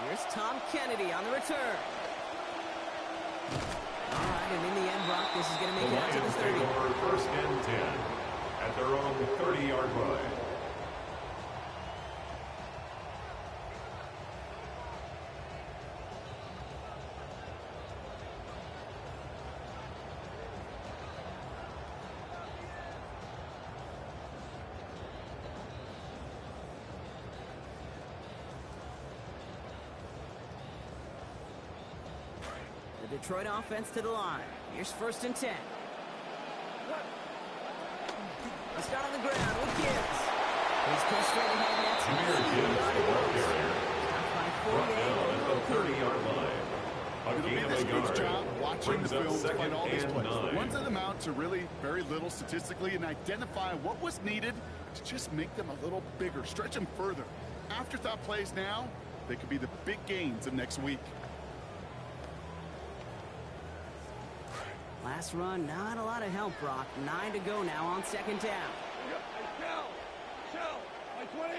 Here's Tom Kennedy on the return. All right, and in the end, Brock, this is going to The make it out to the Lions 30. take over 1st and 10 at their own 30-yard line. The Detroit offense to the line. Here's 1st and 10. Let's start on the ground with Gibbs. He's pushed straight ahead. That's Jameer Gibbs, the ball carrier, brought down at the 30-yard line. A gain Did of this a good yard. job watching the Brings up film to second find all these and plays. 9. Runs them out to really very little statistically and identify what was needed to just make them a little bigger, stretch them further. Afterthought plays now, they could be the big gains of next week. Last run, not a lot of help, Brock. 9 to go now on 2nd down. Shell, my 20.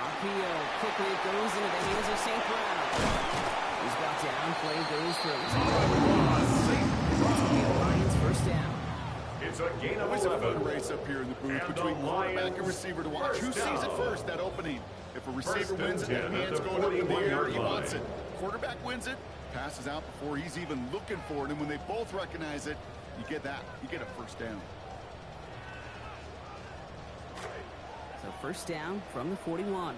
Arpio quickly goes into the hands of St. Brown. He's got down, play goes through. Lions 1st down. It's a gain of Always a 11. fun race up here in the booth And between the quarterback and Lions receiver to watch. Who first sees it down. first, that opening? If a receiver 1st and wins it, 10 that at hand's the going up in the air, 41-yard he wants line. it. Quarterback wins it, passes out before he's even looking for it, and when they both recognize it, you get that. You get a 1st down. So 1st down from the 41.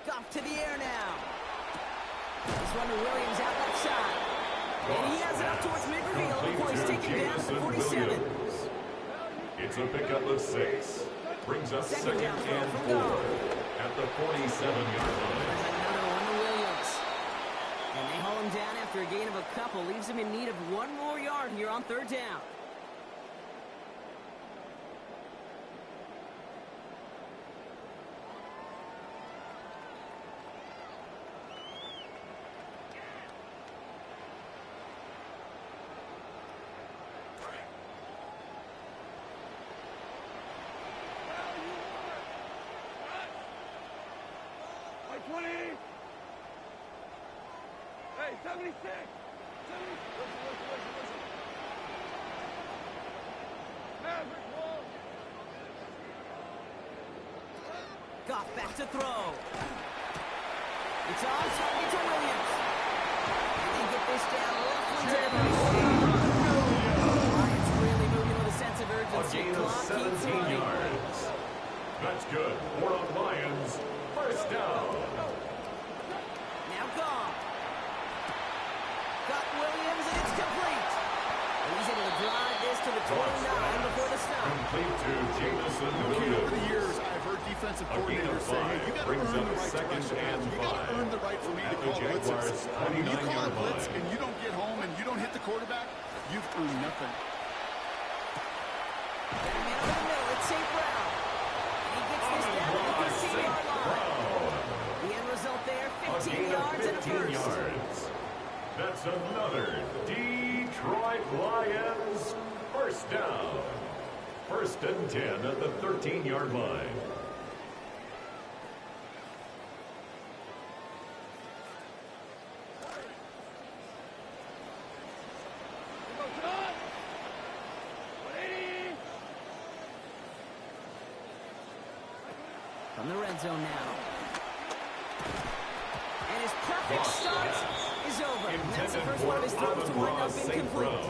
Goff to the air now. This one to Williams out left side. And he has it up towards midfield before he's taken down at the 47. It's a pickup of 6. Brings up Second second down throw and from 4 Goff. at the 47-yard line. Another one to Williams. And they haul him down after a gain of a couple. Leaves him in need of 1 more yard here on 3rd down. My 20. Hey, 76. 70. Listen. Maverick wall. Goff back to throw. It's on target to Williams. And they get this down roughly to the Lions really moving with a sense of A urgency. gain of Clock keeps 17 running. yards. That's good for the Lions. 1st down. Now Goff. this to the 29 before the stop. Complete to Jamison Okay, over the Williams. years, I've heard defensive A gain of coordinators say, hey, 5 you got to brings earn up the right to second rush the and passer. You got to 5. earn the right for me At to the call blitzes. Jaguars' When you 29-yard call a blitz line. and you don't get home and you don't hit the quarterback, you've earned nothing. Got him in over the middle. It's St. Brown. And he gets this down to the 13-yard line. The end result there, A 15 gain of yards and a 15 first. yards. That's another Detroit Lions first down. First and 10 at the 13-yard line. From the red zone now. And his perfect start is over. And that's the Intended first one of his throws to wind for up St. incomplete. Brown.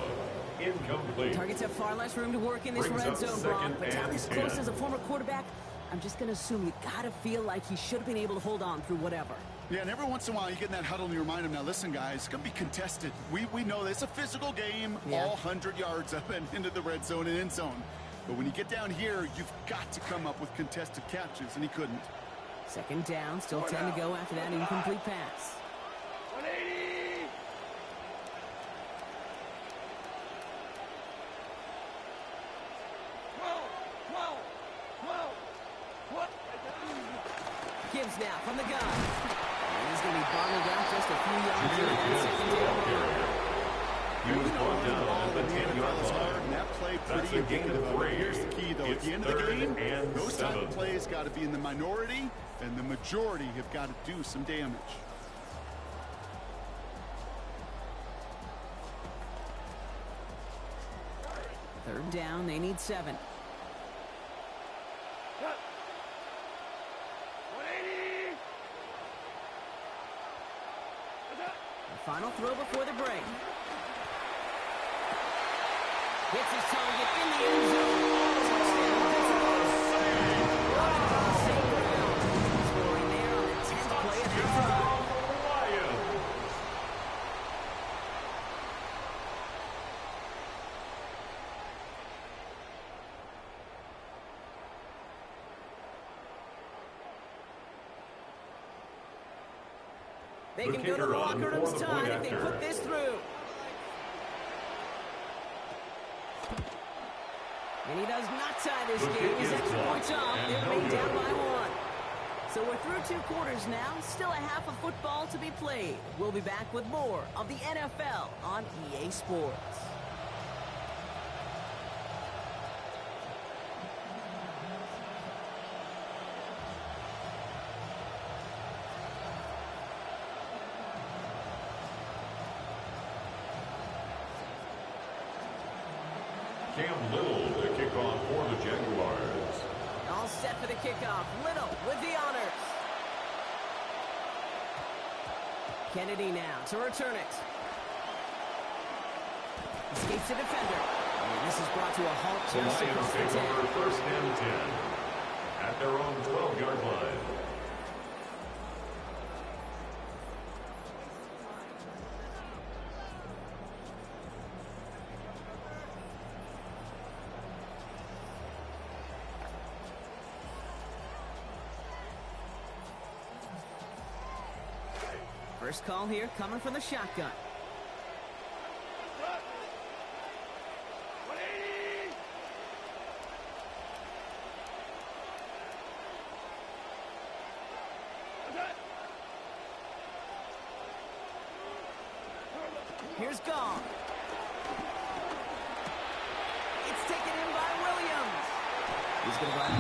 Incomplete. Targets have far less room to work in this Brings red up zone, second Brock. But down and this close 10. as a former quarterback, I'm just going to assume you got to feel like he should have been able to hold on through whatever. Yeah, and every once in a while you get in that huddle and you remind them, now listen, guys, it's going to be contested. We know this. It's a physical game, Yeah. all 100 yards up and into the red zone and end zone. But when you get down here, you've got to come up with contested catches, and he couldn't. Second down, still 10 to go after that incomplete pass. 180. Gibbs now from the gun. And he's going to be bottled out just a few yards in that second down. He was brought down at the 10-yard hard, line. and that play That's pretty a gain of indicative of it. 3. Here's the key, though. At It's the end of the third game, and those type 7. of plays got to be in the minority, and the majority have got to do some damage. Third down, they need 7. 180. The final throw before the break. Hits his target in the end zone. Touchdown, Pittsburgh. St. Brown scoring there on the 10th play of the drive. Lions. They The can go to the kicker on locker for room's the time point if they after. put this through. And he does not tie this The game. kick He's is extra blocked points off. and They'll no be down good. by 1. So we're through 2 quarters now. Still a half of football to be played. We'll be back with more of the NFL on EA Sports. Cam Little, the kickoff for the Jaguars. All set for the kickoff. Little with the honors. Kennedy now to return it. Escapes the defender. And this is brought to a halt The just Lions across the take 10. over first and 10 at their own 12-yard line. First call here coming from the shotgun. 180. Here's Gong. It's taken in by Williams. He's going to run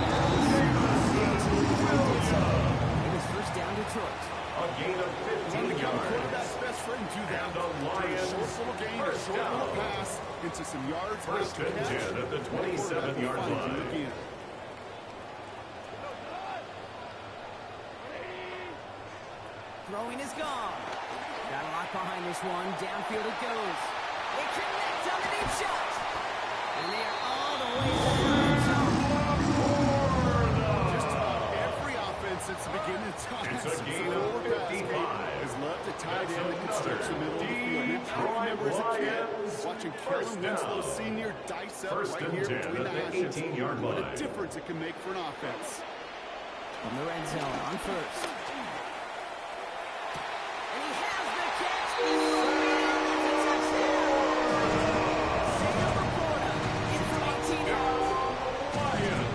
it is first down Detroit. A gain of 15 yards. Quarterback's best friend do that. And the Turn a Lions short little gain, a first short little down. pass into some yards. First after and catch. 10 at the That quarterback will 27-yard find you line. again. Throwing is gone. Got a lot behind this one. Downfield it goes. They connect on the deep shot. And they are all the way to the end zone. Just about every offense since the beginning of time It's a since gain the of forward pass 55. game has loved to tie That's in the construction another middle of the field. And I Detroit remember remember as a kid, Lions, watching first Kellen Winslow down. Sr. dice up First right and here 10 between the at the hashes. 18-yard What a line. difference it can make for an offense. From the red zone on first. And he has the catch. It's a touchdown. Sam Laporta in from 18 yards. Lions.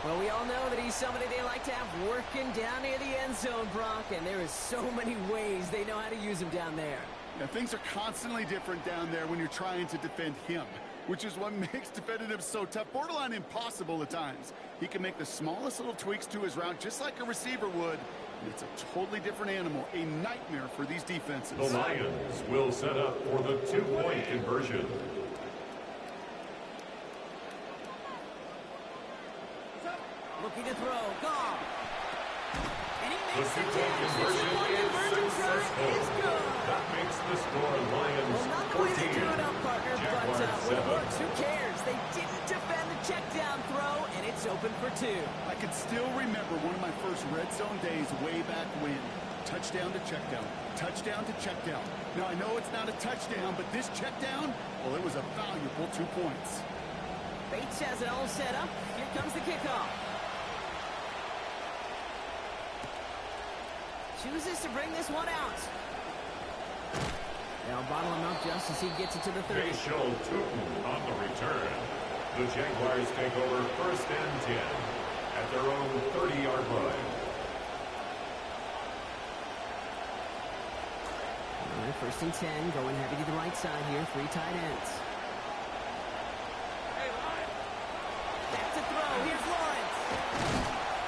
Well, we all know that he's somebody they like to have working down near the end zone, Brock, and there is so many ways they know how to use him down there. Yeah, things are constantly different down there when you're trying to defend him, which is what makes defending him so tough, borderline impossible at times. He can make the smallest little tweaks to his route just like a receiver would, and it's a totally different animal, a nightmare for these defenses. The Lions will set up for the two-point conversion. Looking to throw. Goff. And he The makes the two-point catch. The conversion two-point is conversion try successful. is good. That makes the score Lions Well, not the way they 14. drew it up, partner, but Jaguars when it 7. works, who cares? They didn't defend the check down throw, and it's open for two. I can still remember one of my first red zone days way back when. Touchdown to check down. Touchdown to check down. Now, I know it's not a touchdown, but this check down, well, it was a valuable 2 points. Bates has it all set up. Here comes the kickoff. Chooses to bring this one out. They'll bottle him up just as he gets it to the 30. Facial Tootin on the return. The Jaguars take over first and 10 at their own 30-yard line. All right, first and 10, going heavy to the right side here, three tight ends. Back to throw, here's Lawrence.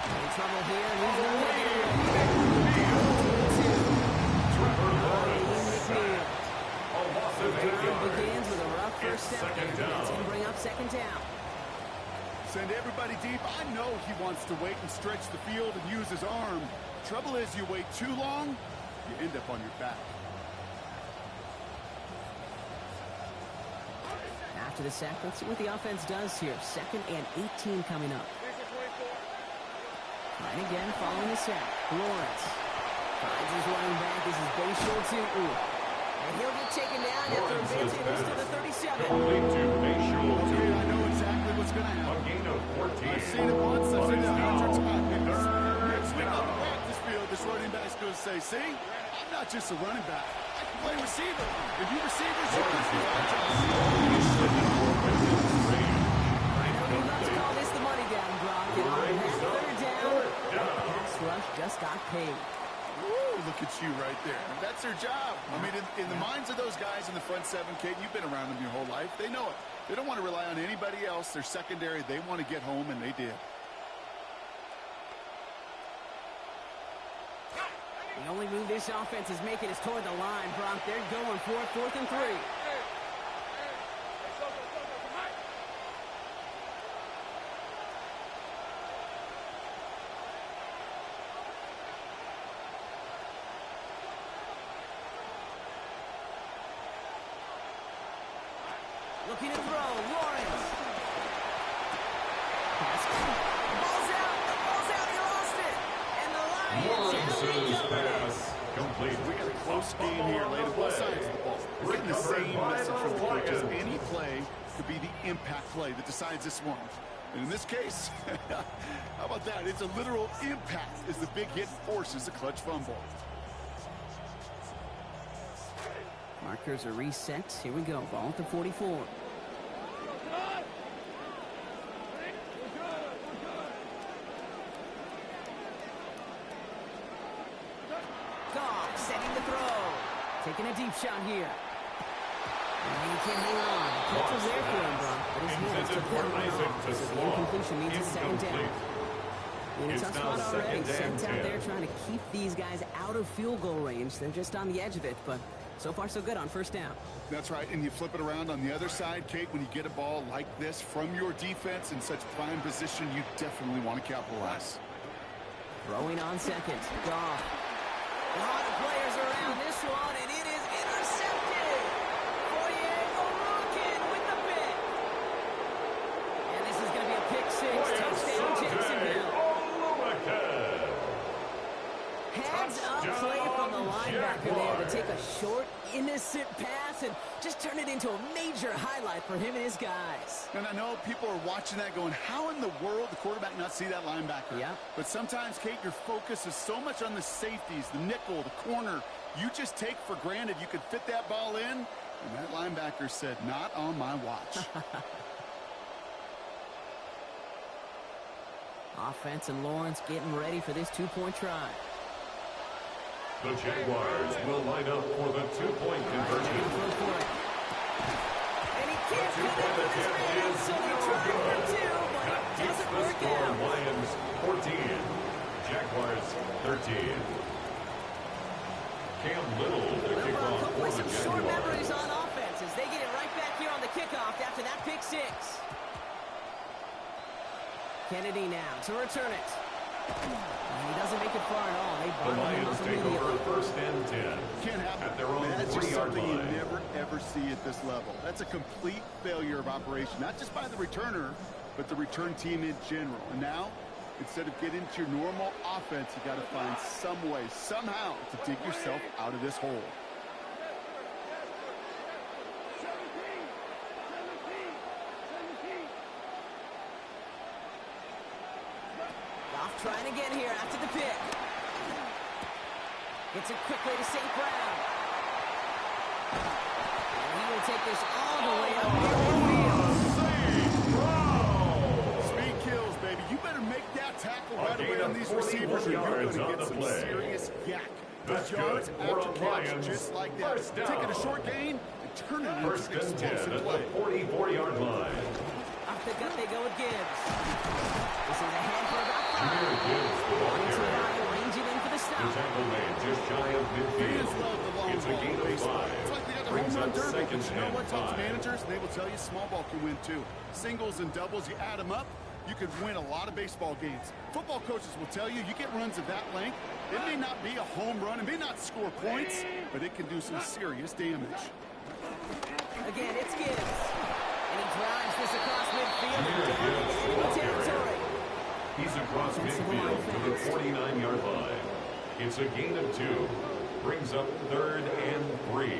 In trouble here, he's not going to get it. Trevor Lawrence sacked. A loss of 8 Drive yards. begins with a rough It's first step. second down. That's going to bring up second down. Send everybody deep. I know he wants to wait and stretch the field and use his arm. Trouble is, you wait too long, you end up on your back. After the sack, let's see what the offense does here. Second and 18 coming up. And again, following the sack, Lawrence finds his running back. This is Facial Tootin. And he'll get taken down after advancing this to the 37. Complete to Facial Okay, Tootin. I know exactly what's going to A happen. gain of 14. I've seen it once, I've seen it 100 times. Third Stick on the down. practice field, this running back's going to say, see, I'm not just a running back. I can play receiver. If you receivers, you can do my job. We love to call this the money down, Brock. And on that third down, the pass rush just got paid. Woo, look at you right there. That's their job. I mean, in the minds of those guys in the front seven, Kate, you've been around them your whole life. They know it. They don't want to rely on anybody else. They're secondary. They want to get home, and they did. The only move this offense is making is toward the line, Brock. They're going for it, 4th and 3. Looking to throw, Lawrence. Pass. Ball's out. The ball's out. He lost it. And the Lions have Lawrence's recovered it. pass complete. We got a close game here, late on both sides of the ball. We're getting the same message from the coaches. Any play could be the impact play that decides this one. And in this case, how about that? It's a literal impact as the big hit forces a clutch fumble. Markers are reset. Here we go. Ball at the 44. Goff setting the throw. Taking a deep shot here. And he can't hang on. Catch was there for him, Brock. But his hands took that one off. So the incompletion means it's second down. In a tough spot already. Sent out there trying to keep these guys out of field goal range. They're just on the edge of it, but so far so good on first down. That's right, and you flip it around on the other side, Kate, when you get a ball like this from your defense in such prime position, you definitely want to capitalize. Throwing on second. Goff. A lot of players around this one, and it is intercepted. O'Rourke with the pick. And this is going to be a pick six. Touchdown, Jacksonville. Heads up play from the linebacker there to take a short, innocent pass and just turn it into a major highlight for him and his guys. And I know people are watching that going, how in the world the quarterback not see that linebacker? Yeah. But sometimes, Kate, your focus is so much on the safeties, the nickel, the corner. You just take for granted you could fit that ball in, and that linebacker said, not on my watch. Offense and Lawrence getting ready for this two-point try. The Jaguars will line up for the two-point conversion. And he can't put it with his man, so he tried for two, but it doesn't work out. Lions 14, Jaguars 13. Cam Little to kick off for the Some short memories Jaguars. on offense as they get it right back here on the kickoff after that pick six. Kennedy now to return it. And he doesn't make it far at all. They The bottle him Lions up take over immediately. first and 10 Can't happen. at their own That's just 3-yard something you line. never, ever see at this level. That's a complete failure of operation, not just by the returner, but the return team in general. And now, instead of getting to your normal offense, you got to find some way, somehow, to dig yourself out of this hole. Goff trying again here after the pick. Gets it quickly to St. Brown. And he will take this all the way up near midfield. Speed kills, baby. You better make that tackle right away gain on of these 41 receivers or you're going yards to on get the some play. serious yak. That's Those yards good for after the catch, Lions. just like that. First down. Taking a short gain and turning it First into an and 10 explosive at play. the 44-yard line. Off the gut they go with Gibbs. This is ahead for about Jameer 5. Gibbs, the ball Into carrier. line, ranging in for the The stop. tackle made just shy of midfield. Fans love the long It's a ball gain in of baseball. 5. It's like they got the Brings home run up derby. second But you know and what? Talk to 5. managers, and they will tell you small ball can win too. Singles and doubles, you add them up, you could win a lot of baseball games. Football coaches will tell you, you get runs of that length, it may not be a home run, it may not score points, but it can do some serious damage. Again, it's Gibbs. And he drives this across midfield and Jameer down Gibbs, into the ball enemy carrier. territory. He's across Defensive line midfield to the fast. 49-yard line. It's a gain of 2. Brings up third and 3.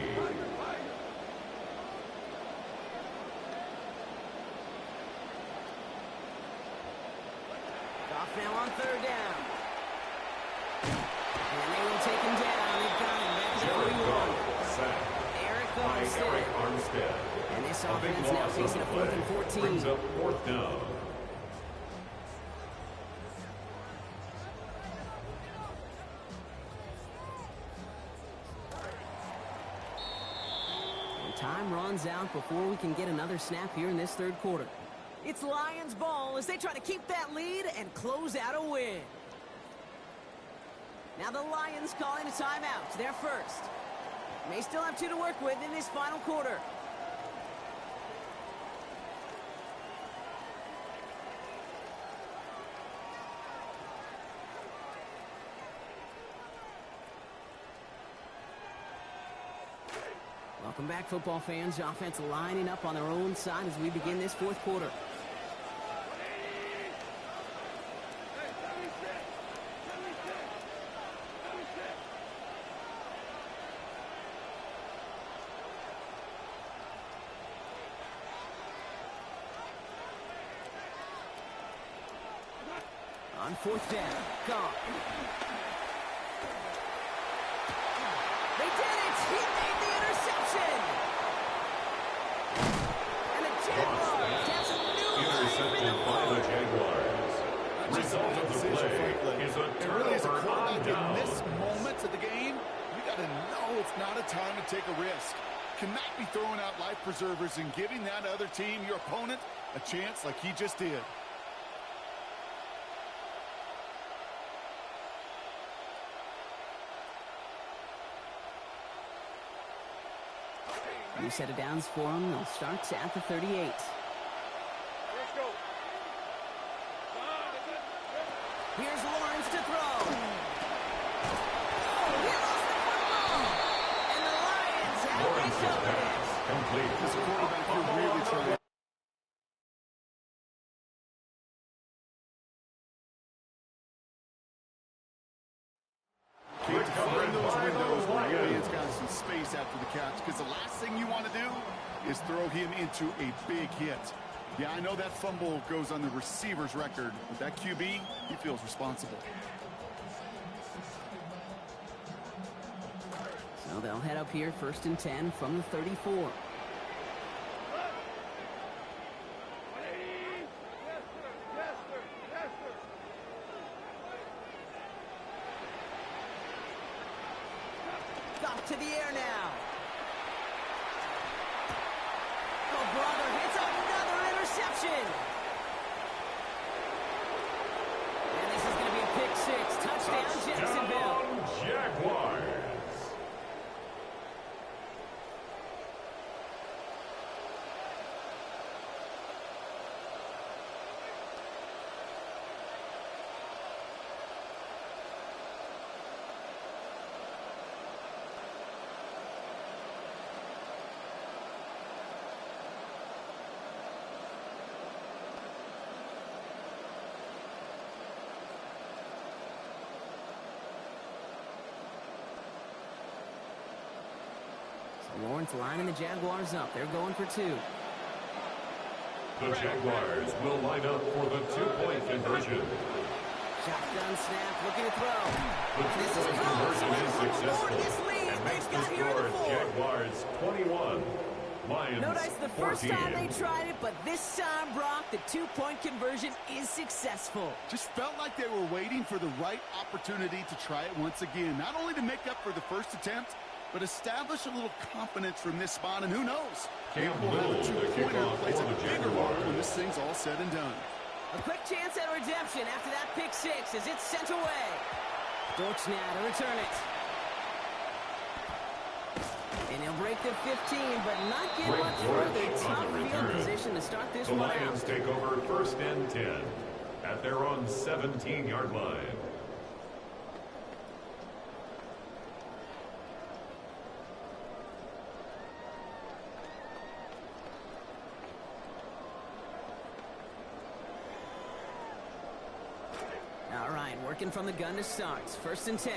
Goff now on third down. And they will take him down. They've got him back to Jared 41. Goff sacked Eric by Eric Armstead. Armstead. And this A big offense now loss on facing the a 4th and play. 14. Brings up fourth down. And time runs out before we can get another snap here in this third quarter. It's Lions ball as they try to keep that lead and close out a win. Now the Lions calling a timeout. They're first. May still have 2 to work with in this final quarter. Welcome back, football fans. The offense lining up on their own side as we begin this fourth quarter. On fourth down, Goff. They did it! He made the interception! And the Jaguars have some new life in Intercepted the by the board. Jaguars. Result of the play is a And really, as a turnover on quarterback in down. this moment of the game, you got to know it's not a time to take a risk. Cannot be throwing out life preservers and giving that other team, your opponent, a chance like he just did. New set of downs for them. They'll start at the 38. Let's go. Here's Lawrence to throw. Oh, he lost the football. And the Lions have Lawrence's recovered it. pass complete. As a quarterback, you're really trying. Recovered by the the last thing you want to do is throw him into a big hit. Yeah, I know that fumble goes on the receiver's record, but that QB, he feels responsible. So they'll head up here, 1st and 10 from the 34. Off to the air now. Oh, brother hits another interception. And this is going to be a pick 6. Touchdown, Jacksonville. Jaguars. Lawrence lining the Jaguars up. They're going for 2. The Jaguars will line up for the 2-point conversion. Shotgun snap, looking to throw. The This is 2-point conversion is successful this lead. and makes They've the got here in the score 4. Jaguars 21, Lions Notice the first 14. time they tried it, but this time, Brock, the 2-point conversion is successful. Just felt like they were waiting for the right opportunity to try it once again. Not only to make up for the first attempt, but establish a little confidence from this spot, and who knows? Cam Maybe we'll have a Little, the two-pointer kickoff plays for a the bigger role Jaguars. when this thing's all said and done. A quick chance at redemption after that pick 6 as it's sent away. Dortch now to return it. And he'll break the 15, but not get Great much Dortch further. on Tough the field return. position to start this The one Lions out. take over 1st and 10 at their own 17-yard line. All right, working from the gun to start. 1st and 10.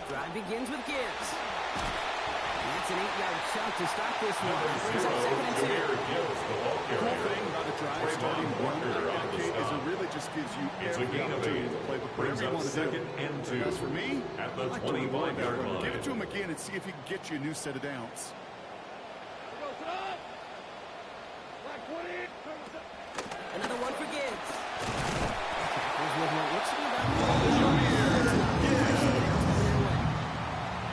Drive begins with Gibbs. And that's an 8-yard chunk to start this one. Brings up 2nd and 2. The whole thing about a drive starting one like that, Kate, is it really just gives you It's a every gain of opportunity 8. to play with Brings whatever you up want to do. 2nd and 2. As for me, At the I like to reward that 25-yard one. line. Give it to him again and see if he can get you a new set of downs. Another one for Gibbs. Tackles with what looks to be about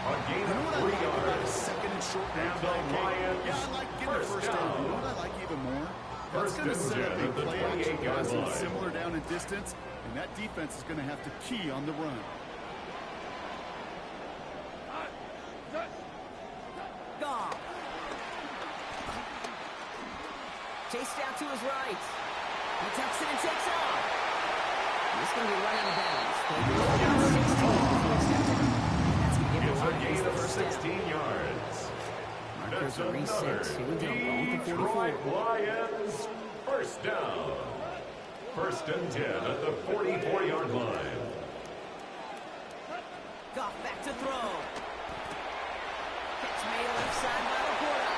A gain You know of what I 3 like about a yards. second and short And play, the Kate? Lions Yeah, I like getting a first first down. down. You know what I like even more? That's First going to and set up 10 a at the play action 28-yard pass line. similar down in distance, and that defense is going to have to key on the run. Gone. Chased out to his right. He tucks it and takes off. He's going to be right out of bounds. That's going to give It's the a Lions gain the of first down. 16 yards. Markers That's are reset. another Here we go. Going for 44. Detroit Lions first down. 1st and 10 at the 44-yard line. Goff back to throw. Catch made left side by Laporta.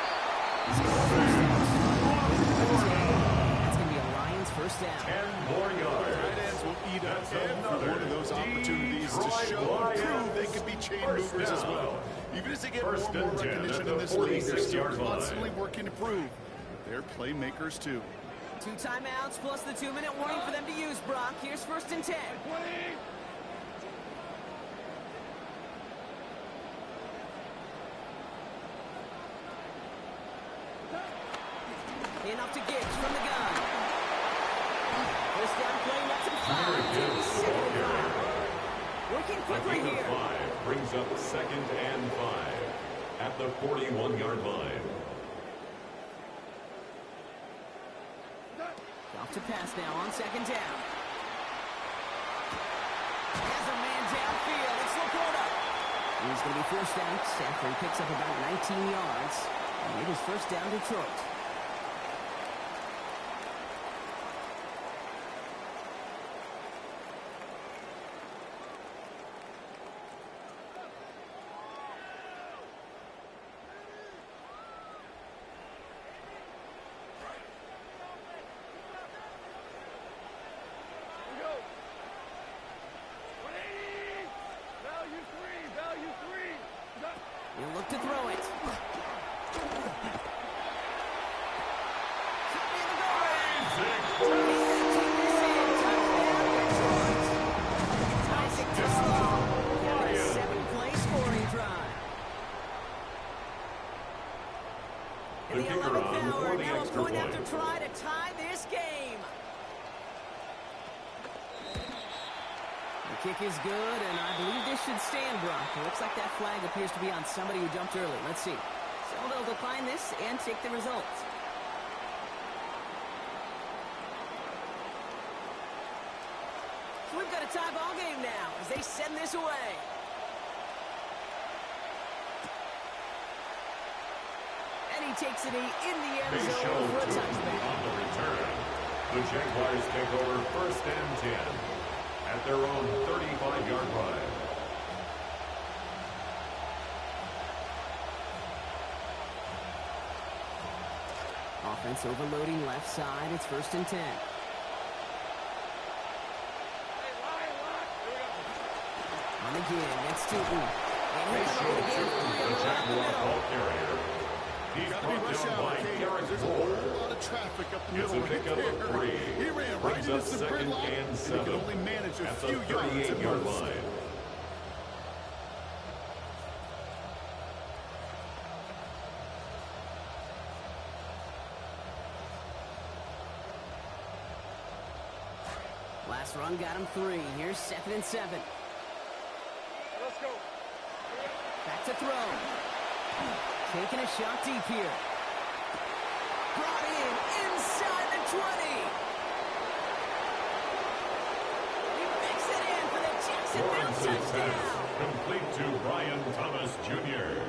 That's going to be a Lions first down. 10 more yards. Tight ends will eat up That's every one of those opportunities to Detroit show and prove Lions they could be chain first movers as down. well. Even as they get more First and more and 10 recognition at in the this league, they're still 46-yard line. constantly working to prove they're playmakers too. 2 timeouts plus the 2-minute warning for them to use, Brock. Here's 1st and 10. Enough to Gibbs from the gun. First down play, that's a 5. 2nd and 5. Working A quickly gain of here. 5 brings up 2nd and 5 at the 41-yard line. Off to pass now on 2nd down. Has a man downfield. It's Laporta. He's going to be forced out after he picks up about 19 yards. And it is first down Detroit. kick is good, and I believe this should stand, Brock. It looks like that flag appears to be on somebody who jumped early. Let's see. So they'll decline this and take the results. So we've got a tie ball game now as they send this away. And he takes it in the end zone for a touchback. On the return, the Jaguars take over 1st and 10 at their own 35-yard line. Offense overloading left side. It's 1st and 10. And again, it's Tootin. And They he's show going to Tootin, get the it Jaguar ball carrier. He's Gotta be brought rush down hour, by Kate. Garrett There's a Moore. whole lot of traffic up the Gets middle a pickup right of there. 3. He ran right Brings into up some 2nd gridlock, and and he 7 can only manage a at the few yards at 38-yard most. line. Last run got him 3. Here's 2nd and 7. Let's go. Back to throw. Taking a shot deep here. Brought in inside the 20. He makes it in for the Jacksonville Lawrence's touchdown. pass complete to Brian Thomas Jr.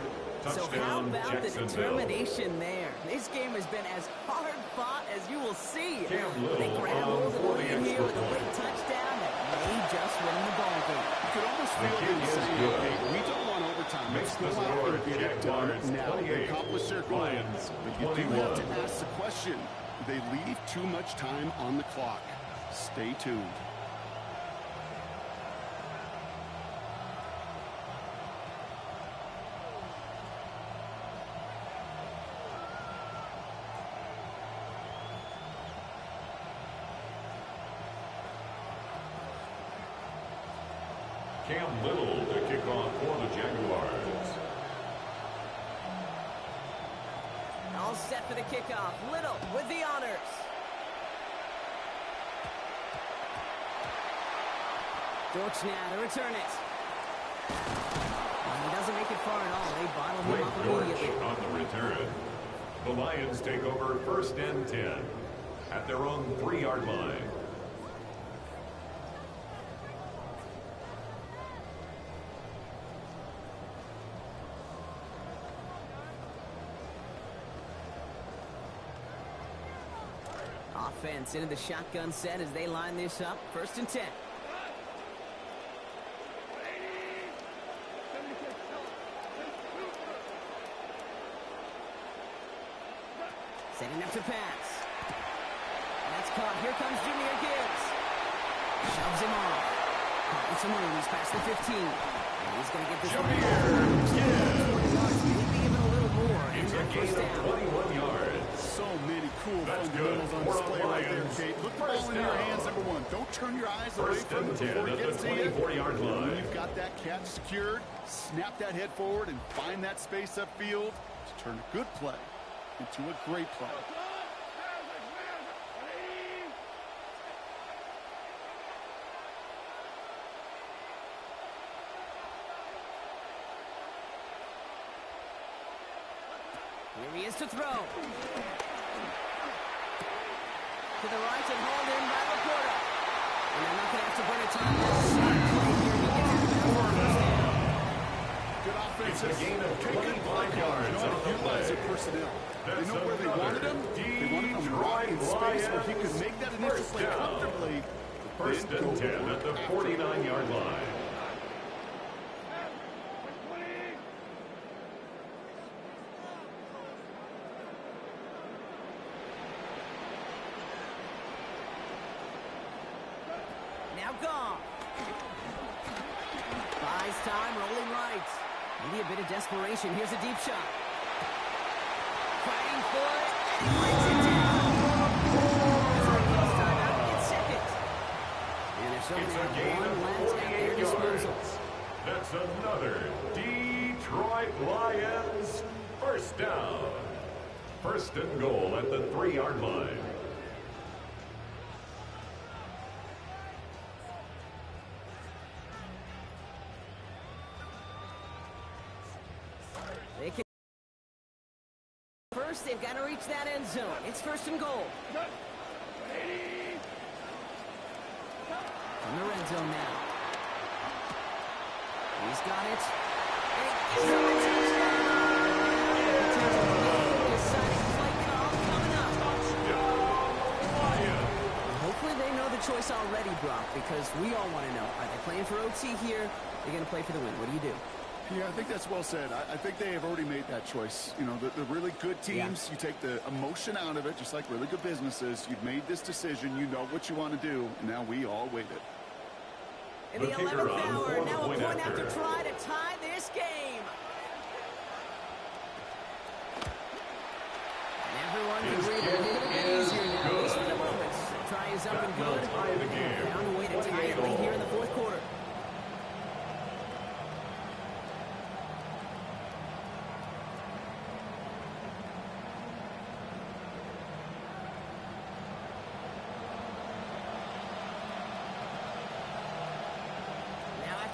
So how Touchdown, about the Jacksonville. determination there? This game has been as hard fought as you will see. Cam They Little grab on hold of the for the lead here extra with a late point. touchdown that may just win the ball game. You could almost feel The them kick is saying, good. okay, we don't want overtime. Makes Let's the go out score and get it done Jaguars now. They 28, accomplish their goal. Lions But you do have to 21. ask the question, do they leave too much time on the clock? Stay tuned. Cam Little to kick off for the Jaguars. All set for the kickoff. Little with the honors. Dortch now to return it. And he doesn't make it far at all. They bottle him Blake up Dortch immediately. on the return. The Lions take over 1st and 10 at their own 3-yard line. Offense into the shotgun set as they line this up. 1st and 10. Setting up to pass. That's caught. Here comes Junior Gibbs. Shoves him off. Caught with some room. He's past the 15. And he's going to get this one. Maybe even a little more. And It's a that gain first of down. 21 yards. So many cool That's fundamentals good on for the display right there, Lions. Kate. Look the First ball in your down. hands, number one. Don't turn your eyes away 1st from and it 10 before it at the gets to you. 24-yard When line. you've got that catch secured, snap that head forward and find that space upfield to turn a good play into a great play. Here he is to throw. To the right and hauled in by Laporta. And they're not going to have to burn a time. Good It's a offensive. gain of Take good 25 yards You know how on to the utilize play. their personnel. They That's know where they wanted him. They wanted him Detroit right in space where he could Lions make that initial first play down. comfortably. 1st then and go 10 at the after. 49-yard line. Now gone. Buys time, rolling right. Maybe a bit of desperation. Here's a deep shot. Fighting for it. And he brings it down. So he gets time out and gets second. And they're still It's going a to gain have of one left at their 48 disposal. yards. That's another Detroit Lions first down. 1st and goal at the 3-yard line. First, they've got to reach that end zone. It's first and goal. From the red zone now. He's got it. And he gets him a touchdown. Potential game-deciding play call coming up. Hopefully they know the choice already, Brock, because we all want to know. Are they playing for OT here? They're going to play for the win. What do you do? Yeah, I think that's well said. I think they have already made that choice. You know, the really good teams, you take the emotion out of it, just like really good businesses. You've made this decision. You know what you want to do, and now we all waited. In the 11th hour, now a point after try to tie this game. And everyone can breathe a little bit easier now, at least for the moment. The try is up and good. Found a way to tie it late here in the fourth quarter.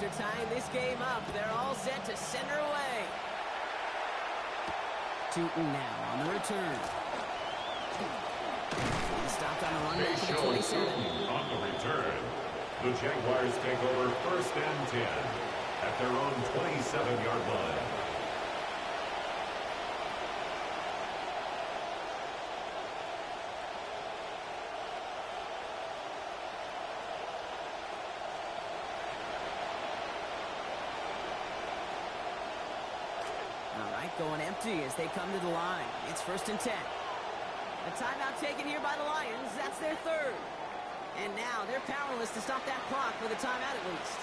After tying this game up, they're all set to center away. Tootin now on the return. He's stopped on the run back to the 27. On the return, the Jaguars take over first and 10 at their own 27-yard line. Going empty as they come to the line. It's first and 10. A timeout taken here by the Lions. That's their third. And now they're powerless to stop that clock with a timeout at least.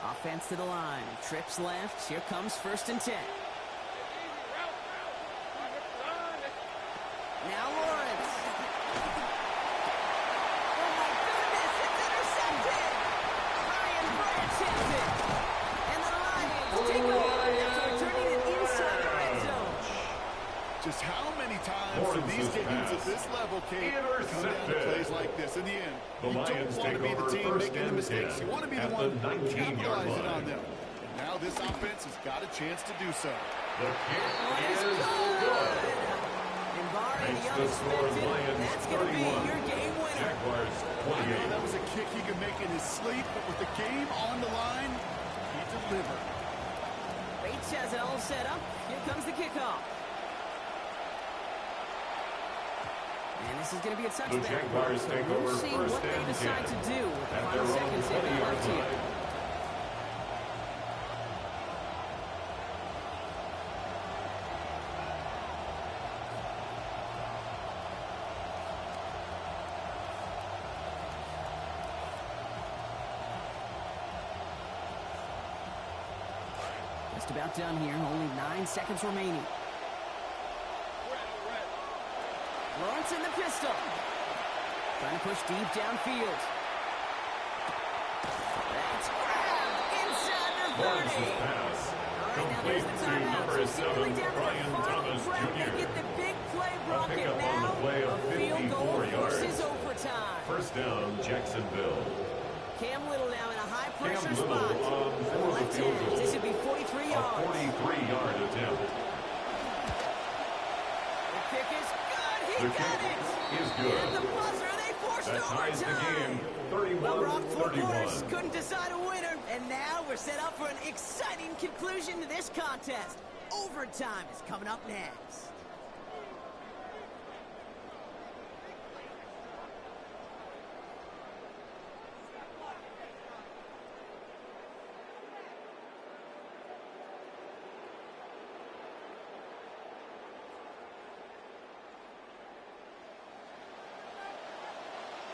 Offense to the line. Trips left. Here comes first and 10. Now Lawrence. Oh my goodness, it's intercepted. Ryan Branch hits it. And the Lions take over after returning it inside the red zone. Just how many times do these games at this level, Kate, come down to plays like this? In the end, you don't want to be the team making the mistakes. You want to be the one capitalizing on them. And now this offense has got a chance to do so. The kick is good. And barring the unexpected, that's going to be your game winner. Jaguars I know that was a kick he could make in his sleep, but with the game on the line, he delivered. Bates has it all set up. Here comes the kickoff. And this is going to be a touchback. The Jaguars take over we'll see first what they and decide 10 to do with the at final their own seconds they've got 20-yard left here. line. Just about done here. Only 9 seconds remaining. Lawrence in the pistol. Trying to push deep downfield. That's grabbed inside the 30. Lawrence's pass complete to number 7, Brian Thomas Jr. Get the big play, A Brock, pickup and on now the play of a field goal 54 yards. forces overtime. First down, Jacksonville. Cam Little now in a high-pressure Cam Little spot. for the Left field hand. goal. This would be 43 A yards. 43-yard attempt. The kick is good. He The got kick it. is good. And the buzzer, they forced That ties the game, overtime. Well, Brock, 4 quarters 31-31. couldn't decide a winner. And now we're set up for an exciting conclusion to this contest. Overtime is coming up next.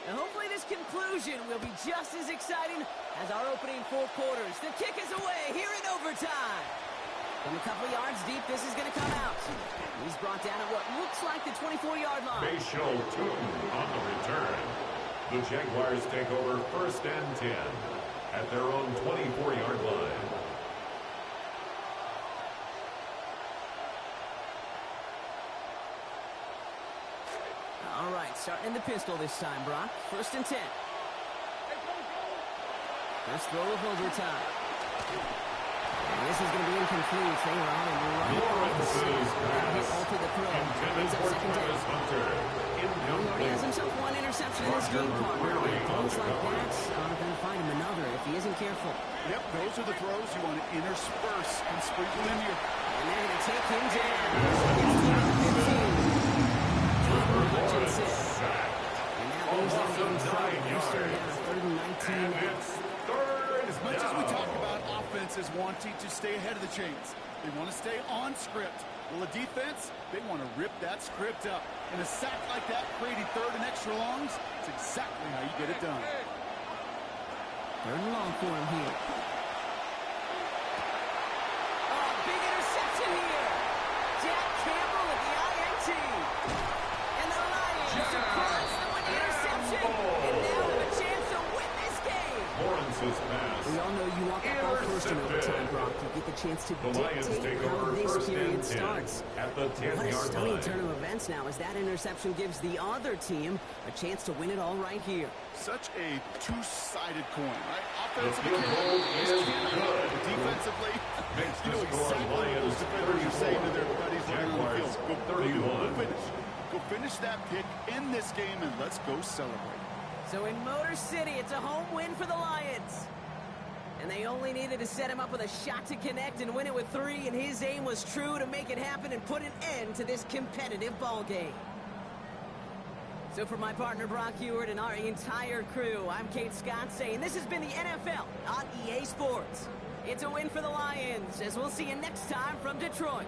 And hopefully this conclusion will be just as exciting as our opening 4 quarters. The kick is away here in overtime. From a couple yards deep, this is going to come out. He's brought down at what looks like the 24-yard line. Bayshore Tootin on the return. The Jaguars take over first and 10 at their own 24-yard line. All right, Starting in the pistol this time, Brock. 1st and 10. First throw of overtime. And this is going to be incomplete. They are on and right off the scene. He'll alter the throw. Brings up 2nd down. He already has himself 1 interception in this game, partner. Throws like that are going to find him another if he isn't careful. Yep, those are the throws you want to intersperse and sprinkle in here. And they're going to take him down. It's 15. Hutchinson. And that leaves them in front. They're starting out 3rd and 19. As much as we talk about offenses wanting to stay ahead of the chains, they want to stay on script. Well, the defense, they want to rip that script up. And a sack like that, creating 3rd and extra longs, it's exactly how you get it done. 3rd and long for him here. Oh, big interception here. Jack Campbell with the INT. And the Lions surprise them with the interception. And now have a chance to win this game. Lawrence's pass. We all know you want that ball first in overtime, Brock. You get the chance to dictate how this period starts. At the 10-yard What a stunning line. turn of events now as that interception gives the other team a chance to win it all right here. Such a two-sided coin, right? Offensively, The field goal is good. defensively, Makes you the know score exactly what Lions those defenders are saying to their 34, buddies running on the Jaguars field. Go 31. finish. Go finish that pick in this game, and let's go celebrate. So in Motor City, it's a home win for the Lions. And they only needed to set him up with a shot to connect and win it with 3, and his aim was true to make it happen and put an end to this competitive ball game. So for my partner Brock Heward and our entire crew, I'm Kate Scott saying this has been the NFL on EA Sports. It's a win for the Lions, as we'll see you next time from Detroit.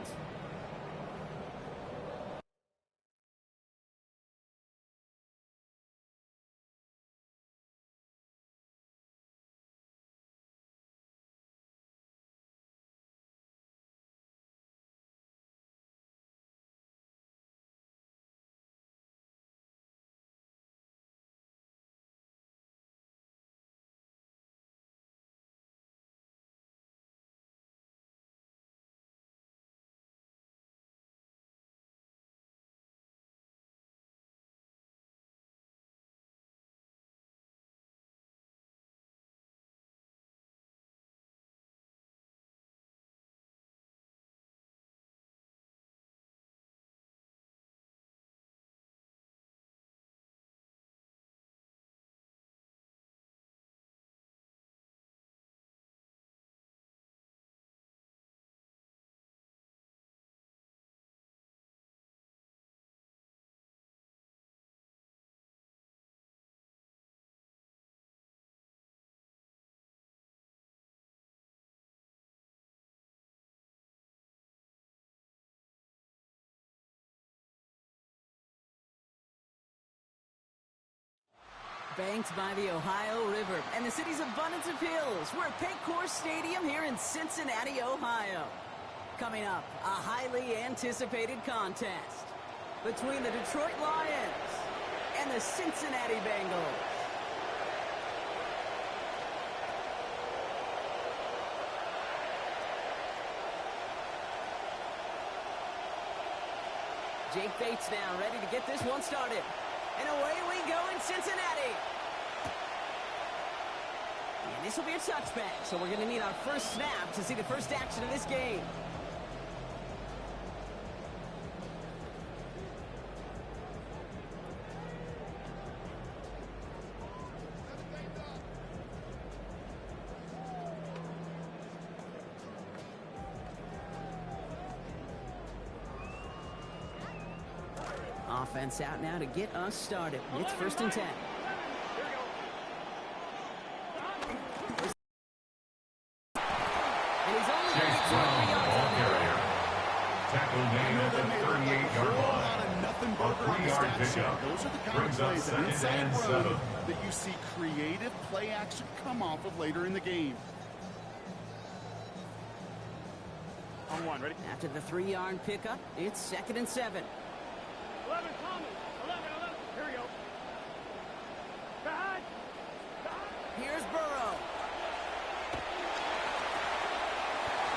Banked by the Ohio River and the city's abundance of hills. We're at Paycor Stadium here in Cincinnati, Ohio. Coming up, a highly anticipated contest between the Detroit Lions and the Cincinnati Bengals. Jake Bates now ready to get this one started. And away we go in Cincinnati. And this will be a touchback, so we're going to need our first snap to see the first action of this game. Offense out now to get us started. It's 1st and 10. And he's only going to get 20 yards on there. Tackle made at the 38-yard line. Nothing A burger on the 3-yard stat sheet. pickup. Those are the kind Brings of up plays, that 2nd inside and run 7. that you see creative play action come off of later in the game. On 1, ready? After the 3-yard pickup, it's 2nd and 7. 11, Tommy. 11. Here we go. Behind. Here's Burrow.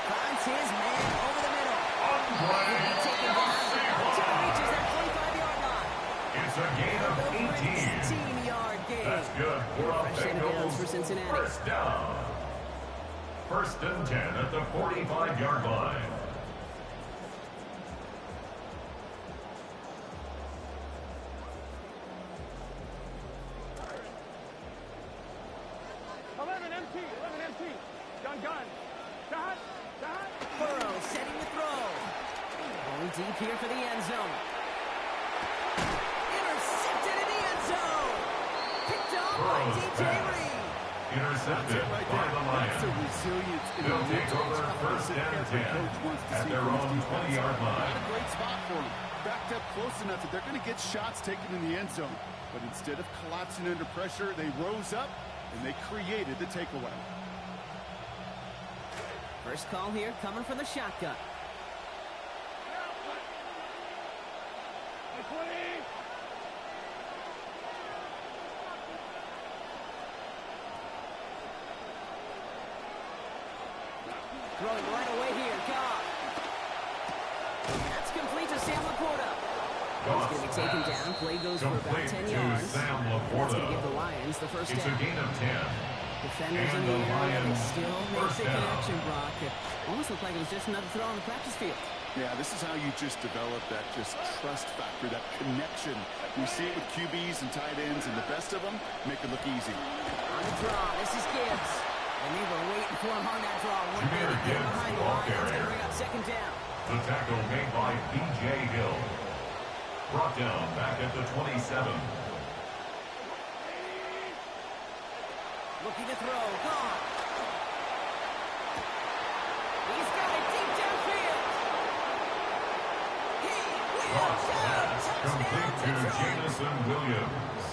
Finds his man over the middle. On play. Taken down. Until he reaches that 25-yard line. It's a gain of good for a Fresh set of downs for Bengals Cincinnati. first down. First and 10 at the 45-yard line. Burrow setting the throw. Going deep here for the end zone. Intercepted in the end zone. Picked off by Burrow's DJ pass. Reed. Intercepted Right by there. the That's the Lions. resilience in They'll the take mental over toughness first that and every 10 coach wants to at see their from his own defense. 20-yard line. Not a great spot for them. Backed up close enough that they're going to get shots taken in the end zone. But instead of collapsing under pressure, they rose up and they created the takeaway. First call here coming from the shotgun. Throwing right away here, Goff. That's complete to Sam Laporta. He's going to be taken down. Play goes for about Complete 10 to yards. Sam That's going to give Laporta. the Lions the first It's a down. gain of 10. Defenders in And the the air, they Lions still make first the down. connection, Brock. It almost looked like it was just another throw on the practice field. Yeah, this is how you just develop that just trust factor, that connection. We see it with QBs and tight ends, and the best of them make it look easy. On the draw, this is Gibbs. And they were waiting for him on that draw. One Jameer minute, get Gibbs, behind the ball line. It's going to carrier. bring up second down. The tackle made by B.J. Hill. Brought down back at the 27. Looking to throw. Gone. He's got it deep downfield. He will Cross shoot. pass complete to Touchdown, Jamison Williams.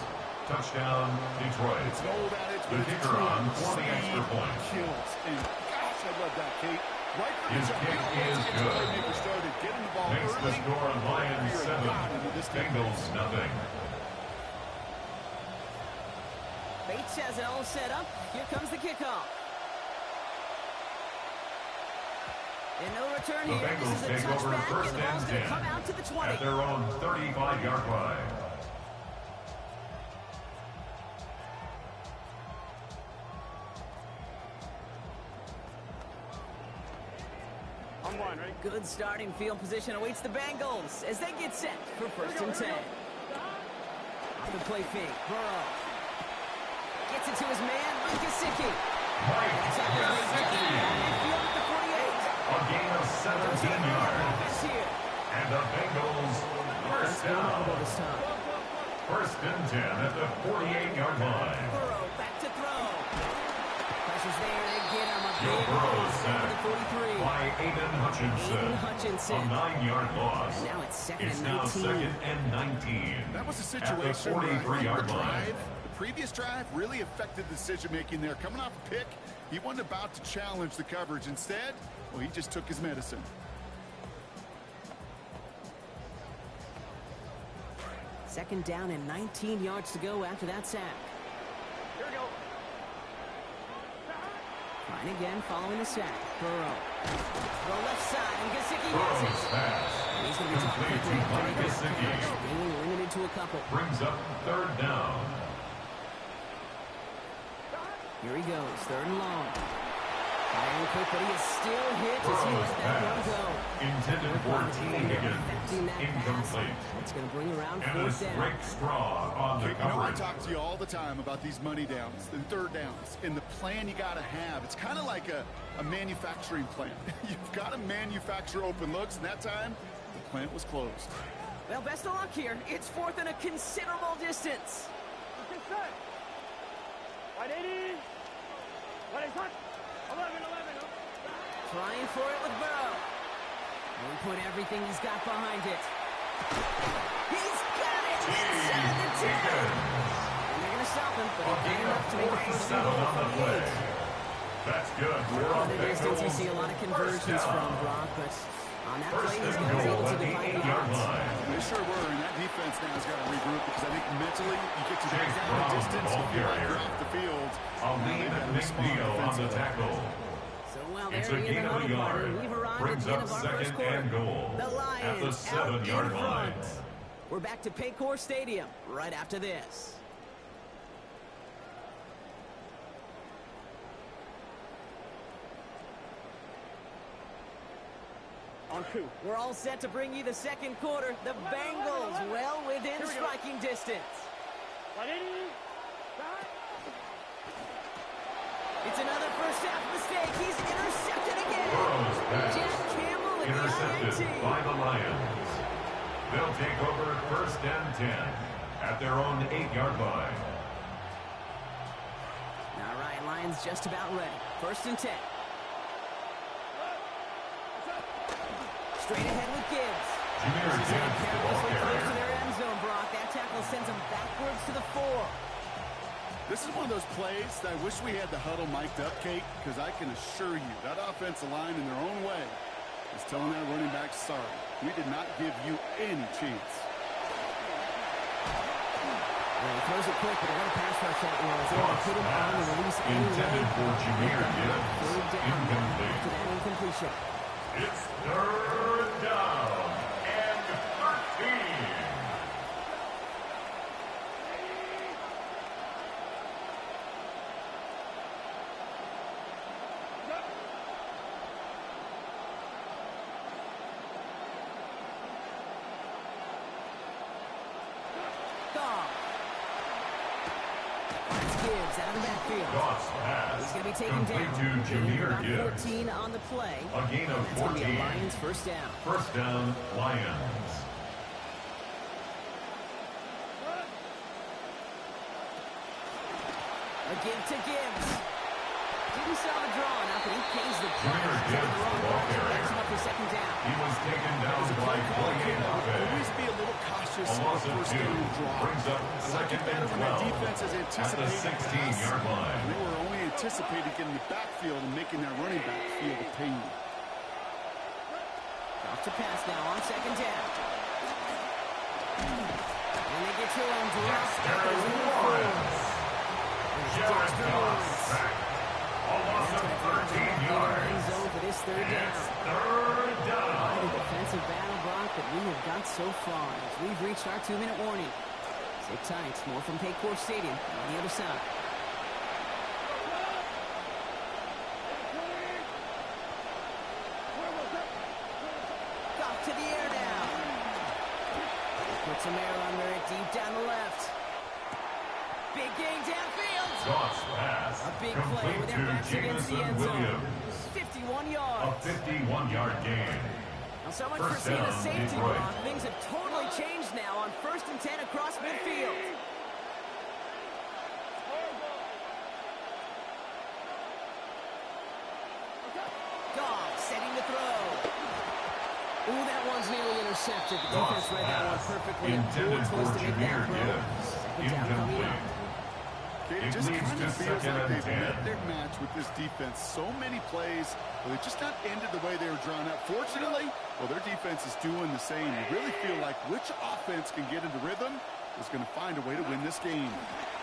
Touchdown, Detroit. It's old adage, The but it's kicker true. on for the Speed extra point. kills. And gosh, I love that, Kate. Right from His the jump, kick you know, is once you get good. the playmaker started getting the ball Makes the early, score Lions you're a 7, god into this game. Bengals nothing. Bates has it all set up. Here comes the kickoff. And no return The here. This Bengals is a take over touchback, first and the ball's and going to 10 come out to the 20. at their own 35-yard line. Good starting field position awaits the Bengals as they get set for first and 10. On the play fake, Burrow. Gets it to his man, Mike Gesicki. Mike That's on his way down Gesicki. midfield at the 48. A gain of 17 yards. Offense here. And the Bengals first down. This time. First and 10 at the 48-yard line. Burrow back to throw. Pressure's there, they get him. A Joe big Burrow loss down to the sacked 43. by Aiden Hutchinson. Aiden Hutchinson. A 9-yard loss. Now it's second It's and now 19. second and 19. That was a At the situation where I think 43-yard the line. drive, the previous drive really affected the decision-making there. Coming off a pick, he wasn't about to challenge the coverage. Instead, well, he just took his medicine. Second down and 19 yards to go after that sack. Here we go. Trying again following the sack. Burrow. The left side, and Gesicki Burrow's has it. pass. He's going to be talking Complete to Mike Gesicki. Being limited to a couple. Brings up third down. Here he goes, third and long. Firing quick, but he is still hit as he Burrow's let that one pass. go. Intended for T. Higgins. Affecting that Incomplete. pass. It's going to bring around And fourth it's down. Rick Straw on the You know, I coverage. talk to you all the time about these money downs and third downs and the plan you got to have. It's kind of like a manufacturing plant. You've got to manufacture open looks, and that time, the plant was closed. Well, best of luck here. It's fourth and a considerable distance. Get set. 180. 11, 11. Trying for it with Burrow. And he put everything he's got behind it. He's got it inside the 10. Higgins. And they're going to stop him, but A he gain got of enough to make a first 47 goal on from the the play. 8. That's good for a On the distance, you see a lot of Bengals conversions first from down. Brock, but on that First play, he's and able goal to at the divide the 8-yard odds. line. They sure were, and that defense now has got to regroup because I think mentally you get to Jake that Brown, distance ball and feel like carrier. you're off the field. Aline McNeil on the tackle. So, well, It's there a he is, gain of another a yard. partner. We've arrived at Brings the end up of our first second quarter. and goal The at the Lions out in 7-yard line. front. We're back to Paycor Stadium right after this. We're all set to bring you the second quarter. The Bengals well within striking distance. It's another first half mistake. He's intercepted again. Jack Campbell in Intercepted the INT. by the Lions. They'll take over first and 10 at their own 8-yard line. All right, Lions just about ready. First and 10. Straight ahead with Gibbs. Jameer Gibbs, the ball Close to carrier. their end zone, Brock. That tackle sends them backwards to the 4. This is one of those plays that I wish we had the huddle mic'd up, Kate, because I can assure you that offensive line in their own way is telling that running back, sorry, we did not give you any chance. Well, he throws it quick, but what a pass rush that was. They Cross put him on the pass release intended for Jameer Gibbs. Third down Incomplete. after that incompletion. It's third down and 13. Gibbs out of the backfield. Goss pass. He's going to be taken complete down. to Jameer About Gibbs. 14 on the play. A gain of It's going to be 14. a Lions first down. First down, Lions. A give to Gibbs. Didn't saw the draw enough, but he pays the price. Jameer Gibbs, the ball carrier. Backs him up for second down. He was taken down by Koye Always Mafe. be a little cautious A on loss the of first 2 down draw. brings up I like second it better and when the 12 defense is at the anticipating 16-yard line. They were only anticipating getting the backfield and making that running back feel the pain. Off to pass now on second down. And they get to him. Dexter Lawrence. Jared Goss sacked. A loss of 13 yards. Zone for this third down. It's third The down. defensive battle, Brock, that we have got so far as we've reached our 2-minute warning. Sit tight. More from Paycor Stadium on the other side. Off to the air now. Puts a mirror under it deep down the left. Big gain downfield. Goss pass. A big play complete with to their backs against the Jameson end zone. Williams. 51 A yards. 51-yard gain. Now, so much for First seeing a down, safety Detroit. block. Things have totally changed now on first and 10 across midfield. Goff setting the throw. Ooh, that one's nearly intercepted. The defense read that one perfectly. Intended Good for twist to make Jameer that throw. Gibbs. Second down coming Incomplete. up. It It just leads kind to of feels second like and they've 10. met their match with this defense. So many plays, but they just not ended the way they were drawn up. Fortunately, well, their defense is doing the same. You really feel like which offense can get into rhythm is going to find a way to win this game.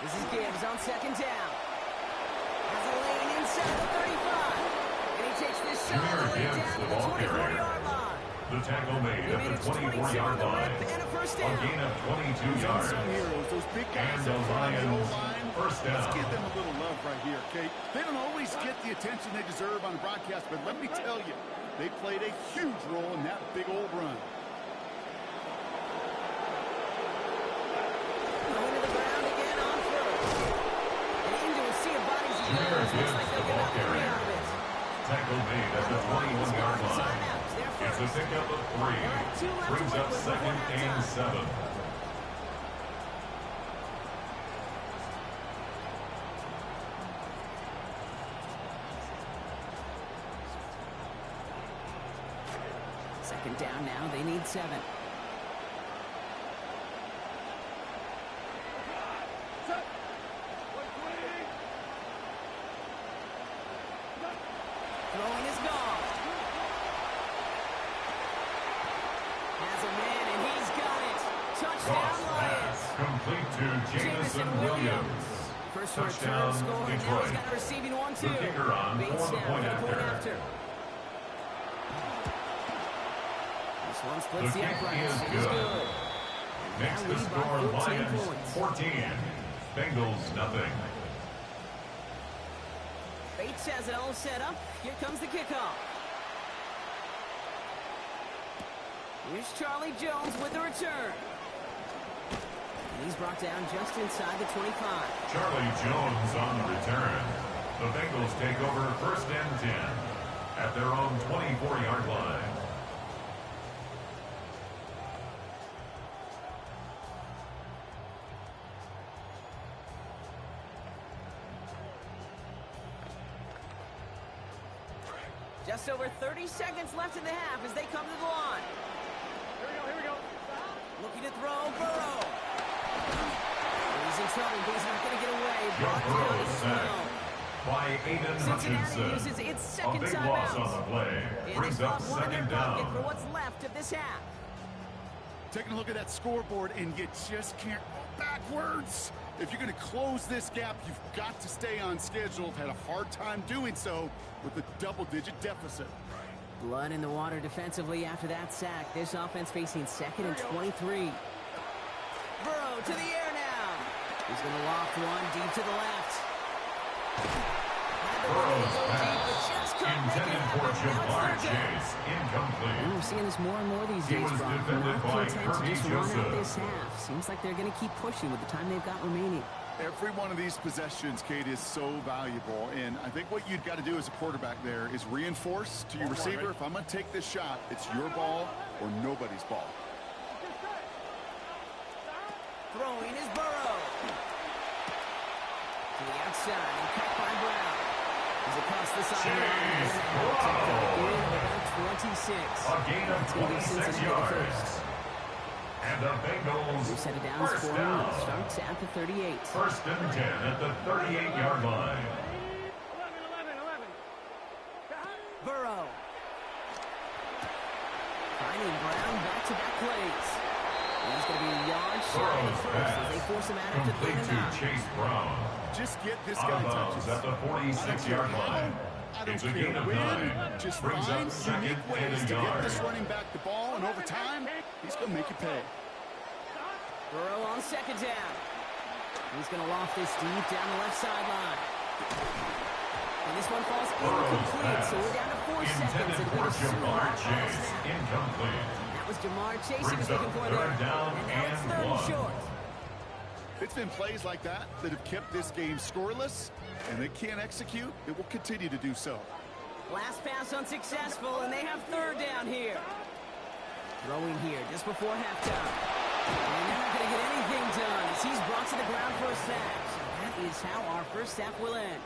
This is Gibbs on second down. Has a lane inside the 35. And he takes this shot all the way Gibbs, down to the the ball 24-yard line. The tackle made He at made the it 22 on 24-yard the line. rip and a first A down. gain of 22 yards. Some heroes, those big guys And the up front of the Lions O-line. first down. Let's give them a little love right here, okay? They don't always get the attention they deserve on the broadcast, but let me tell you, they played a huge role in that big old run. Going to the ground again on first. And into a sea of bodies he Jameer goes. Looks Gibbs, like the they'll ball get out the carrier. out of it. Tackle made at the 21-yard line. Timeouts. They're It's a first. pickup of 3. They're at 2 left to Brings work up with second before and halftime. 7. Second down now. They need 7. Throwing is gone. Has a man, and he's got it. Touchdown, Cross Lions. pass complete to Jameson Williams. First for a Touchdown, return score, and now Detroit. he's got a receiving one, too. The kicker on Bates for the down point for the after. This one The splits the kick uprights. is It is good. good. Makes Now the lead by score 14 Lions points. 14. Bengals nothing. Bates has it all set up. Here comes the kickoff. Here's Charlie Jones with the return. And he's brought down just inside the 25. Charlie Jones on the return. The Bengals take over 1st and 10 at their own 24-yard line. Just over 30 seconds left in the half as they come to the line. Here we go. Looking to throw, Burrow. He's in trouble, but he's not going to get away. Joe Brought down Burrow as sacked well. by Aiden Cincinnati Hutchinson. uses its A second big loss on timeout. the play. And Brings they up still have one in their 2nd pocket for down. what's left of this half. Taking a look at that scoreboard, and you just can't go backwards. If you're going to close this gap, you've got to stay on schedule. Had a hard time doing so with a double-digit deficit. Blood in the water defensively after that sack. This offense facing 2nd and 23. Burrow to the air now. He's going to loft one deep to the left. Burrow's pass intended for Jamar Chase. Incomplete. We're seeing this more and more these He days, was Brock. defended Not by content to Kirby just run out Joseph. this half. Seems like they're going to keep pushing with the time they've got remaining. Every one of these possessions, Kate, is so valuable. And I think what you've got to do as a quarterback there is reinforce to your receiver, if I'm going to take this shot, it's your ball or nobody's ball. Throwing is Burrow. To the outside and caught by Brown. He's across the sideline. Chase About 26. A gain of 26 yards. And the Bengals We've set it down first for him. down. It starts at the 38. 1st and 10 at the 38-yard line. 11. Burrow. Finding Brown back-to-back plays. And he's going to be a yard shy of the Burrow's first as they pass force him out after complete 3rd to and 9. Chase Brown. Just get this Out guy of bounds touches. at the 46-yard line. I don't It's a care gain of when, 9. just Brings find up 2nd unique and ways a to get yard. this running back the ball, and over time, he's going to make you pay. Burrow on 2nd down. He's going to loft this deep down the left sideline. And this one falls Burrow's incomplete, so pass we're down to 4 seconds. intended And for we're soon Jamar off on a Chase. snap. Incomplete. That was Jamar Chase he was Brings up looking for 3rd there. down And now it's and 3rd and 1. short. It's been plays like that that have kept this game scoreless, and they can't execute. It will continue to do so. Last pass unsuccessful, and they have 3rd down here. Throwing here just before halftime. And they're not going to get anything done as he's brought to the ground for a sack. So that is how our first half will end.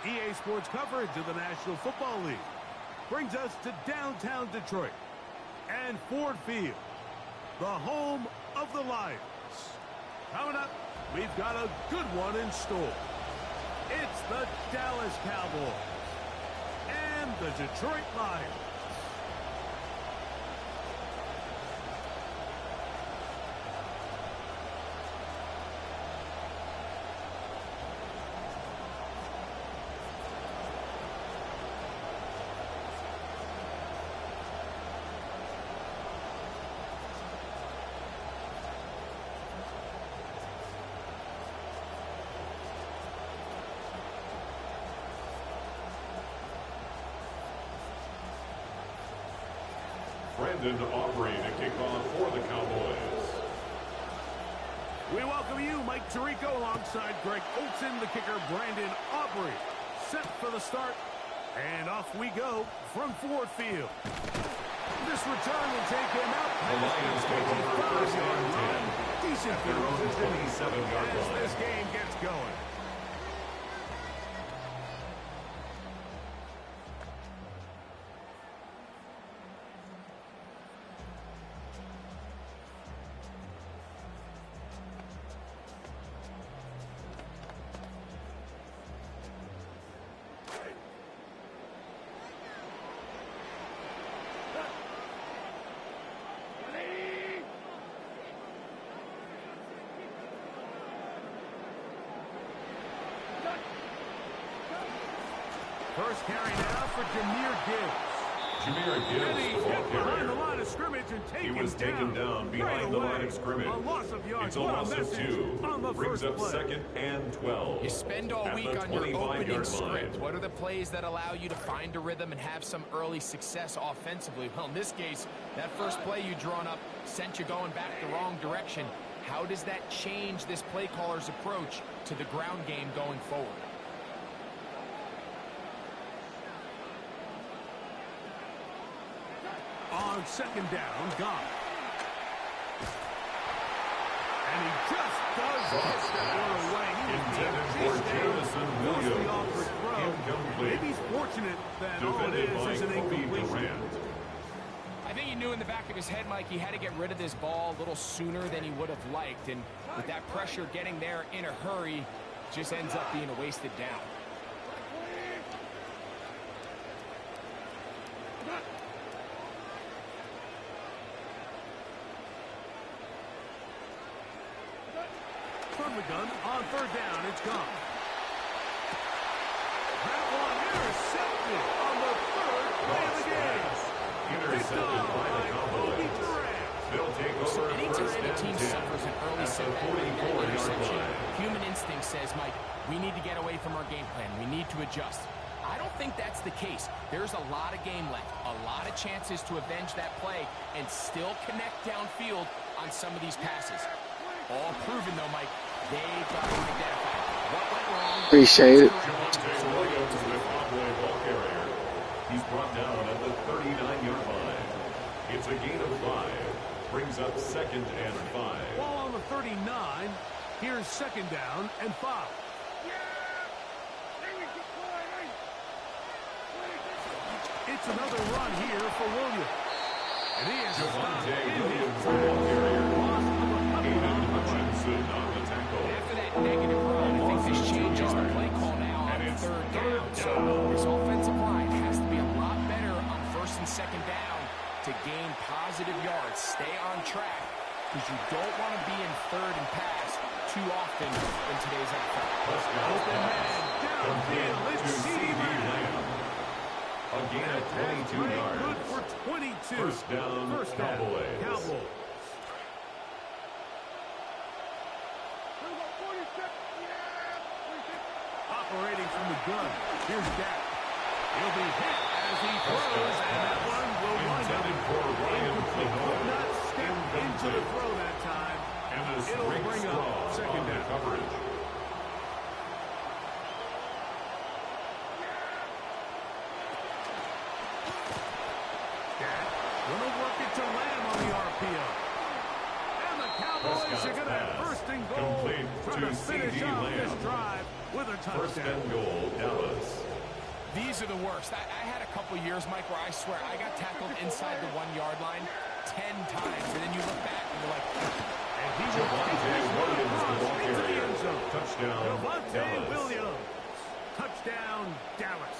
EA Sports coverage of the National Football League brings us to downtown Detroit and Ford Field, the home of the Lions. Coming up, we've got a good one in store. It's the Dallas Cowboys and the Detroit Lions. Brandon Aubrey to kick off for the Cowboys. We welcome you, Mike Tirico, alongside Greg Olson, the kicker, Brandon Aubrey. Set for the start, and off we go from Ford Field. This return will take him out. The Lions take over first and 10. Decent at their own 27-yard as line. this game gets going. First carry now for Jahmyr Gibbs. Jahmyr Gibbs, And he the ball hit behind the carrier. line of scrimmage and taken He was taken down behind right the away. line of scrimmage. A loss of yards. It's a What loss of message 2. on the Brings first up play. 2nd and 12. You spend all at week the on your 25-yard opening line. script. What are the plays that allow you to find a rhythm and have some early success offensively? Well, in this case, that first play you drawn up sent you going back the wrong direction. How does that change this play caller's approach to the ground game going forward? On second down, gone. And he just does get that one away. He was Intended being for chased down. Jamison Forced the Williams. awkward throw. Incomplete. Maybe he's fortunate that all it Defended by is an Kobe incompletion. Durant. I think he knew in the back of his head, Mike, he had to get rid of this ball a little sooner than he would have liked. And with that pressure getting there in a hurry, just ends up being a wasted down. From the gun, on third down, it's gone. That one intercepted on the third play of the game. Intercepted by the Cowboys. They'll take over Anytime first a and team 10 suffers an early at the setback like that 44-yard interception, line. human instinct says, Mike, we need to get away from our game plan. We need to adjust. I don't think that's the case. There's a lot of game left, a lot of chances to avenge that play and still connect downfield on some of these passes. All proven, though, Mike, they've got to identify what went wrong. Appreciate it. Javonte Williams with Aubrey ball carrier. He's brought down at the 39-yard line. It's a gain of 5. Brings up 2nd and 5. Ball on the 39. Here's second down and 5. It's another run here for Williams. And he is Javonte stopped in Williams his with ball carrier. loss of a couple Aiden on the play. Hutchinson on the tackle. After that negative run, I think this changes the play call now on And it's third down. third So down. this offensive line has to be a lot better on first and second down to gain positive yards. Stay on track because you don't want to be in third and pass too often in today's NFL. Open man downfield. It's CD Lamb. Lamb. A gain of 22 Good yards. for 22. First down, First down, Cowboys. Cowboys. Operating from the gun. Here's Dak. He'll be hit as he throws, and that one will wind up Intended for Ryan incomplete. Flannery. Could not step into the throw that time. And a It'll straight bring straw up second on the down. coverage. Dak gonna work it to Lamb on the RPO. And the Cowboys Prescott's are gonna have pass. first and goal. Complete Trying to to finish CD off this Lamb. drive with a First touchdown. and goal, Dallas. These are the worst. I had a couple years, Mike, where I swear I got tackled inside the 1-yard line 10 times, and then you look back and you're like, And he will Javonte take this one Williams, the ball across into the carrier. end zone. Touchdown, Javonte Dallas. Williams. Touchdown, Dallas.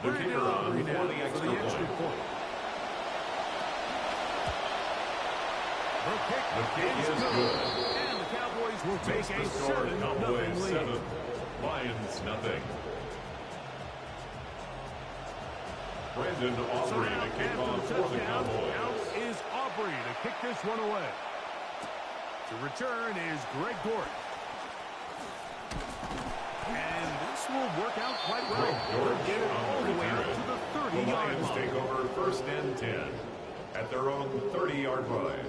The kicker on Aubrey for now the extra point. point. The kick The kick is good. And the Cowboys will take Makes a the score 7-0 Cowboys lead. 7. Lions nothing. Brandon So Aubrey now, to kick after off the for the touchdown, Cowboys. out is Aubrey to kick this one away. To return is Greg Gordon. And this will work out quite well. Greg Dortch Get it on all the way out return. to the The 30-yard Lions line. take over first and 10 at their own 30-yard line.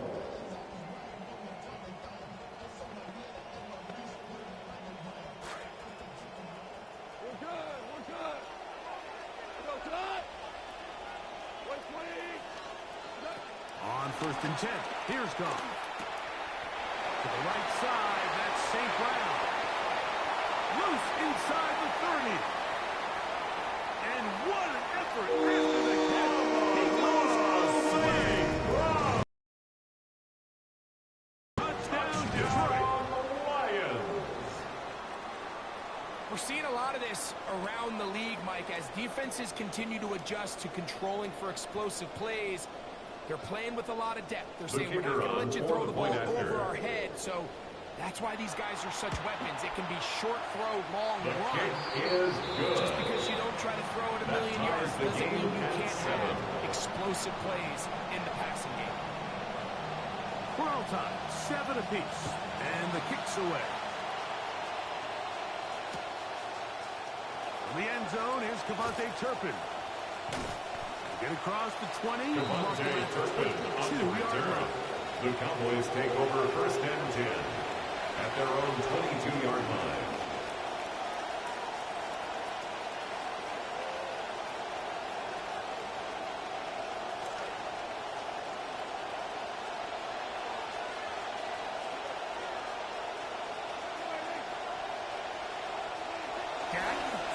On 1st and 10, here's gone. To the right side, that's St. Brown. Loose inside the 30. And what an effort after the catch. He goes all the way. Touchdown, Detroit. We're seeing a lot of this around the league, Mike, as defenses continue to adjust to controlling for explosive plays. They're playing with a lot of depth. They're saying, we're not going to let you throw the ball over our head. So that's why these guys are such weapons. It can be short throw, long run. Just because you don't try to throw it a million yards doesn't mean you can't have explosive plays in the passing game. We're all time, 7 apiece. And the kick's away. In the end zone, here's Cavante Turpin. Get across the 20. The Cowboys take over 1st and 10 at their own 22-yard line.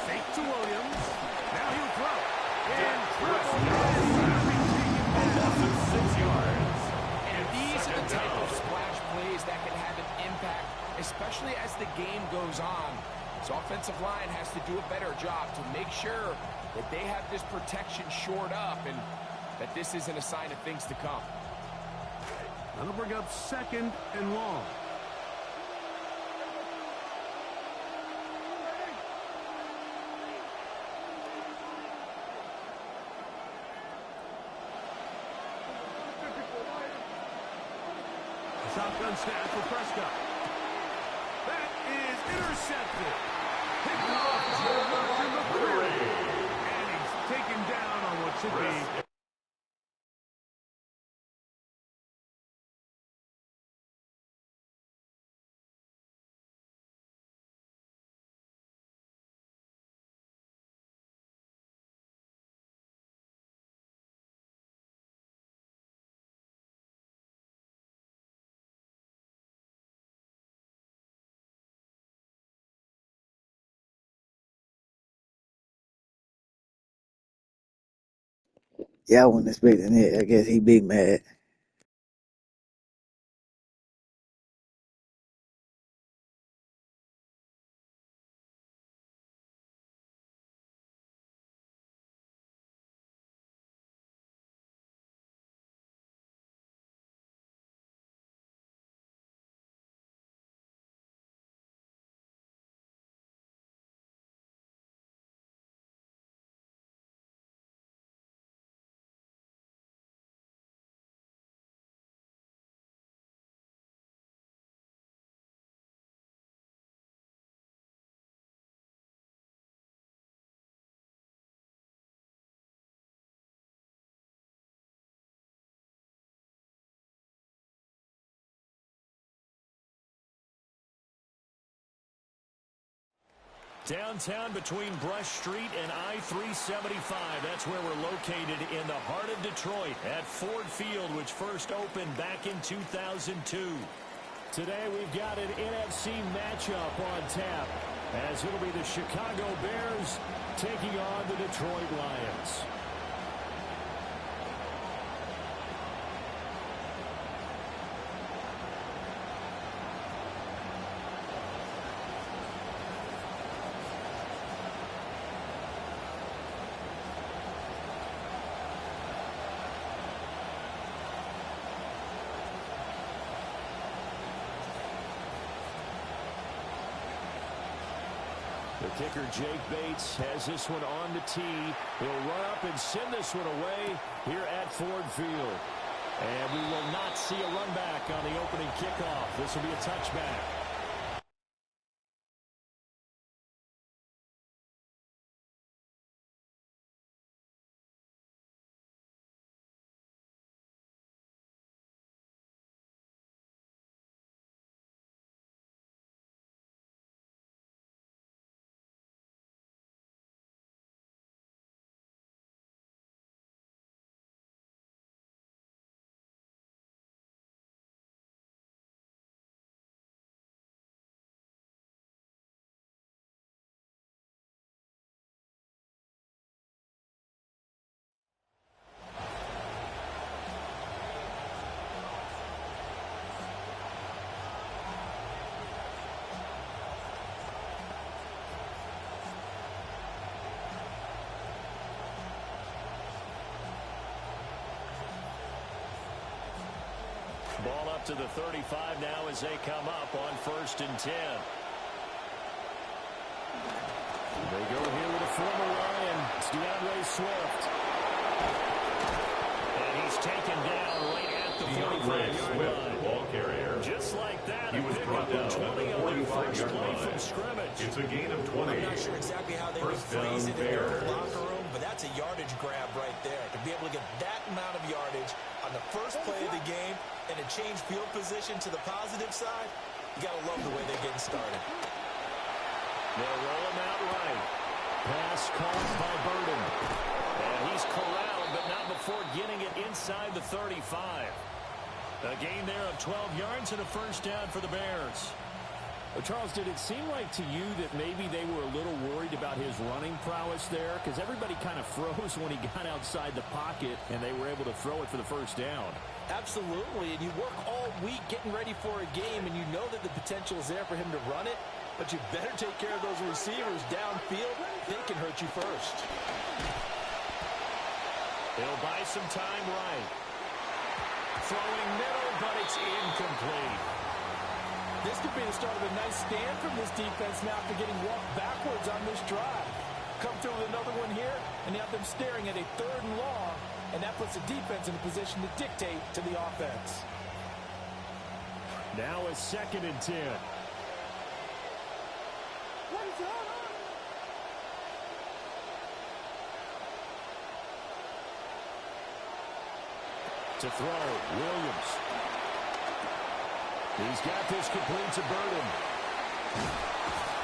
Fake to Williams. Now he'll throw. And these are the type of splash plays that can have an impact, especially as the game goes on. So offensive line has to do a better job to make sure that they have this protection shored up and that this isn't a sign of things to come. That'll bring up 2nd and long. Shotgun snap for Prescott. That is intercepted. Picked off by McCreary. And he's taken down on what should be. Yeah, I wasn't expecting it. I guess he big mad. Downtown between Brush Street and I-375. That's where we're located in the heart of Detroit at Ford Field, which first opened back in 2002. Today we've got an NFC matchup on tap, as it'll be the Chicago Bears taking on the Detroit Lions. The kicker, Jake Bates, has this one on the tee. He'll run up and send this one away here at Ford Field. And we will not see a run back on the opening kickoff. This will be a touchback. Ball up to the 35 now as they come up on 1st and 10. They go here with a former Lion. It's DeAndre Swift. And he's taken down right at the 45-yard line. Ball carrier. Just like that, He was brought down 20 on the first play from scrimmage. It's a gain of 20. I'm not sure exactly how they would phrase it in their locker room, but that's a yardage grab right there. To be able to get that amount of yardage on the first play of the game and a change field position to the positive side, you got to love the way they're getting started. They'll roll him out right. Pass called by Burden. And he's corralled, but not before getting it inside the 35. A gain there of 12 yards and a first down for the Bears. Well, Charles, did it seem like to you that maybe they were a little worried about his running prowess there? Because everybody kind of froze when he got outside the pocket, and they were able to throw it for the first down. Absolutely, and you work all week getting ready for a game, and you know that the potential is there for him to run it, but you better take care of those receivers downfield. They can hurt you first. They'll buy some time right. Throwing middle, but it's incomplete. This could be the start of a nice stand from this defense now after getting walked backwards on this drive. Come through with another one here, and you have them staring at a 3rd and long, and that puts the defense in a position to dictate to the offense. Now a 2nd and 10. To throw, Williams. He's got this complete to Burden.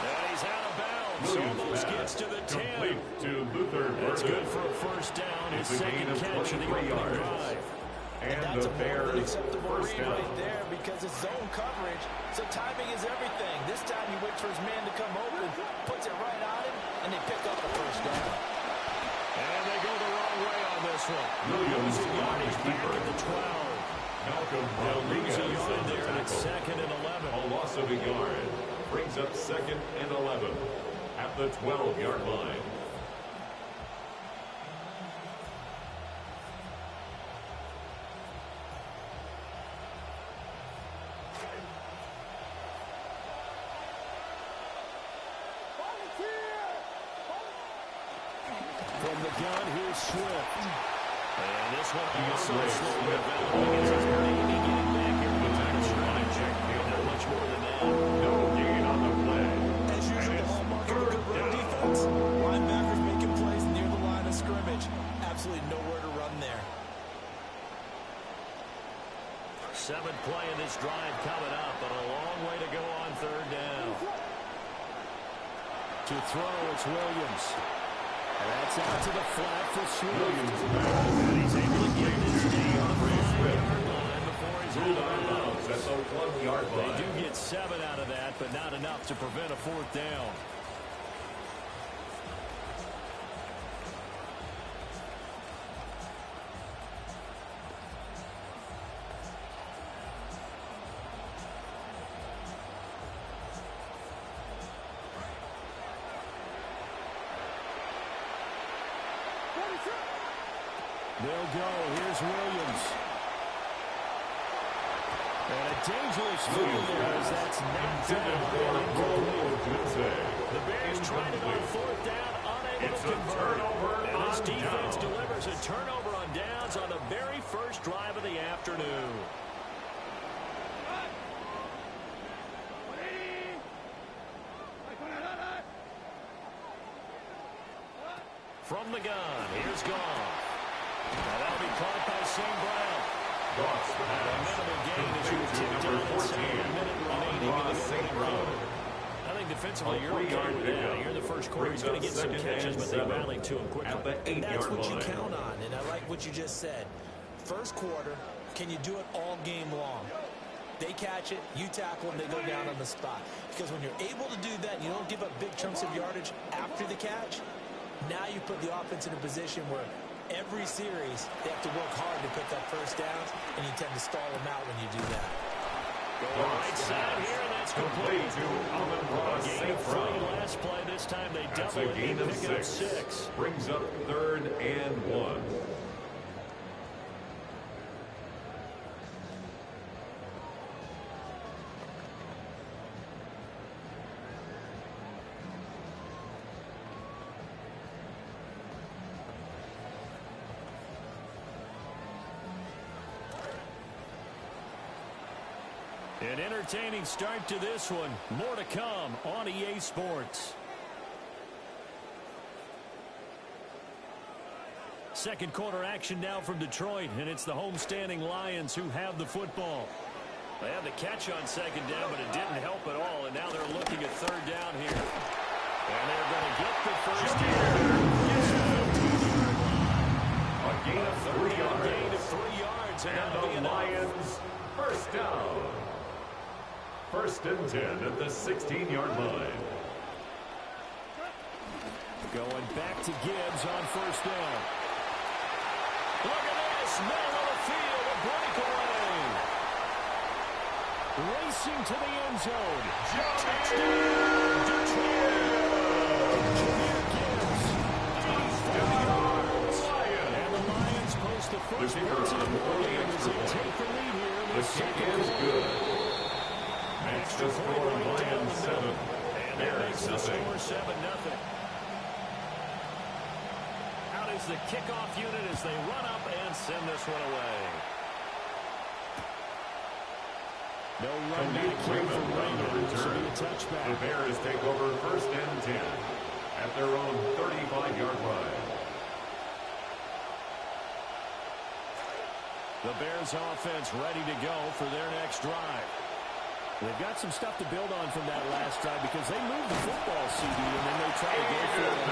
And he's out of bounds. Almost gets to the 10. Complete to Luther Burden. That's good for a first down. His second catch of the opening drive. And that's the a more Bears than acceptable first read down. right there because it's zone coverage, so timing is everything. This time he waits for his man to come open, puts it right on him, and they pick up the first down. And they go the wrong way on this one. Williams, Yardage back keeper. at the 12. Malcolm They'll lose a Rodriguez yard on the there, and it's tackle. 2nd and 11. A loss of a yard brings up 2nd and 11 at the 12-yard line. From the gun, here's Swift. And this one also slowly developing as he's maybe getting back here to the line. Not much more than that. No gain on the play. As usual, the hallmark of a good run defense, linebackers making plays near the line of scrimmage. Absolutely nowhere to run there. 7th play in this drive coming up, but a long way to go on 3rd down. To throw, it's Williams. And that's out to the flat for Swift. And he's able to get this day on the 5-yard line before he's Ruled out out of of bounds. bounds at the 1-yard They line. do get 7 out of that, but not enough to prevent a 4th down. They'll go. Here's Williams. And a dangerous throw there as that's knocked down. The Bears tried it on 4th down, unable It's to a convert. turnover And this on defense downs. delivers a turnover on downs on the very first drive of the afternoon. From the gun, here's Goff. And that'll be caught by St. Brown. Goff's A pass. minimal gain as you Complete to tipped number down 14. inside a minute remaining in the St. opening Brown. quarter. I think defensively, A you're okay 3-yard with that. pickup. Here in the first quarter, he's going to get some Brings up catches, 2nd but they and 7 rallied to him quickly. at the And that's 8-yard what you line. count on, and I like what you just said. First quarter, can you do it all game long? They catch it, you tackle them, they go down on the spot. Because when you're able to do that, you don't give up big chunks of yardage after the catch, now you put the offense in a position where every series they have to work hard to put that first down, and you tend to stall them out when you do that. Go right side here, and that's complete. To Amon-Ra Gain St. of 3 Brown. last play. This time they That's double a it gain and of pick up 6. 6. Brings up 3rd and 1. An entertaining start to this one. More to come on EA Sports. Second quarter action now from Detroit, and it's the homestanding Lions who have the football. They had the catch on second down, but it didn't help at all, and now they're looking at third down here. And they're going to get the first down. A gain of 3 yards. Gain of 3 yards, And the Lions first down. First and 10 at the 16-yard line. Going back to Gibbs on first down. Look at this, middle of the field, a breakaway. Racing to the end zone. Touchdown, Detroit. Gibbs, 5 yards. And the Lions post the first points in the game as they take the lead here in the second quarter. Makes the score Lions 7. And that makes the score 7-0. Out is the kickoff unit as they run up and send this one away. No run back here for Raymond. This will be a touchback. The Bears take over first and 10 at their own 35-yard line. The Bears offense ready to go for their next drive. They've got some stuff to build on from that last drive because they moved the football, CD, and then they try to go for it.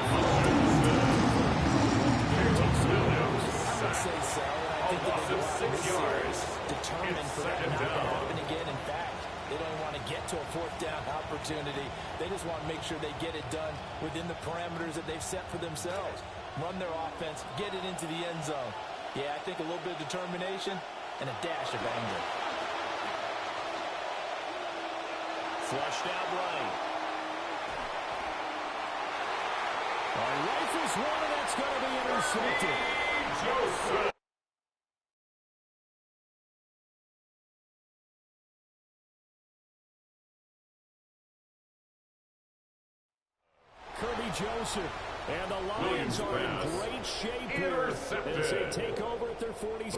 I would say so. I think they're 6 yards. Determined for that not to happen again. In fact, they don't want to get to a fourth down opportunity. They just want to make sure they get it done within the parameters that they've set for themselves. Run their offense, get it into the end zone. Yeah, I think a little bit of determination and a dash of anger. Flushed out right. Rifles one, and that's going to be intercepted. Joseph. Kirby Joseph. And the Lions are in great shape here as they take over at their 40s.